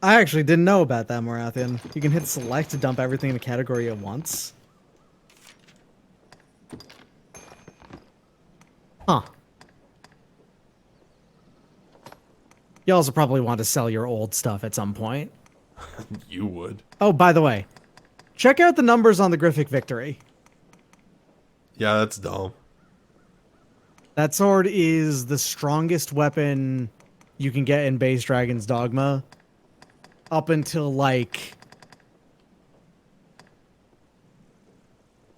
I actually didn't know about that, Morathian. You can hit select to dump everything in a category at once. Huh. You also probably want to sell your old stuff at some point. You would. Oh, by the way, check out the numbers on the Griffic Victory. Yeah, that's dumb. That sword is the strongest weapon you can get in Base Dragon's Dogma. Up until, like...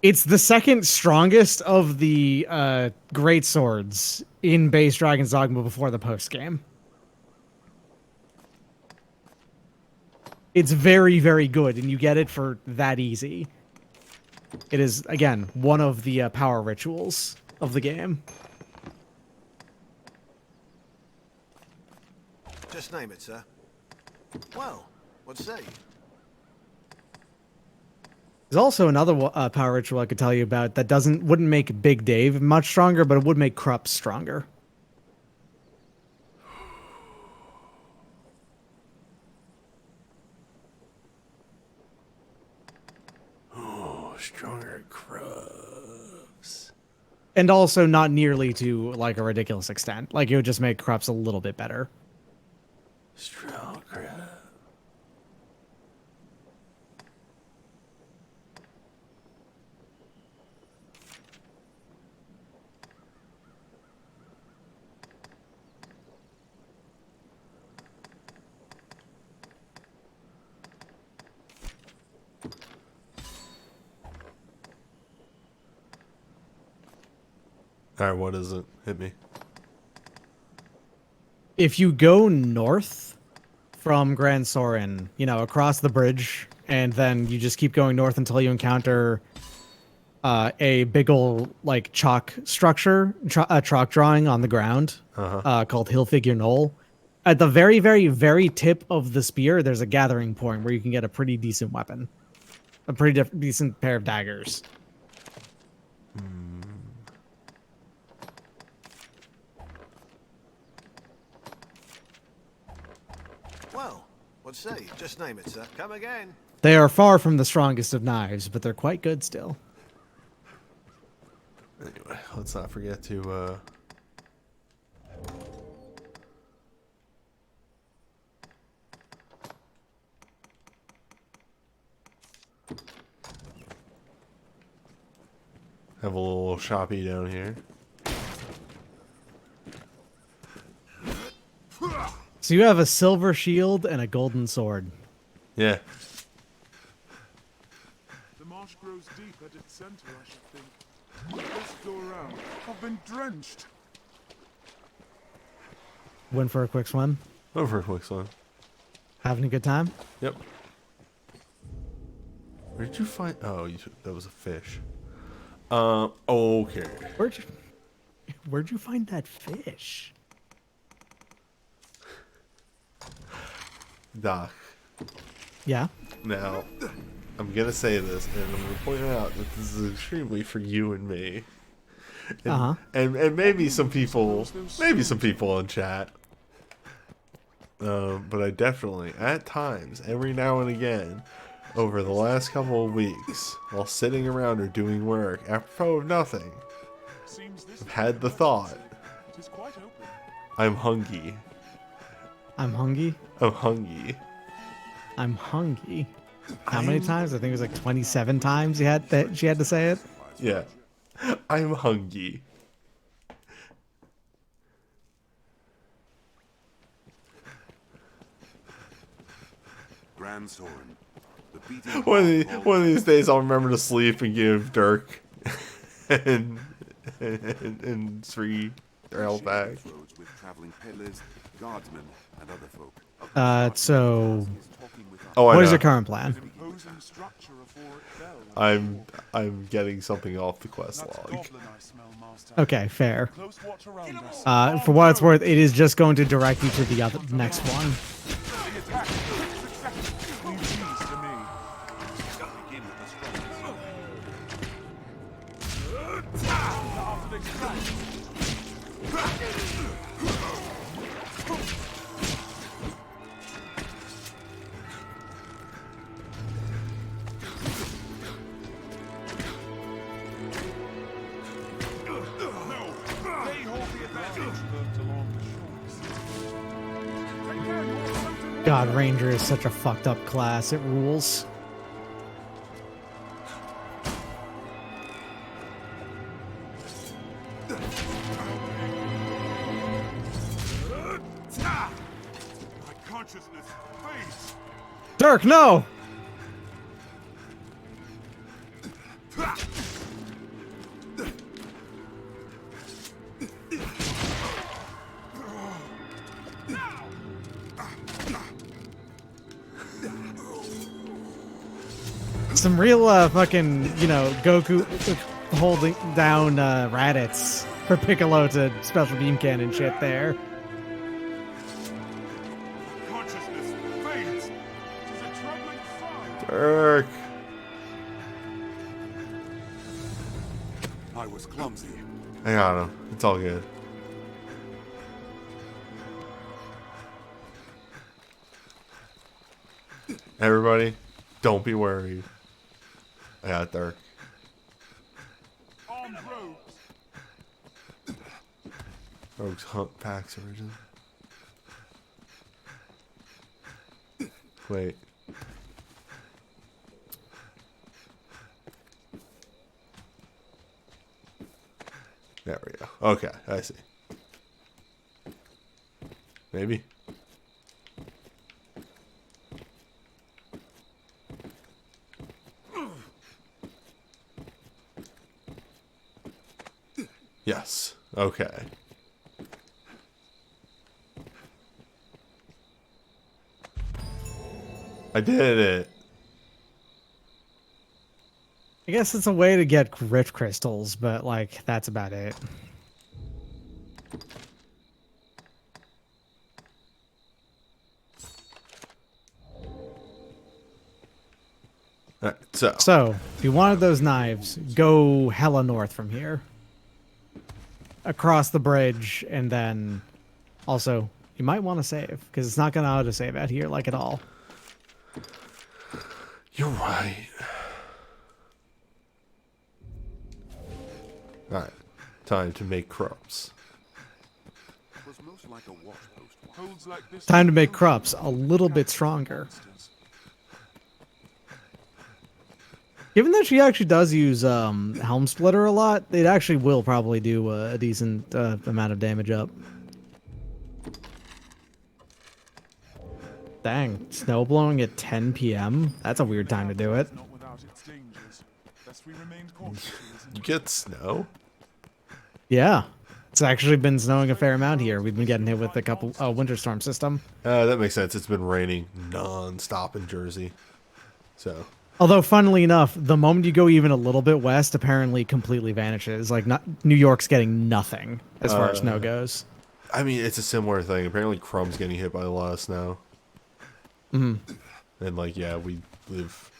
It's the second strongest of the great swords in Base Dragon's Dogma before the post-game. It's very, very good, and you get it for that easy. It is, again, one of the power rituals of the game. Just name it, sir. Well, what say you? There's also another power ritual I could tell you about that wouldn't make Big Dave much stronger, but it would make Krupp stronger. Oh, stronger Krupps. And also not nearly to like a ridiculous extent. Like it would just make Krupps a little bit better. Strong Krupp. Alright, what is it? Hit me. If you go north from Grand Soren, you know, across the bridge, and then you just keep going north until you encounter a big ol' like chalk structure, a chalk drawing on the ground called Hill Figure Knoll. At the very, very, very tip of the spear, there's a gathering point where you can get a pretty decent weapon. A pretty decent pair of daggers. Well, what say you? Just name it, sir. Come again. They are far from the strongest of knives, but they're quite good still. Anyway, let's not forget to have a little shoppy down here. So you have a silver shield and a golden sword. Yeah. The marsh grows deep at its center, I should think. Let's go around. I've been drenched. Went for a quick swim. Went for a quick swim. Having a good time? Yep. Where did you find... Oh, that was a fish. Okay. where'd you find that fish? Doc. Yeah. Now, I'm gonna say this, and I'm gonna point out that this is extremely for you and me. And, and maybe some people in chat. But I definitely, at times, every now and again, over the last couple of weeks, while sitting around or doing work, apropos of nothing, I've had the thought, I'm hungry. I'm hungry? I'm hungry. I'm hungry. How many times? I think it was like 27 times she had to say it. Yeah. I'm hungry. Grand Soren, the beating One of these days I'll remember to sleep and give Dirk and Sri their health back. with traveling peddlers, guardsmen, and other folk. So Oh, what is your current plan? I'm getting something off the quest log. Okay, fair. For what it's worth, it is just going to direct you to the next one. God, Ranger is such a fucked up class. It rules. Dirk, no! Some real fucking, Goku holding down Raditz for Piccolo to special beam cannon shit there. Dirk. I was clumsy. I got him. It's all good. Everybody, don't be worried. I got Dirk. Rogues hunt packs Arisen. Wait. There we go. Okay, I see. Maybe. Yes. Okay. I did it. I guess it's a way to get rift crystals, but like that's about it. Alright, so if you wanted those knives, go hella north from here. Across the bridge, and then also you might want to save, because it's not going to auto-save out here like at all. You're right. Alright, time to make crops. Time to make crops a little bit stronger. Given that she actually does use Helm Splitter a lot, it actually will probably do a decent amount of damage up. Dang, snow blowing at 10 p.m.? That's a weird time to do it. You get snow? Yeah. It's actually been snowing a fair amount here. We've been getting hit with a couple winter storm system. That makes sense. It's been raining non-stop in Jersey. So, Although, funnily enough, the moment you go even a little bit west, apparently completely vanishes. Like, not New York's getting nothing as far as snow goes. I mean, it's a similar thing. Apparently, Crumb's getting hit by a lot of snow. Mm. And, like, yeah, we live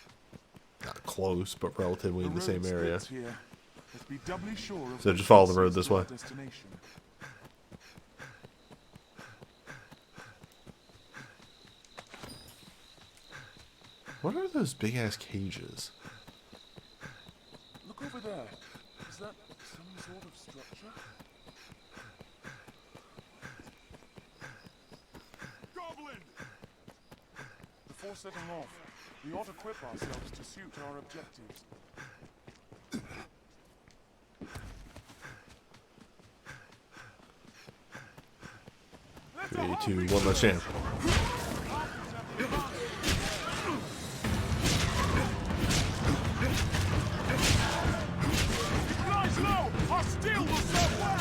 not close, but relatively in the same area. So just follow the road this way. What are those big ass cages? Look over there. Is that some sort of structure? Goblin! Before setting off, we ought to equip ourselves to suit our objectives. 3, 2, 1, let's jam. Guys, low! Our steel will serve well!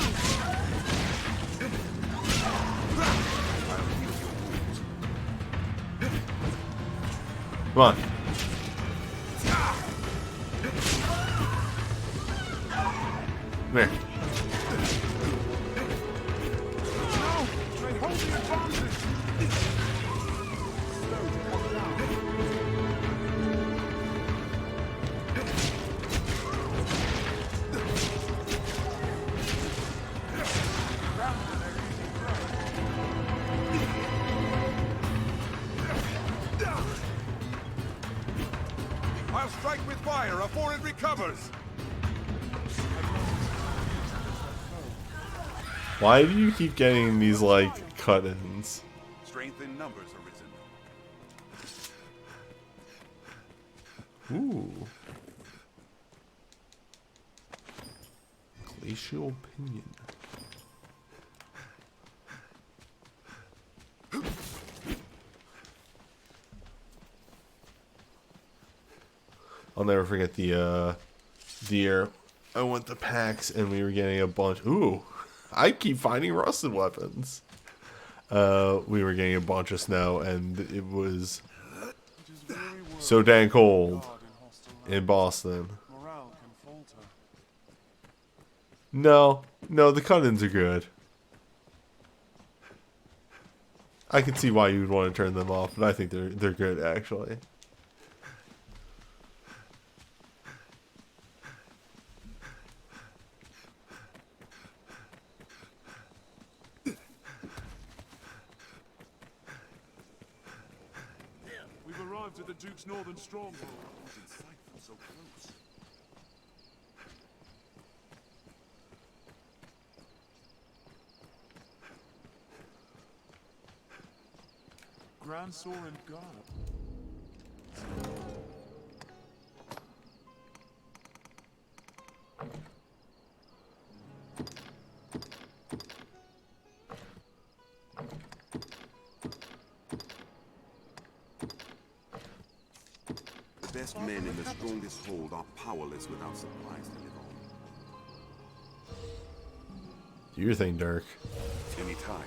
Come on. Come here. I'll strike with fire afore it recovers. Why do you keep getting these, like, cut-ins? Strength in numbers, Arisen. Ooh. Glacial Pinion. I'll never forget the year I went to PAX and we were getting a bunch. Ooh, I keep finding rusted weapons. We were getting a bunch of snow and it was so dang cold in Boston. No, the cut-ins are good. I can see why you would want to turn them off, but I think they're good actually. We've arrived at the Duke's northern stronghold. Was in sight from so close. Grand Soren Guard. The best men in the strongest hold are powerless without supplies to live on. Do your thing, Dirk. Anytime.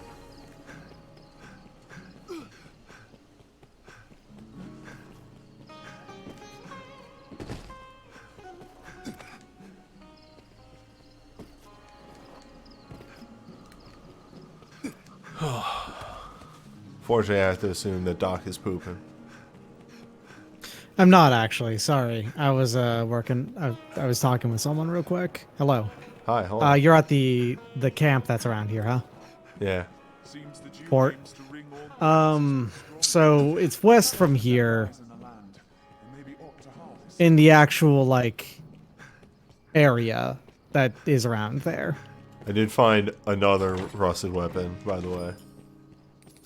Fortunately, I have to assume that Doc is pooping. I'm not actually. Sorry, I was working. I was talking with someone real quick. Hello. Hi. Hello. You're at the camp that's around here, huh? Yeah. Port. So it's west from here. In the actual like area that is around there. I did find another rusted weapon, by the way.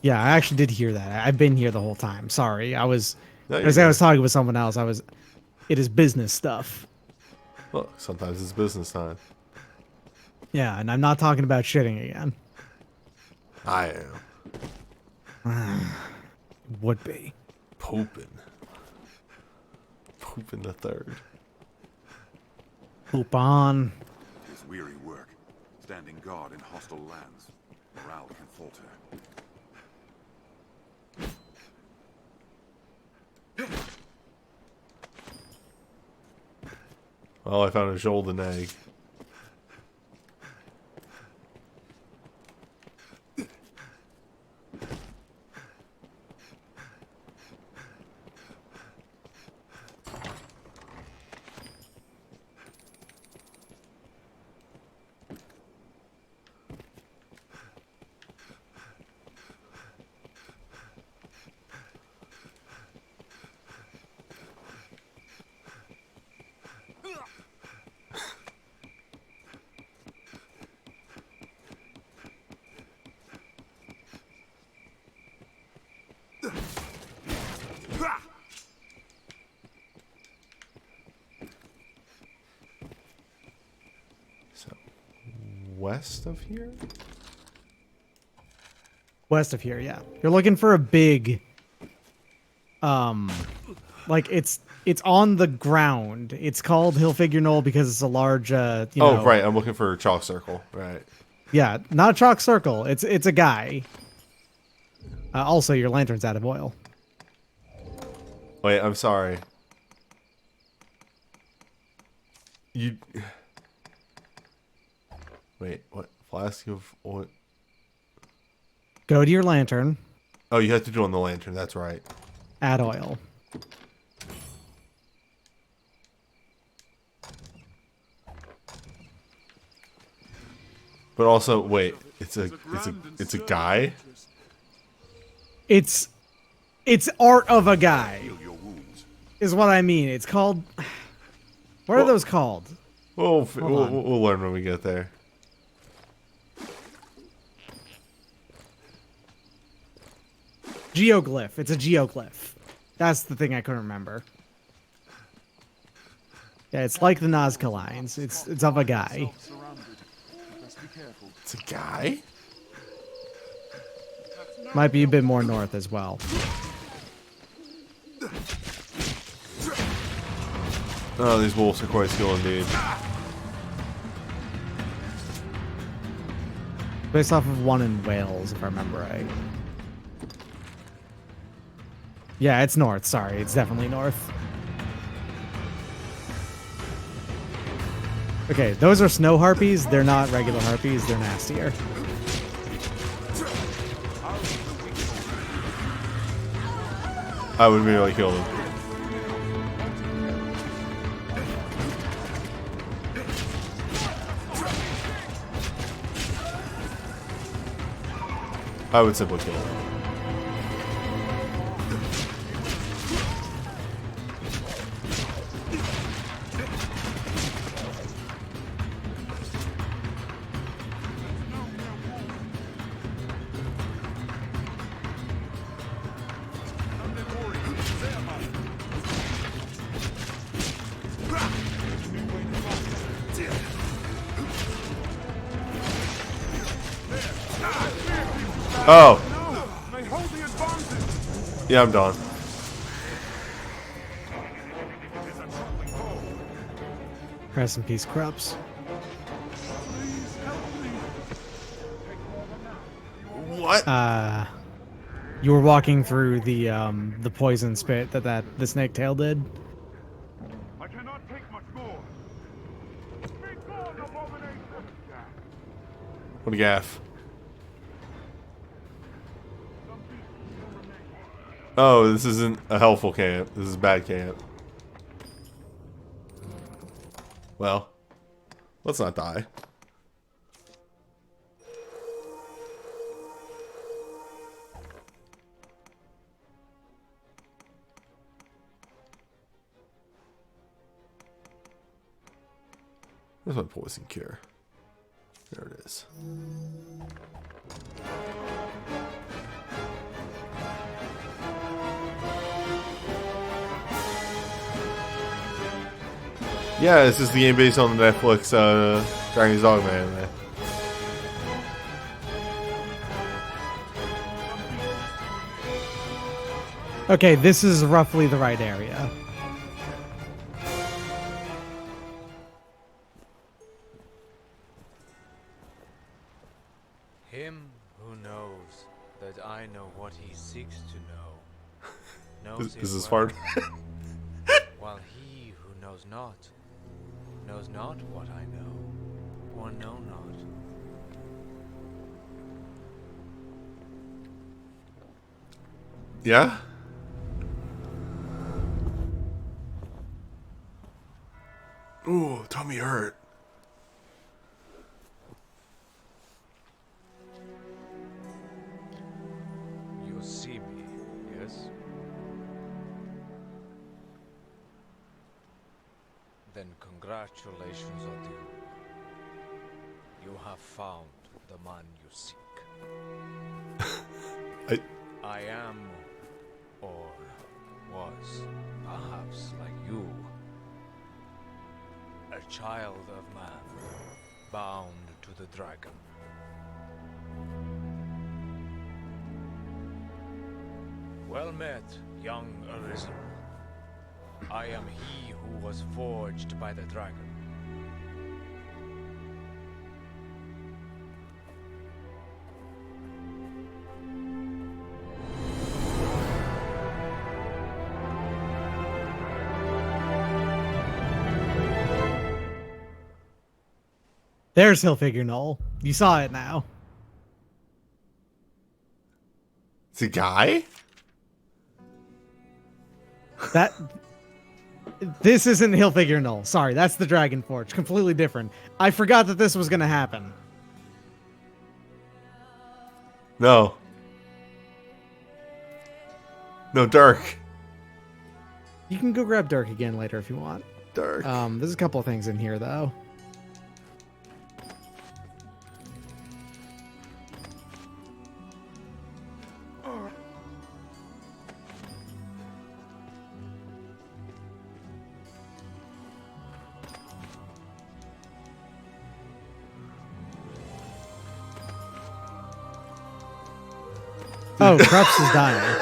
Yeah, I actually did hear that. I've been here the whole time. Sorry, I was No, as I was talking with someone else. It is business stuff. Look, sometimes it's business time. Yeah, and I'm not talking about shitting again. I am. Would be. Pooping the third. Poop on. It is weary work, standing guard in hostile lands. Morale can falter. Well, I found a golden egg. So, west of here? West of here, yeah. You're looking for a big, like it's on the ground. It's called Hillfigure Knoll because it's a large, Oh, know. right. I'm looking for a chalk circle. Right. Yeah, not a chalk circle. It's a guy. Also, your lantern's out of oil. Wait, I'm sorry. You... Wait, what? Flask of oil? Go to your lantern. Oh, you have to do it on the lantern. That's right. Add oil. But also, wait, it's a guy? It's art of a guy. Is what I mean. It's called. What are those called? We'll learn when we get there. Geoglyph. It's a geoglyph. That's the thing I couldn't remember. Yeah, it's like the Nazca lines. It's of a guy. It's a guy? Might be a bit more north as well. Oh, these wolves are quite skilled indeed. Based off of one in Wales, if I remember right. Yeah, it's north. Sorry, it's definitely north. Okay, those are snow harpies. They're not regular harpies. They're nastier. I would immediately kill them. I would simply kill them. Oh. Yeah, I'm done. Rest in peace, Krups. What? You were walking through the poison spit that the snake tail did. I cannot take much more. What a gaff. Oh, this isn't a helpful camp. This is a bad camp. Well, let's not die. Where's my poison cure? There it is. Yeah, this is the game based on the Netflix Dragon's Dogma anime. Okay, this is roughly the right area. Him who knows that I know what he seeks to know knows This it is well, hard. while he who knows not knows not what I know, or know not. Yeah? Ooh, tummy hurt. You see me, yes? Then congratulations are due. You have found the man you seek. I am, or was, perhaps like you, a child of man, bound to the dragon. Well met, young Arisen. I am he who was forged by the dragon. There's Hillfigure Knoll. You saw it now. It's a guy? This isn't Hillfigure Knoll. Sorry, that's the Dragon Forge. Completely different. I forgot that this was going to happen. No. No, Dirk. You can go grab Dirk again later if you want. Dirk. There's a couple of things in here, though. Oh, Krups is dying.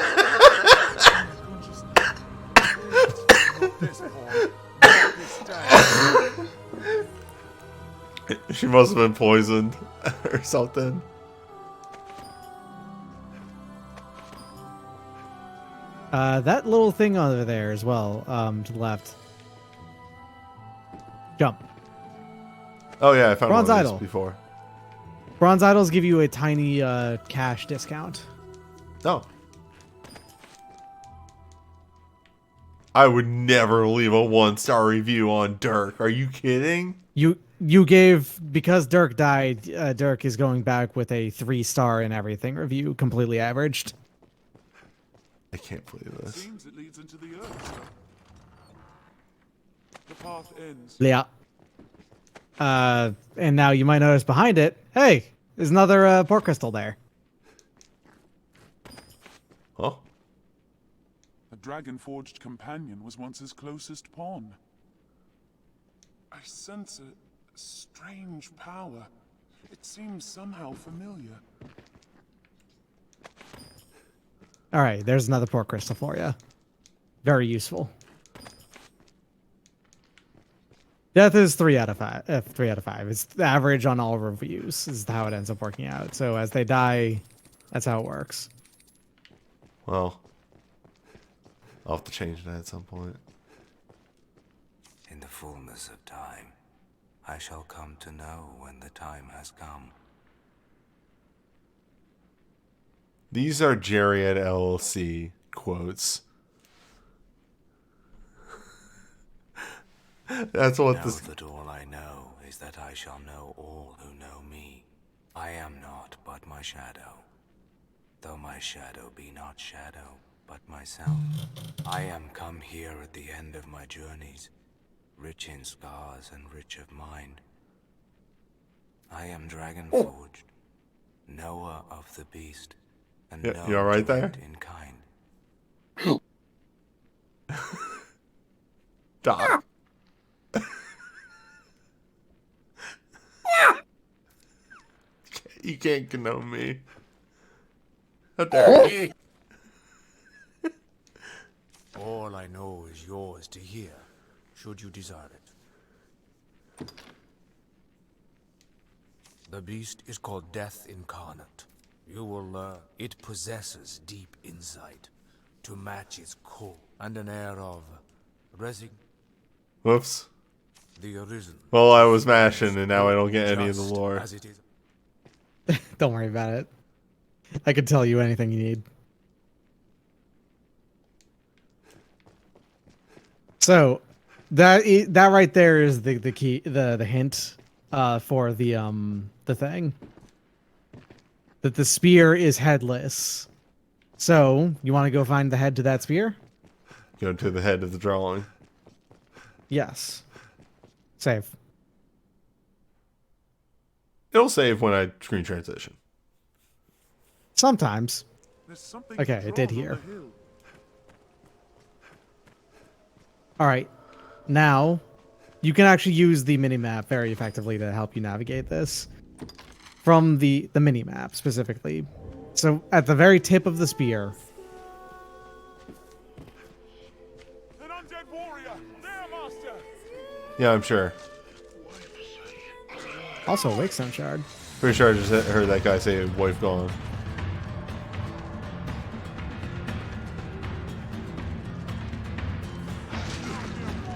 She must have been poisoned or something. That little thing over there as well, to the left. Jump. Oh yeah, I found Bronze one of these Idol. before. Bronze idols give you a tiny cash discount. Oh. I would never leave a 1-star review on Dirk. Are you kidding? You gave, because Dirk died, Dirk is going back with a 3-star and everything review, completely averaged. I can't believe this. Seems it leads into the earth, sir. The path ends. Yeah. And now you might notice behind it, hey, there's another port crystal there. Oh. A dragon-forged companion was once his closest pawn. I sense a strange power. It seems somehow familiar. All right, there's another port crystal for you. Very useful. Death is 3 out of 5. 3 out of 5. It's the average on all reviews. Is how it ends up working out. So as they die, that's how it works. Well, I'll have to change that at some point. In the fullness of time, I shall come to know when the time has come. These are Jerry at LLC quotes. That's what Know that all I know is that I shall know all who know me. I am not but my shadow. Though my shadow be not shadow, but myself. I am come here at the end of my journeys, rich in scars and rich of mind. I am dragon forged, knower of the beast, and Yeah, known you all right to there? it in kind. Doc. You can't know me. How dare you? All I know is yours to hear, should you desire it. The beast is called Death Incarnate. You will learn it possesses deep insight to match its core and an air of Whoops. The Arisen. Well, I was mashing, and now I don't get any of the lore. As it is. Don't worry about it. I can tell you anything you need. So, that right there is the key, the hint for the thing. That the spear is headless. So, you want to go find the head to that spear? Go to the head of the drawing. Yes. Save. It'll save when I screen transition. Sometimes. There's something Okay, it did drawn on here. the hill. Alright. Now, you can actually use the minimap very effectively to help you navigate this. From the minimap, specifically. So, at the very tip of the spear... An undead warrior! There, master! Yeah, I'm sure. Also, Wake Stone Shard. Pretty sure I just heard that guy say wife gone.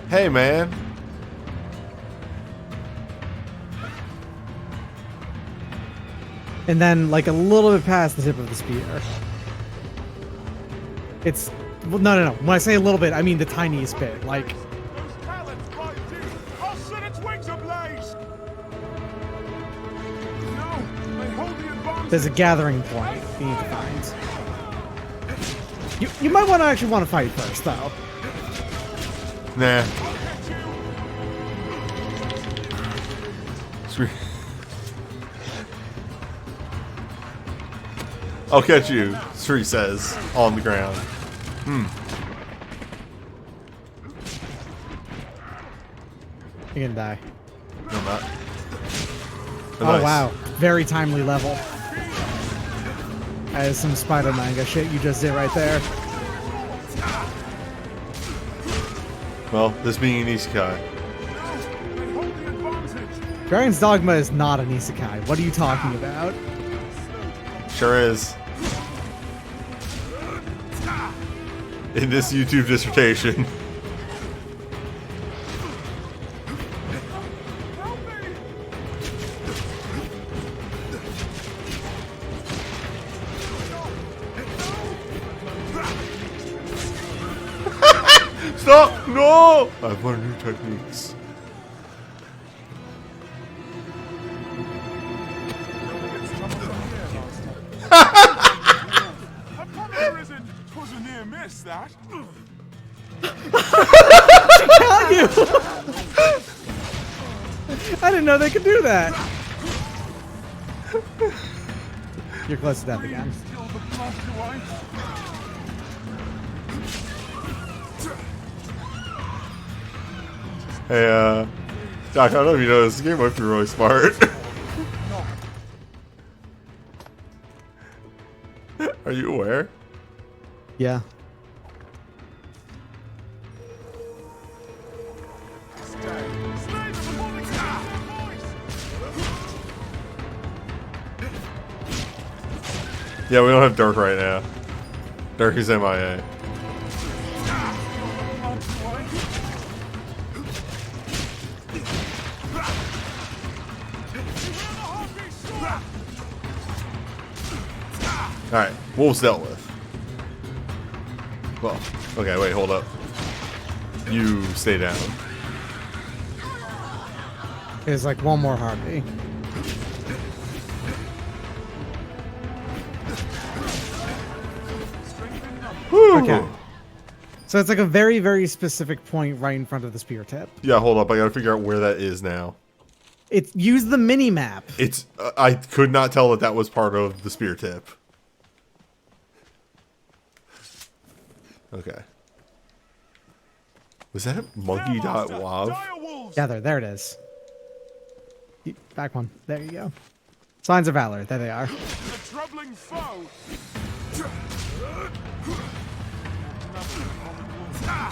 Hey, man. And then, like, a little bit past the tip of the spear. It's... Well, no. When I say a little bit, I mean the tiniest bit. Like... Those talons right deep! I'll set its wings ablaze! No! They hold the advantage! There's a gathering point you need to find. You might actually want to fight first, though. Nah. I'll catch you, Sri says, on the ground. You're gonna die. No, I'm not. Oh, Nice. wow. Very timely level. That is some spider manga shit you just did right there. Well, this being an isekai. Dragon's Dogma is not an isekai. What are you talking about? Sure is. In this YouTube dissertation. Stop! No! I've learned new techniques. Arisen! 'Twas a near miss, that. Got you! I didn't know they could do that. You're close to death again. Still the blast away. Hey, Doc, I don't know if you know this game might be really smart. Are you aware? Yeah. Yeah, we don't have Dark right now. Dark is MIA. Alright, Wolf's dealt with. Well, okay, wait, hold up. You stay down. There's like one more heartbeat. Okay. So it's like a very, very specific point right in front of the spear tip. Yeah, hold up. I gotta figure out where that is now. It's use the mini map. It's. I could not tell that that was part of the spear tip. Okay. Was that monkey.wav? Yeah, there it is. Back one. There you go. Signs of Valor. There they are. The troubling foe.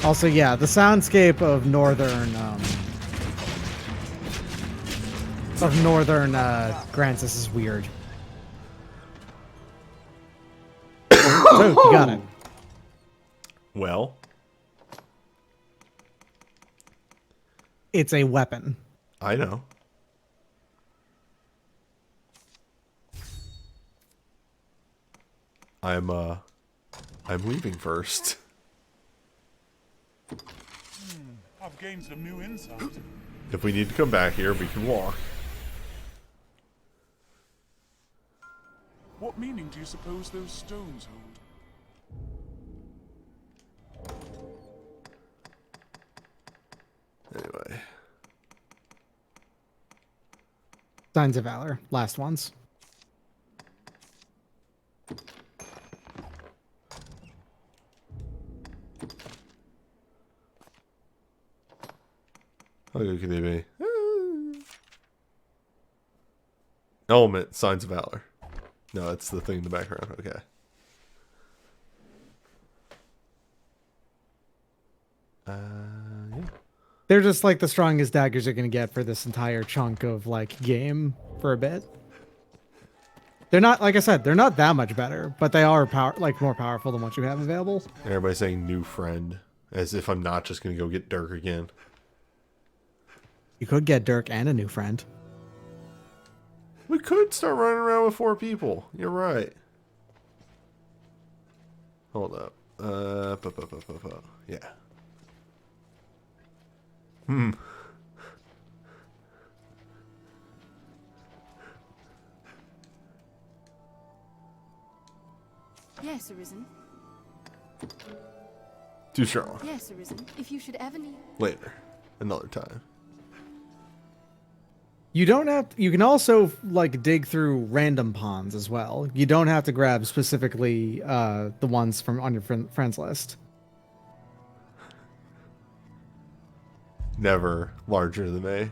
Also, yeah, the soundscape of northern Grancis is weird. So, you got it. Well. It's a weapon. I know. I'm leaving first. I've gained some new insight. If we need to come back here, we can walk. What meaning do you suppose those stones hold? Anyway. Signs of Valor. Last ones. How good can they be? Element, Signs of Valor. No, that's the thing in the background. Okay. Yeah. They're just like the strongest daggers you're gonna get for this entire chunk of like game for a bit. They're not, like I said, they're not that much better, but they are more powerful than what you have available. Everybody's saying new friend, as if I'm not just gonna go get Dirk again. You could get Dirk and a new friend. We could start running around with 4 people. You're right. Hold up. Yeah. Yes, Arisen. Too strong. Yes, Arisen. If you should ever need... Later. Another time. You don't have. You can also like dig through random ponds as well. You don't have to grab specifically the ones from on your friends list. Never larger than me.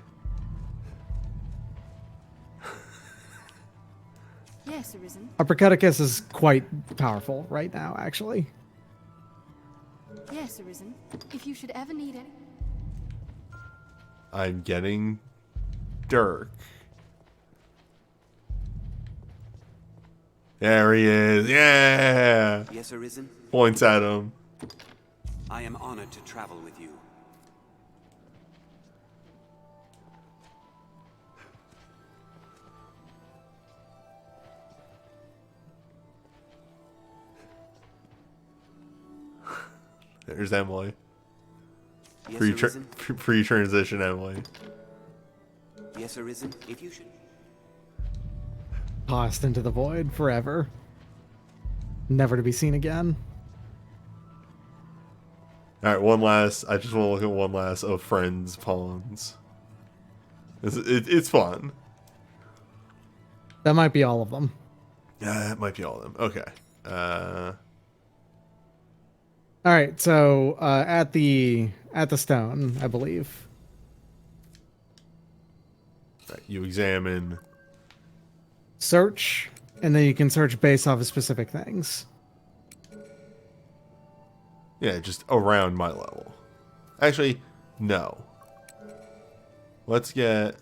Yes, Arisen. Uppercuticus is quite powerful right now, actually. Yes, Arisen. If you should ever need it. I'm getting Dirk. There he is. Yeah. Yes, Arisen. Points at him. I am honored to travel with you. There's Emily. Yes, Pre-transition Emily. Yes, Arisen. If you should. Tossed into the void forever. Never to be seen again. Alright, one last. I just want to look at one last of Friends Pawns. It's fun. That might be all of them. Yeah, that might be all of them. Okay. All right, so at the stone, I believe. Right, you examine. Search, and then you can search based off of specific things. Yeah, just around my level. Actually, no. Let's get...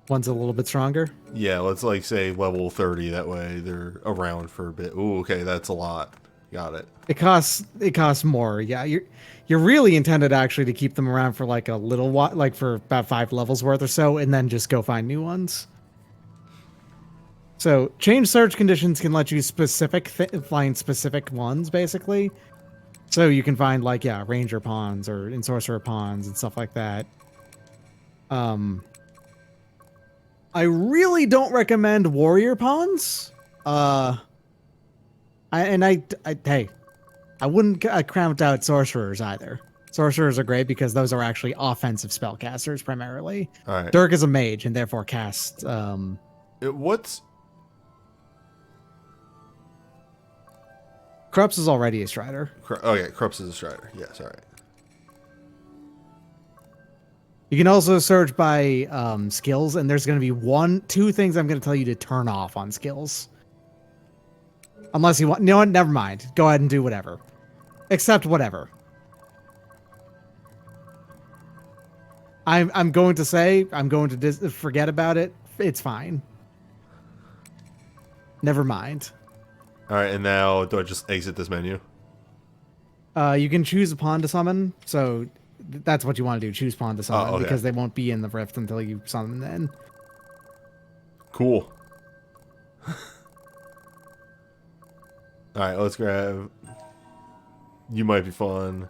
One's a little bit stronger? Yeah, let's like say level 30. That way they're around for a bit. Ooh, okay, that's a lot. Got it. It costs more. Yeah, you're really intended actually to keep them around for like a little while, like for about 5 levels worth or so, and then just go find new ones. So change search conditions can let you find specific ones basically. So you can find like ranger pawns or ensorcerer pawns and stuff like that. I really don't recommend warrior pawns. I wouldn't count out sorcerers either. Sorcerers are great because those are actually offensive spellcasters primarily. All right. Dirk is a mage and therefore casts. What's Krups is already a strider. Oh yeah, Krups is a strider. Yes, all right. You can also search by skills, and there's going to be 2 things I'm going to tell you to turn off on skills. Unless you want... No, never mind. Go ahead and do whatever. Except whatever. I'm going to say... I'm going to forget about it. It's fine. Never mind. Alright, and now do I just exit this menu? You can choose a pawn to summon. So that's what you want to do. Choose pawn to summon, okay. because they won't be in the rift until you summon them in. Cool. Alright, let's grab... You might be fun.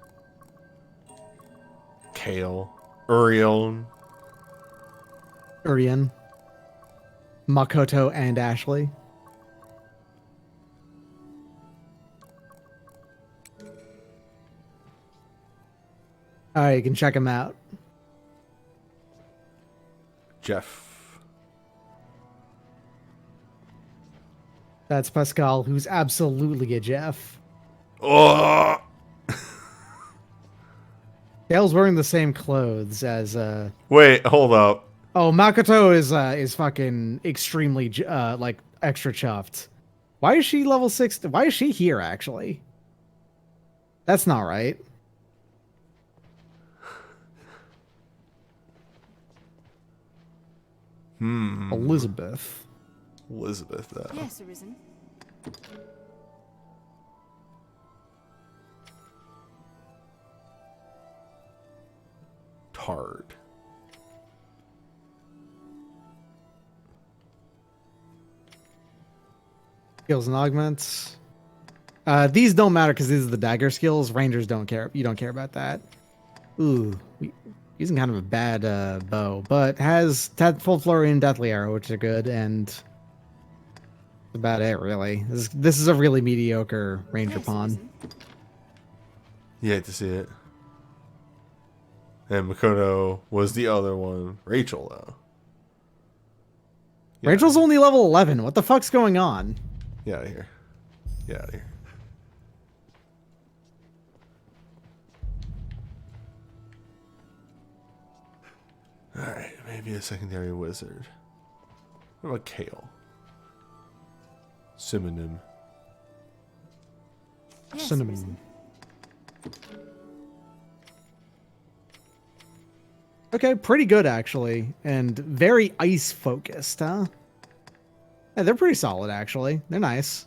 Kale. Urion. Makoto, and Ashley. Alright, you can check them out. Jeff. That's Pascal, who's absolutely a Jeff. Oh! Dale's wearing the same clothes as Wait, hold up. Oh, Makoto is fucking extremely like extra chuffed. Why is she level 6? Why is she here actually? That's not right. Elizabeth. Elizabeth, though. Yes, Arisen. Tard. Skills and augments. These don't matter because these are the dagger skills. Rangers don't care. You don't care about that. Ooh, using kind of a bad bow, but has full flurry and deathly arrow, which are good, and that's about it really. This is a really mediocre ranger pawn. You hate to see it. And Makoto was the other one. Rachel, though. Yeah. Rachel's only level 11. What the fuck's going on? Get out of here. Get out of here. Alright, maybe a secondary wizard. What about Kale? Synonym. Yes, cinnamon. Okay, pretty good actually, and very ice focused, huh? Yeah, they're pretty solid actually. They're nice.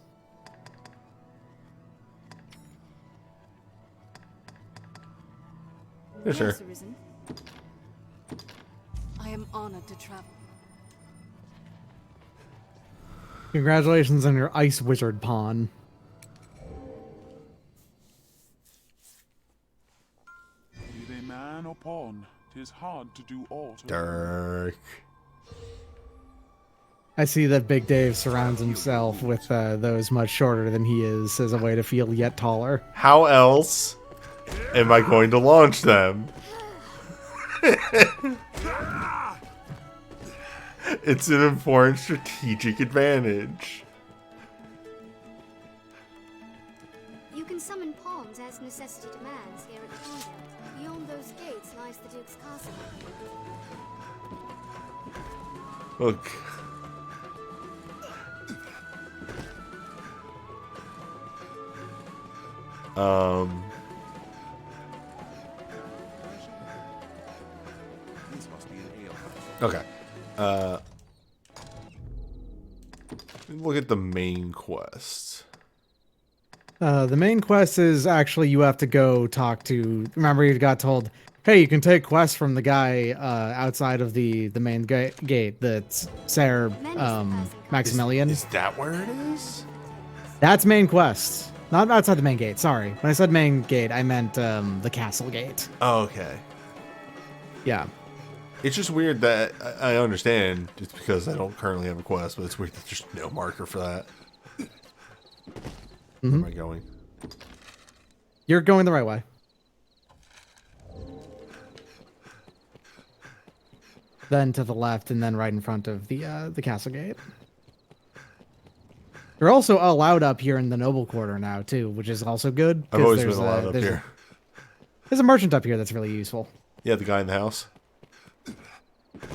Yeah, sure. Yes, Arisen. I am honored to travel. Congratulations on your ice wizard pawn. Be they man or pawn, 'tis hard to do aught. Dark. I see that Big Dave surrounds himself with those much shorter than he is as a way to feel yet taller. How else am I going to launch them? It's an important strategic advantage. You can summon pawns as necessity demands here at the convent. Beyond those gates lies the Duke's castle. Look. Okay. Look at the main quest. The main quest is actually you have to go talk to. Remember, you got told, "Hey, you can take quests from the guy outside of the main gate." That's Sir Maximilian. Is that where it is? That's main quest, not outside the main gate. Sorry, when I said main gate, I meant the castle gate. Oh, okay. Yeah. It's just weird that I understand just because I don't currently have a quest, but it's weird that there's no marker for that. Where am I going? You're going the right way. Then to the left, and then right in front of the castle gate. You're also allowed up here in the noble quarter now too, which is also good. I've always been allowed up here. There's a merchant up here that's really useful. Yeah, the guy in the house.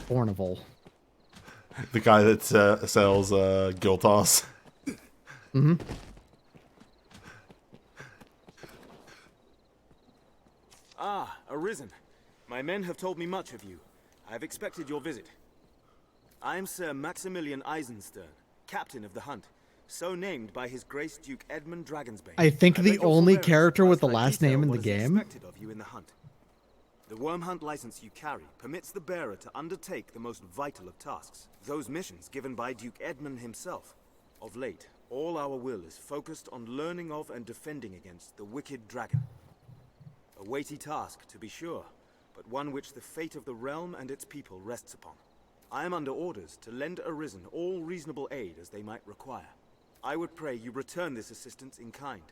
Bornival. The guy that sells Giltos. Mm-hmm. Ah, Arisen. My men have told me much of you. I have expected your visit. I am Sir Maximilian Eisenstern, captain of the hunt, so named by His Grace Duke Edmund Dragonsbane. I think the only character with the last name in the game. The worm hunt license you carry permits the bearer to undertake the most vital of tasks, those missions given by Duke Edmund himself. Of late, all our will is focused on learning of and defending against the wicked dragon. A weighty task, to be sure, but one which the fate of the realm and its people rests upon. I am under orders to lend Arisen all reasonable aid as they might require. I would pray you return this assistance in kind.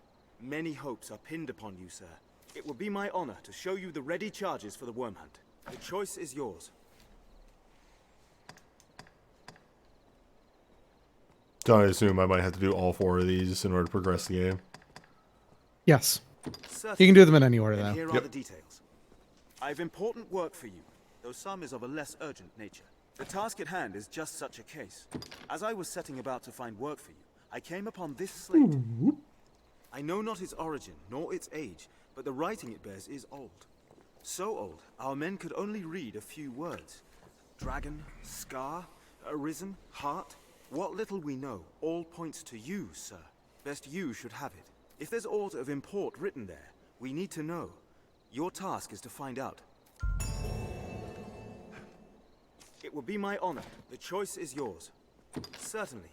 Many hopes are pinned upon you, sir. It will be my honor to show you the ready charges for the worm hunt. The choice is yours. So I assume I might have to do all 4 of these in order to progress the game. Yes. You can do them in any order, And though. here are the details. I have important work for you, though some is of a less urgent nature. The task at hand is just such a case. As I was setting about to find work for you, I came upon this slate. I know not its origin, nor its age, but the writing it bears is old. So old, our men could only read a few words. Dragon, scar, arisen, heart. What little we know all points to you, sir. Best you should have it. If there's aught of import written there, we need to know. Your task is to find out. It will be my honor. The choice is yours. Certainly.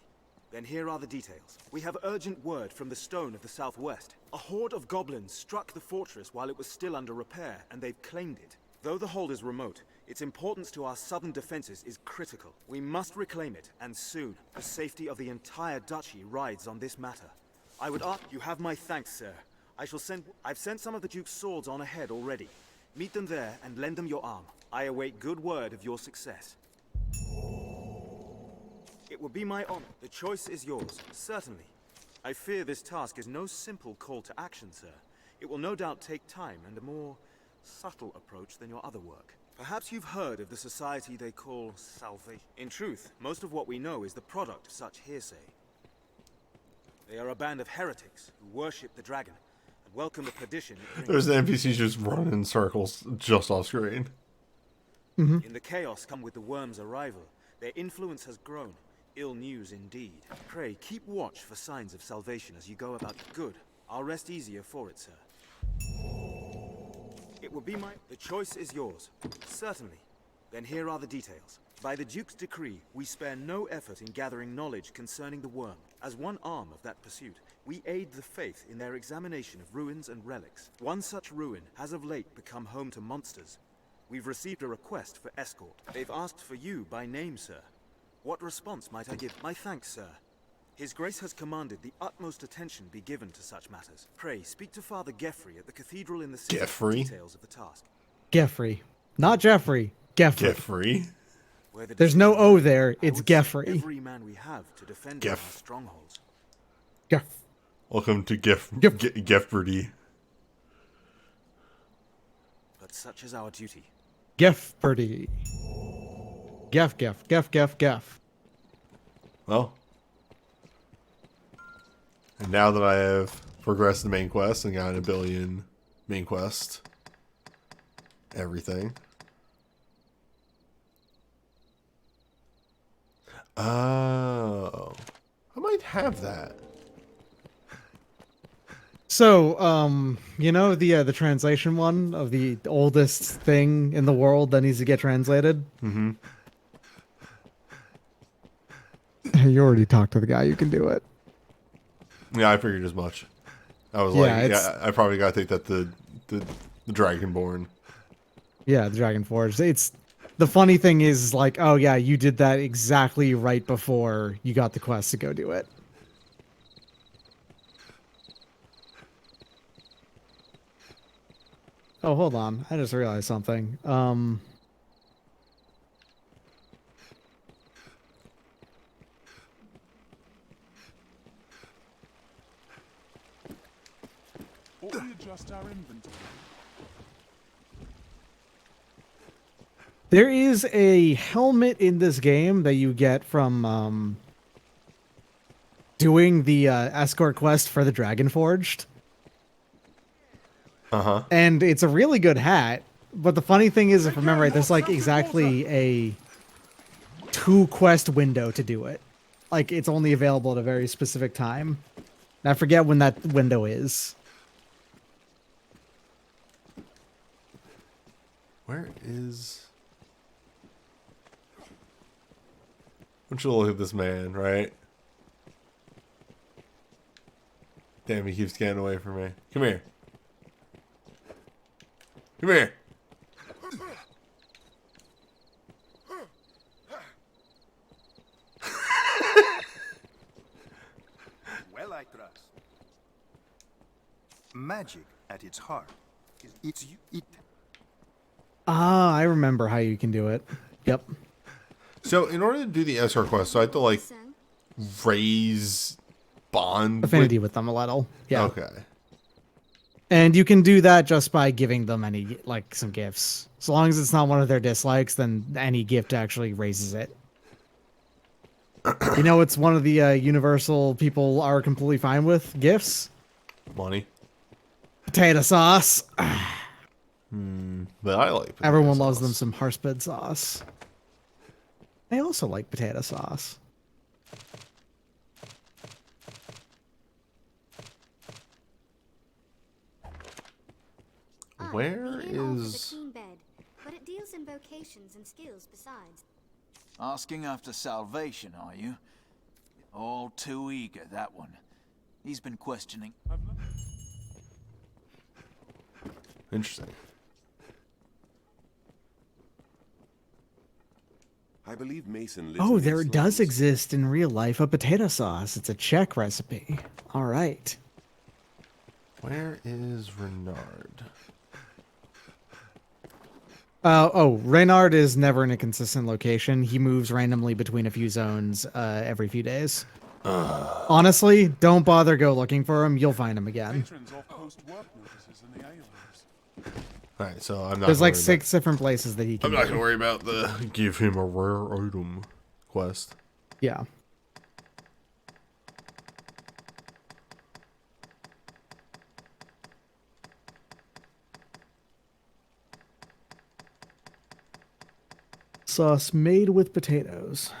Then here are the details. We have urgent word from the Stone of the Southwest. A horde of goblins struck the fortress while it was still under repair, and they've claimed it. Though the hold is remote, its importance to our southern defenses is critical. We must reclaim it, and soon. The safety of the entire duchy rides on this matter. I would ask you have my thanks, sir. I've sent some of the Duke's swords on ahead already. Meet them there and lend them your arm. I await good word of your success. It will be my honor. The choice is yours, certainly. I fear this task is no simple call to action, sir. It will no doubt take time and a more subtle approach than your other work. Perhaps you've heard of the society they call Salvation. In truth, most of what we know is the product of such hearsay. They are a band of heretics who worship the dragon and welcome the perdition it brings. There's an NPC just running in circles just off screen. In the chaos come with the worm's arrival. Their influence has grown. Ill news indeed. Pray, keep watch for signs of salvation as you go about good. I'll rest easier for it, sir. It will be my... The choice is yours. Certainly. Then here are the details. By the Duke's decree, we spare no effort in gathering knowledge concerning the worm. As one arm of that pursuit, we aid the faith in their examination of ruins and relics. One such ruin has of late become home to monsters. We've received a request for escort. They've asked for you by name, sir. What response might I give? My thanks, sir. His Grace has commanded the utmost attention be given to such matters. Pray, speak to Father Geoffrey at the cathedral in the city for details of the task. Geoffrey. Not Jeffrey. Geoffrey. Geoffrey? There's no O there. It's Geoffrey. Every man we have to defend our strongholds. Welcome to Geoffrey. But such is our duty. Geoffrey. Geff. Well. And now that I have progressed the main quest and got a billion main quest, everything. Oh. I might have that. So, you know the translation one of the oldest thing in the world that needs to get translated? Mm-hmm. You already talked to the guy. You can do it. Yeah, I figured as much. I was I probably got to take that the Dragonborn. Yeah, the Dragonforged. It's the funny thing is like, oh yeah, you did that exactly right before you got the quest to go do it. Oh, hold on. I just realized something. Or we adjust our inventory. There is a helmet in this game that you get from doing the escort quest for the Dragonforged. Uh-huh. And it's a really good hat. But the funny thing is, if I remember right, there's like exactly a 2 quest window to do it. Like it's only available at a very specific time. And I forget when that window is. Where is... I want you to look at this man, right? Damn, he keeps getting away from me. Come here. Come here. Well, I trust. Magic at its heart. It. Ah, I remember how you can do it. Yep. So in order to do the escort quest, so I have to like raise bond Affinity with them a little. Yeah. Okay. And you can do that just by giving them any, like, some gifts. So long as it's not one of their dislikes, then any gift actually raises it. You know, it's one of the universal people are completely fine with gifts. Money. Potato sauce. But I like potato Everyone sauce. loves them some harsped sauce. I also like potato sauce. Where is... Clean bed, but it deals in vocations and skills besides. Asking after salvation, are you? All too eager, that one. He's been questioning. Interesting. I believe Mason lives Oh, in there these does slums. exist in real life a potato sauce. It's a Czech recipe. All right. Where is Renard? Reynard is never in a consistent location. He moves randomly between a few zones every few days. Honestly, don't bother go looking for him. You'll find him again. Alright, so I'm not There's like gonna worry 6 different places that he can I'm not go. going to worry about the give him a rare item quest. Yeah. Sauce made with potatoes.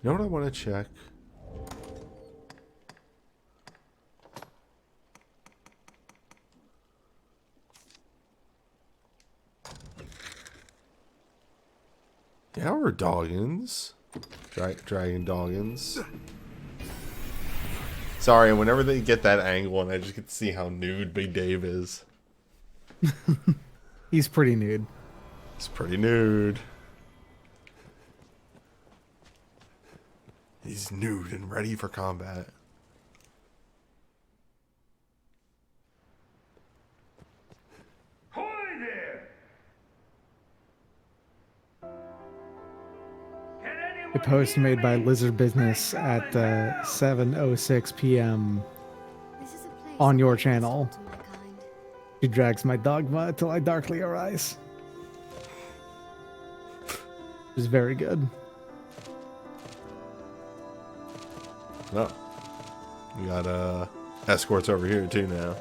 You know what I want to check? Yeah, we're doggins. Dragon doggins. Sorry, whenever they get that angle and I just get to see how nude Big Dave is. He's pretty nude. He's pretty nude. He's nude and ready for combat. A post made by Lizard Business at 7:06 p.m. on your channel. She drags my dogma till I darkly arise. It's very good. Oh. We got escorts over here too now.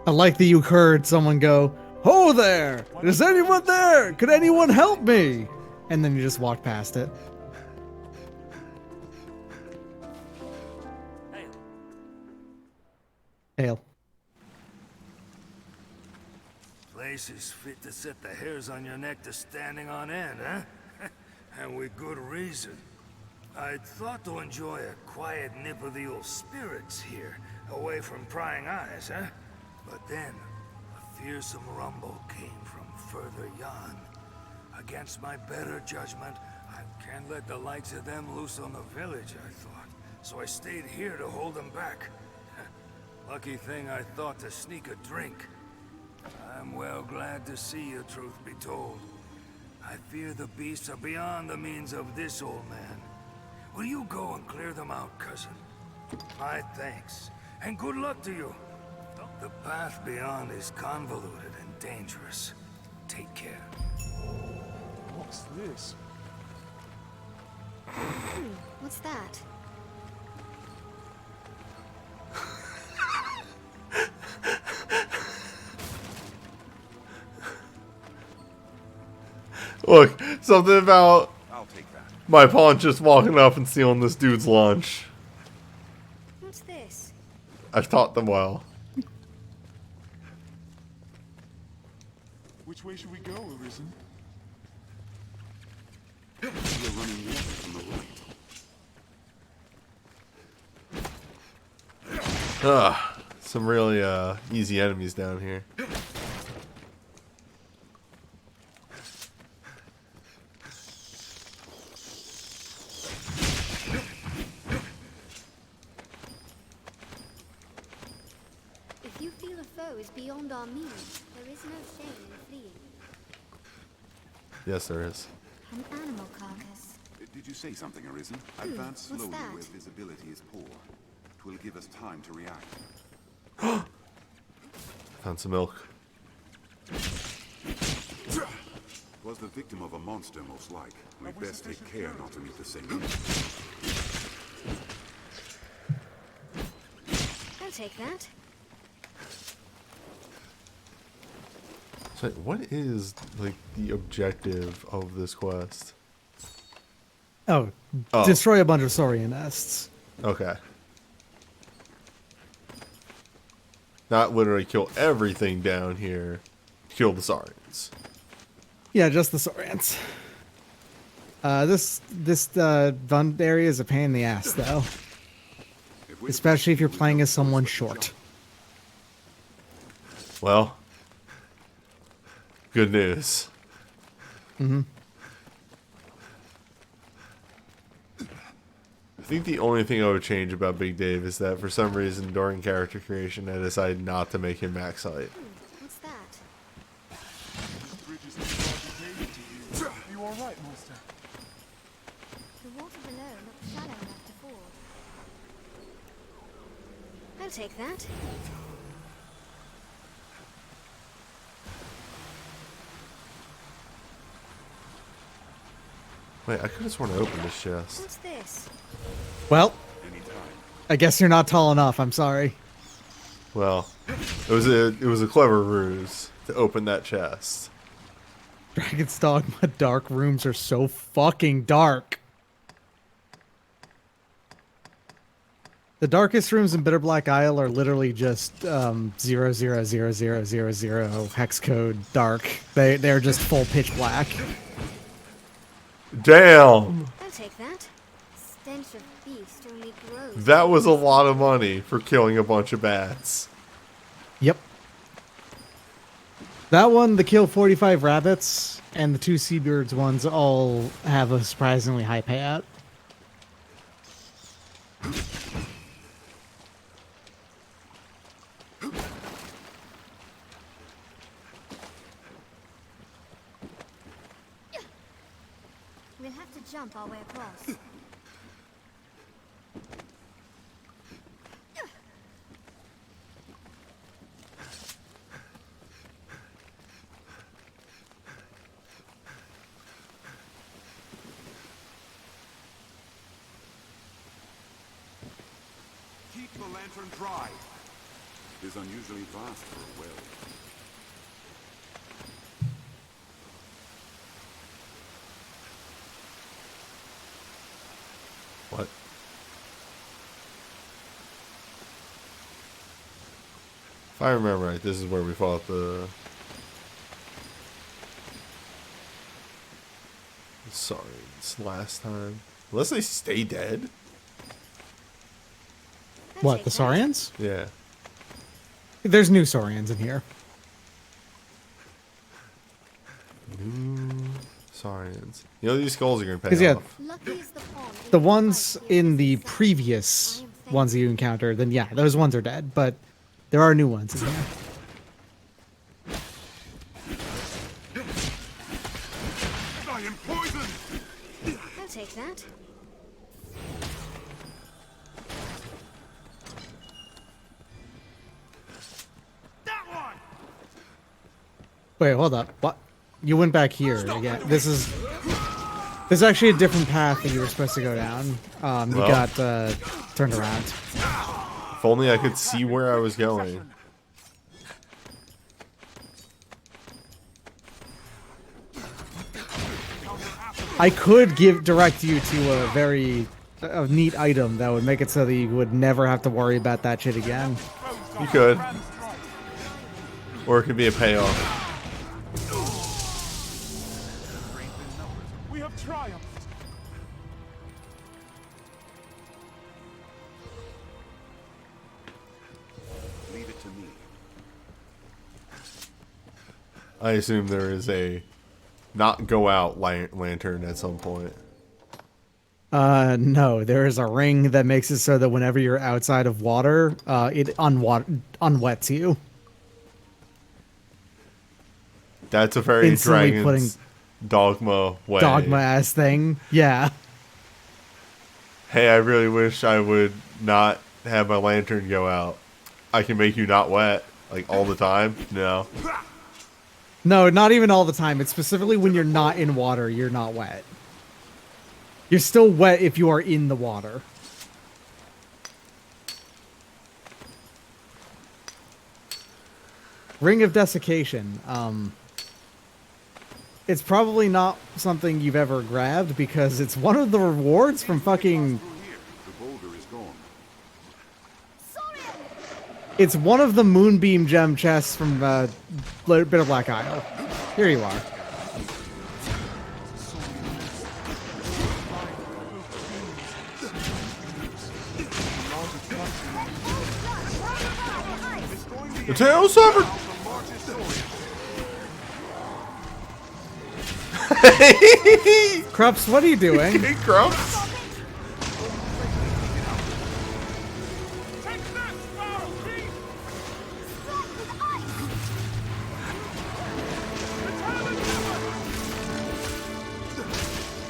I like that you heard someone go, "Ho there! Is anyone there? Could anyone help me?" And then you just walked past it. Hail. Place is fit to set the hairs on your neck to standing on end, huh? And with good reason. I'd thought to enjoy a quiet nip of the old spirits here, away from prying eyes, huh? But then, a fearsome rumble came from further yon. Against my better judgment, I can't let the likes of them loose on the village, I thought. So I stayed here to hold them back. Lucky thing I thought to sneak a drink. I'm well glad to see you, truth be told. I fear the beasts are beyond the means of this old man. Will you go and clear them out, cousin? My thanks, and good luck to you. The path beyond is convoluted and dangerous. Take care. What's this? What's that? Look, something about I'll take that. my pawn just walking up and stealing this dude's lunch. What's this? I've taught them well. Which way should we go, Arisen? We're running water from the right. Some really easy enemies down here. If you feel a foe is beyond our means, there is no shame in fleeing. Yes, there is. An animal carcass. Did you say something, Arisen? Advance what's slowly that? where visibility is poor. It will give us time to react. Found some milk. Was the victim of a monster, most like. We'd best take care not to meet the same. I'll take that. So, what is like the objective of this quest? Oh, destroy a bunch of Saurian nests. Okay. Not literally kill everything down here. Kill the Saurians. Yeah, just the Saurians. This Vund area is a pain in the ass, though. Especially if you're playing as someone short. Well, good news. Mm-hmm. I think the only thing I would change about Big Dave is that for some reason during character creation I decided not to make him max height. What's that? Are you alright, Master? The water below looks shallow enough to ford. I'll take that. Wait, I could have sworn I opened this chest. What's this? Well, I guess you're not tall enough. I'm sorry. Well, it was a clever ruse to open that chest. Dragon's Dogma dark rooms are so fucking dark. The darkest rooms in Bitter Black Isle are literally just 0000000 hex code dark. They're just full pitch black. Damn! I'll take that. Stench of beast only grows. That was a lot of money for killing a bunch of bats. Yep. That one, the kill 45 rabbits, and the 2 seabirds ones all have a surprisingly high payout. We'll have to jump our way across. Keep the lantern dry. It is unusually vast for a well. What? If I remember right, this is where we fought the Saurians last time. Unless they stay dead. What, the Saurians? Yeah. There's new Saurians in here. New Saurians. You know these skulls are gonna pay 'Cause, yeah, off. the ones in the previous ones that you encountered, then yeah, those ones are dead, but there are new ones in here. I am poisoned! I'll take that. Wait, hold up. What? You went back here again. This is actually a different path that you were supposed to go down. You Well. got turned around. If only I could see where I was going. I could direct you to a neat item that would make it so that you would never have to worry about that shit again. You could. Or it could be a payoff. We have triumphed. Leave it to me. I assume there is a not go out lantern at some point. No, there is a ring that makes it so that whenever you're outside of water, it unwets you. That's a very Instantly Dragon's Dogma way. Dogma-ass thing. Yeah. Hey, I really wish I would not have my lantern go out. I can make you not wet, like all the time. No. No, not even all the time. It's specifically when you're not in water, you're not wet. You're still wet if you are in the water. Ring of Desiccation. It's probably not something you've ever grabbed because it's one of the rewards from fucking... The boulder is gone. It's one of the Moonbeam gem chests from Bitter Black Isle. Here you are. The tail severed! Krups, what are you doing? Hey, Krups!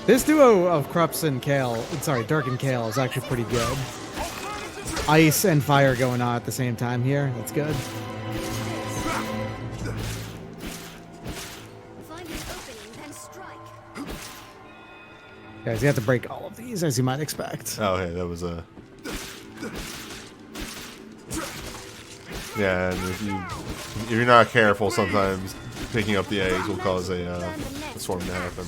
This duo of Krups and Kale, sorry, Dirk and Kale is actually pretty good. Ice and fire going on at the same time here. That's good. Guys, you have to break all of these, as you might expect. Oh, hey, that was a... Yeah, and if you're not careful, sometimes picking up the eggs will cause a storm to happen.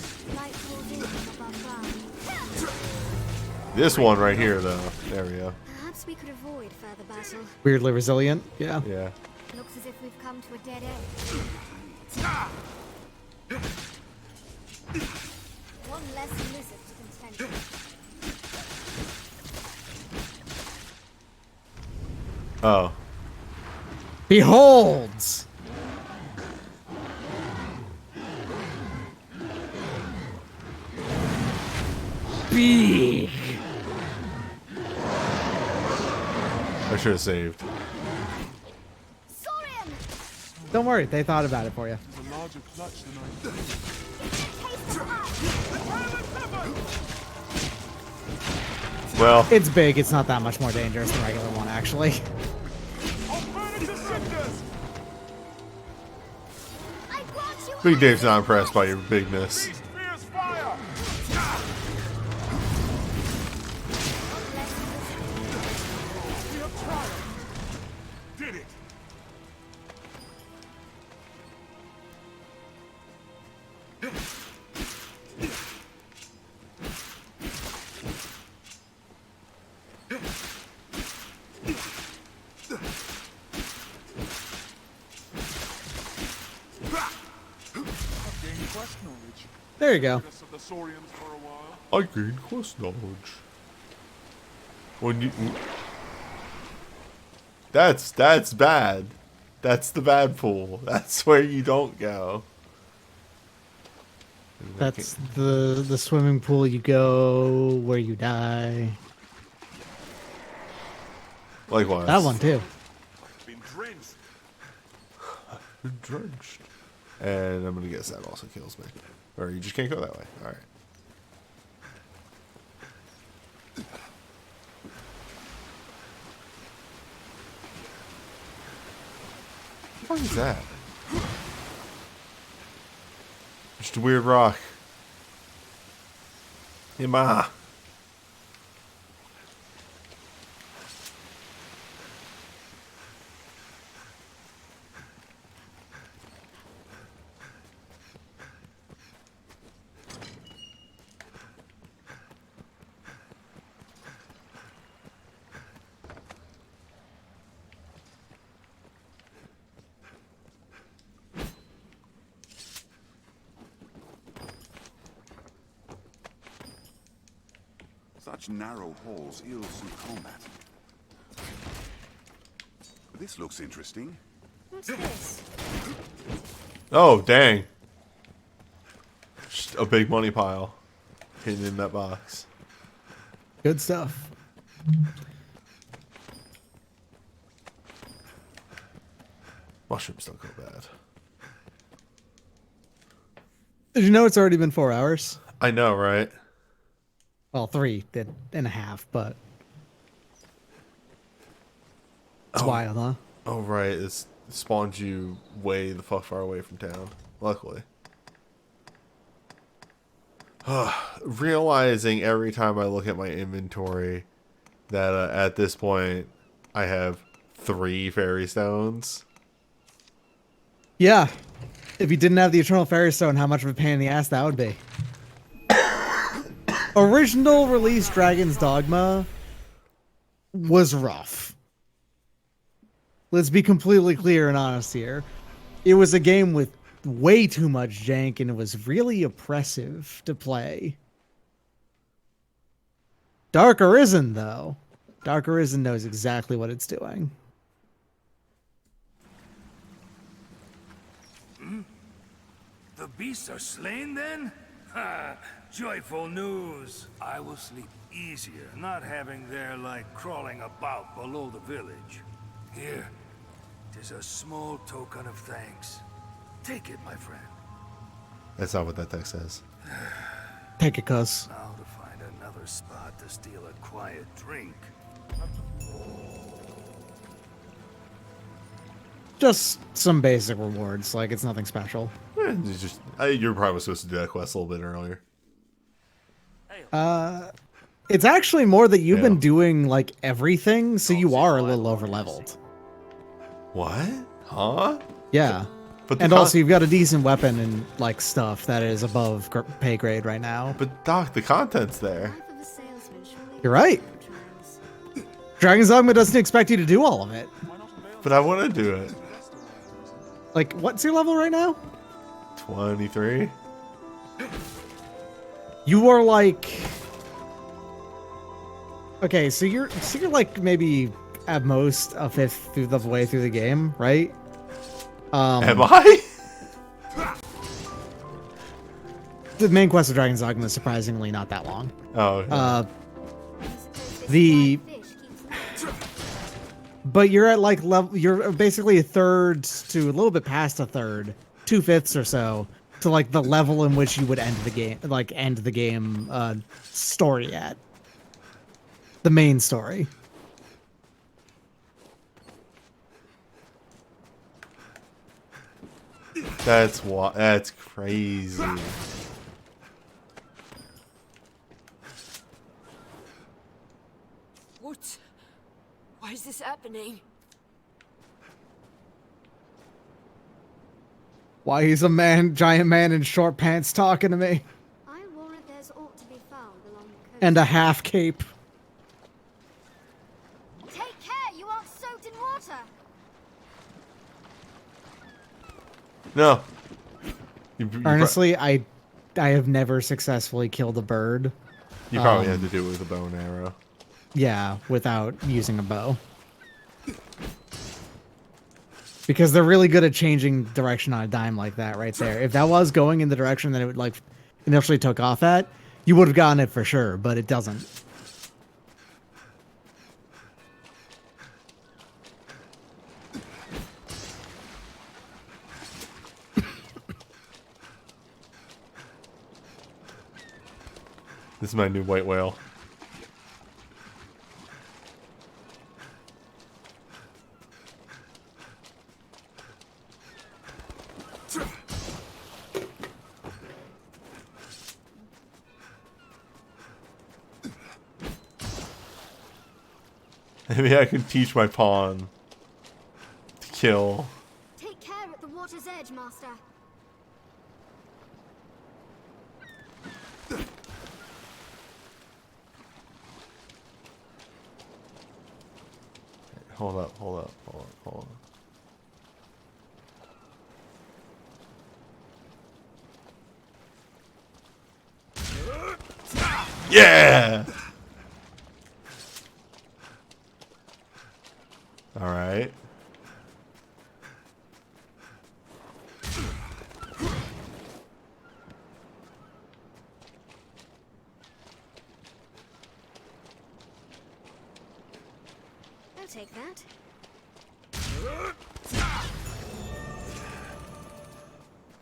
This one right here, though. There we go. Perhaps we could avoid further battle. Weirdly resilient, yeah. Yeah. Looks as if we've come to a dead end. One less lizard to contend with. Oh. Beholds! Big! I should have saved. Don't worry, they thought about it for you. A larger clutch than I Well, it's big. It's not that much more dangerous than the regular one, actually. Big Dave's not impressed by your bigness. did it. There you go. I gained quest knowledge. When you... That's bad. That's the bad pool. That's where you don't go. That's the swimming pool you go where you die. Likewise. That one too. Been drenched. Been drenched. And I'm gonna guess that also kills me. Or you just can't go that way. Alright. What the fuck is that? Just a weird rock. Yamaha. Such narrow halls ill-suit combat. This looks interesting. What's this? Oh, dang. Just a big money pile hidden in that box. Good stuff. Mushrooms don't go bad. Did you know it's already been 4 hours? I know, right? Well, 3.5, but it's wild, huh? Oh, right. It spawns you way the fuck far away from town. Luckily. Realizing every time I look at my inventory that at this point I have 3 fairy stones. Yeah. If you didn't have the Eternal Fairy Stone, how much of a pain in the ass that would be. Original release Dragon's Dogma was rough. Let's be completely clear and honest here. It was a game with way too much jank, and it was really oppressive to play. Dark Arisen, though. Dark Arisen knows exactly what it's doing. The beasts are slain then? Ha! Joyful news. I will sleep easier, not having their like crawling about below the village. Here, 'tis a small token of thanks. Take it, my friend. That's not what that text says. Take it, cuz. Now to find another spot to steal a quiet drink. Just some basic rewards, like it's nothing special. You're probably supposed to do that quest a little bit earlier. It's actually more that you've been doing like everything, so you are a little over leveled. What? Huh? Yeah. And also you've got a decent weapon and like stuff that is above pay grade right now. But Doc, the content's there. You're right. Dragon's Dogma doesn't expect you to do all of it. But I want to do it. Like, what's your level right now? 23. You are like... Okay, so you're like maybe at most a fifth through the way through the game, right? Am I? The main quest of Dragon's Dogma is surprisingly not that long. Oh, okay. But you're at like level. You're basically a third to a little bit past a third, 2/5 or so, to like the level in which you would end the game, story at. The main story. That's crazy. What? Why is this happening? Why he's a giant man in short pants talking to me. I warrant there's ought to be found along the coast. And a half cape. Take care, you aren't soaked in water. No. Honestly, I have never successfully killed a bird. You probably had to do it with a bow and arrow. Yeah, without using a bow. Because they're really good at changing direction on a dime like that right there. If that was going in the direction that it would like initially took off at, you would have gotten it for sure, but it doesn't. This is my new white whale. Maybe I can teach my pawn to kill. Take care at the water's edge, Master. Hold up. Yeah! right. I'll take that.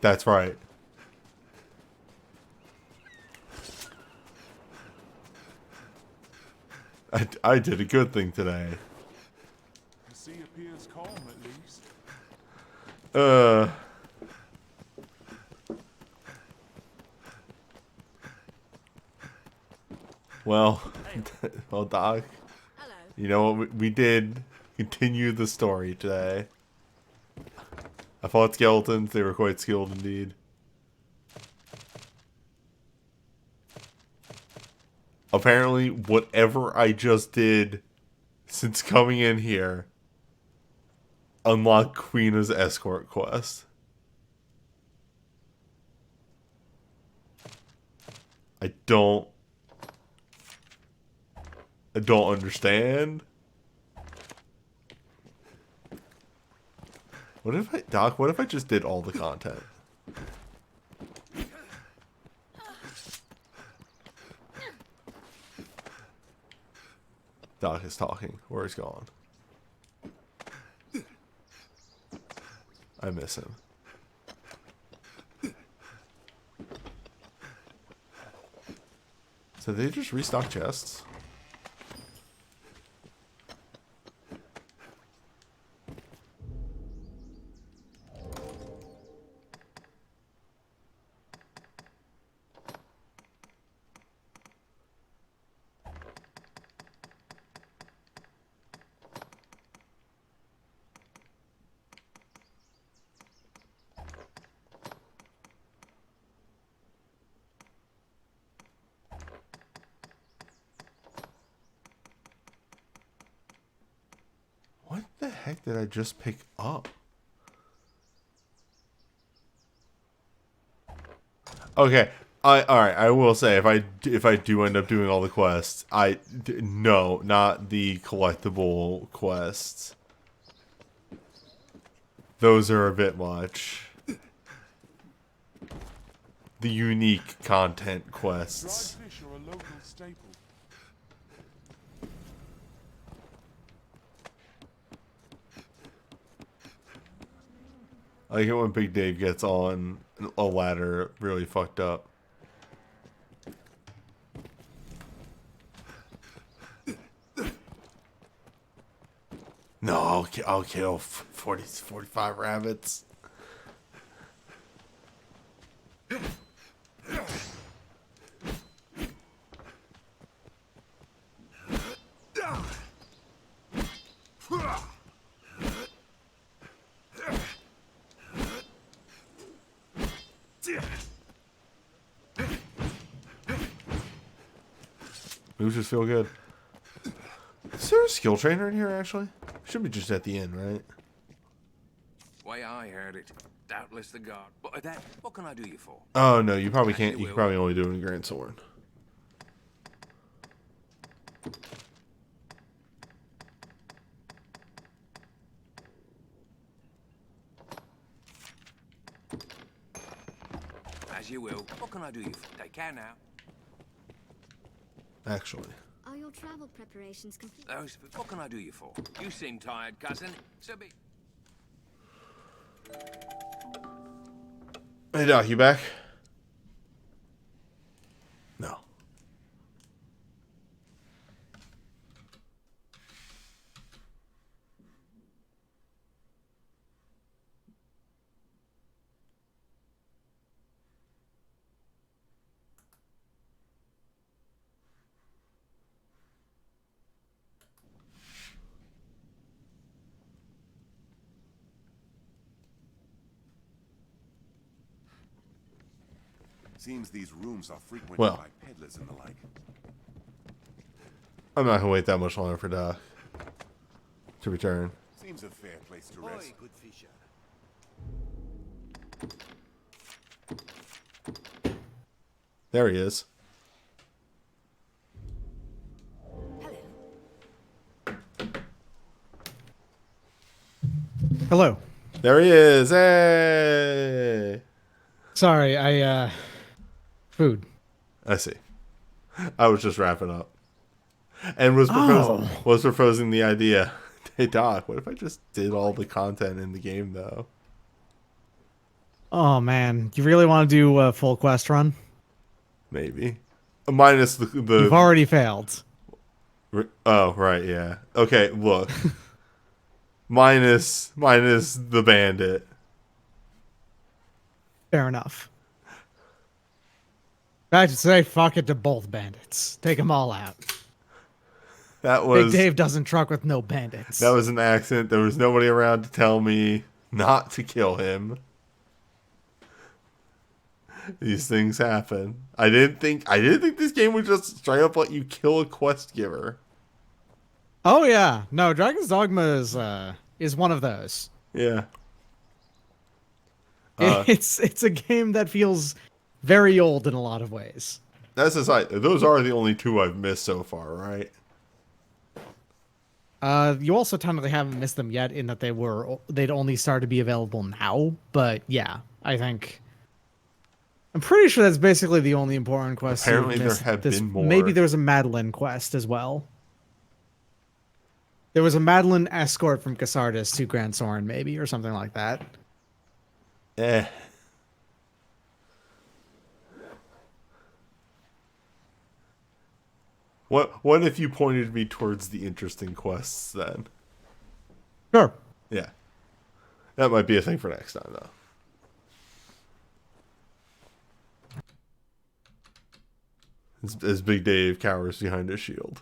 That's right. I did a good thing today. The sea appears calm, at least. Well, well, Doc. You know what? We did continue the story today. I fought skeletons. They were quite skilled indeed. Apparently, whatever I just did since coming in here unlocked Queena's escort quest. I don't understand. What if I, Doc, what if I just did all the content? Doc is talking. Where he's gone. I miss him. So they just restock chests? What the heck did I just pick up? Okay, all right. I will say if I do end up doing all the quests, no, not the collectible quests. Those are a bit much. The unique content quests. Dried fish are a local staple. I like it when Big Dave gets on a ladder really fucked up. No, I'll kill 45 rabbits. Moves just feel good. Is there a skill trainer in here, actually? Should be just at the end, right? Way I heard it. Doubtless the guard. But that, what can I do you for? Oh, no, you probably can't. You can probably only do it in Grand Sword. As you will. What can I do you for? Take care now. Actually. Are your travel preparations complete? What can I do you for? You seem tired, cousin. So be... Hey, Doc, you back? No. Seems these rooms are frequented Well. by peddlers and the like. I'm not gonna wait that much longer for Doc to return. Seems a fair place to rest. Good fisher. There he is. Hello. There he is. Hey. Sorry, food. I see. I was just wrapping up. And was proposing the idea. Hey Doc, what if I just did all the content in the game though? Oh man, you really want to do a full quest run? Maybe. Minus the You've already failed. Oh, right, yeah. Okay, look. minus the bandit. Fair enough. I should say fuck it to both bandits. Take them all out. That was Big Dave doesn't truck with no bandits. That was an accident. There was nobody around to tell me not to kill him. These things happen. I didn't think this game would just straight up let you kill a quest giver. Oh yeah. No, Dragon's Dogma is one of those. Yeah. It's a game that feels very old in a lot of ways. That's aside. Those are the only two I've missed so far, right? You also technically haven't missed them yet in that they'd only started to be available now. But yeah, I'm pretty sure that's basically the only important quest. Apparently there have been more. Maybe there was a Madeline quest as well. There was a Madeline escort from Casardis to Grand Soren, maybe, or something like that. What if you pointed me towards the interesting quests then? Sure. Yeah. That might be a thing for next time, though. As Big Dave cowers behind his shield.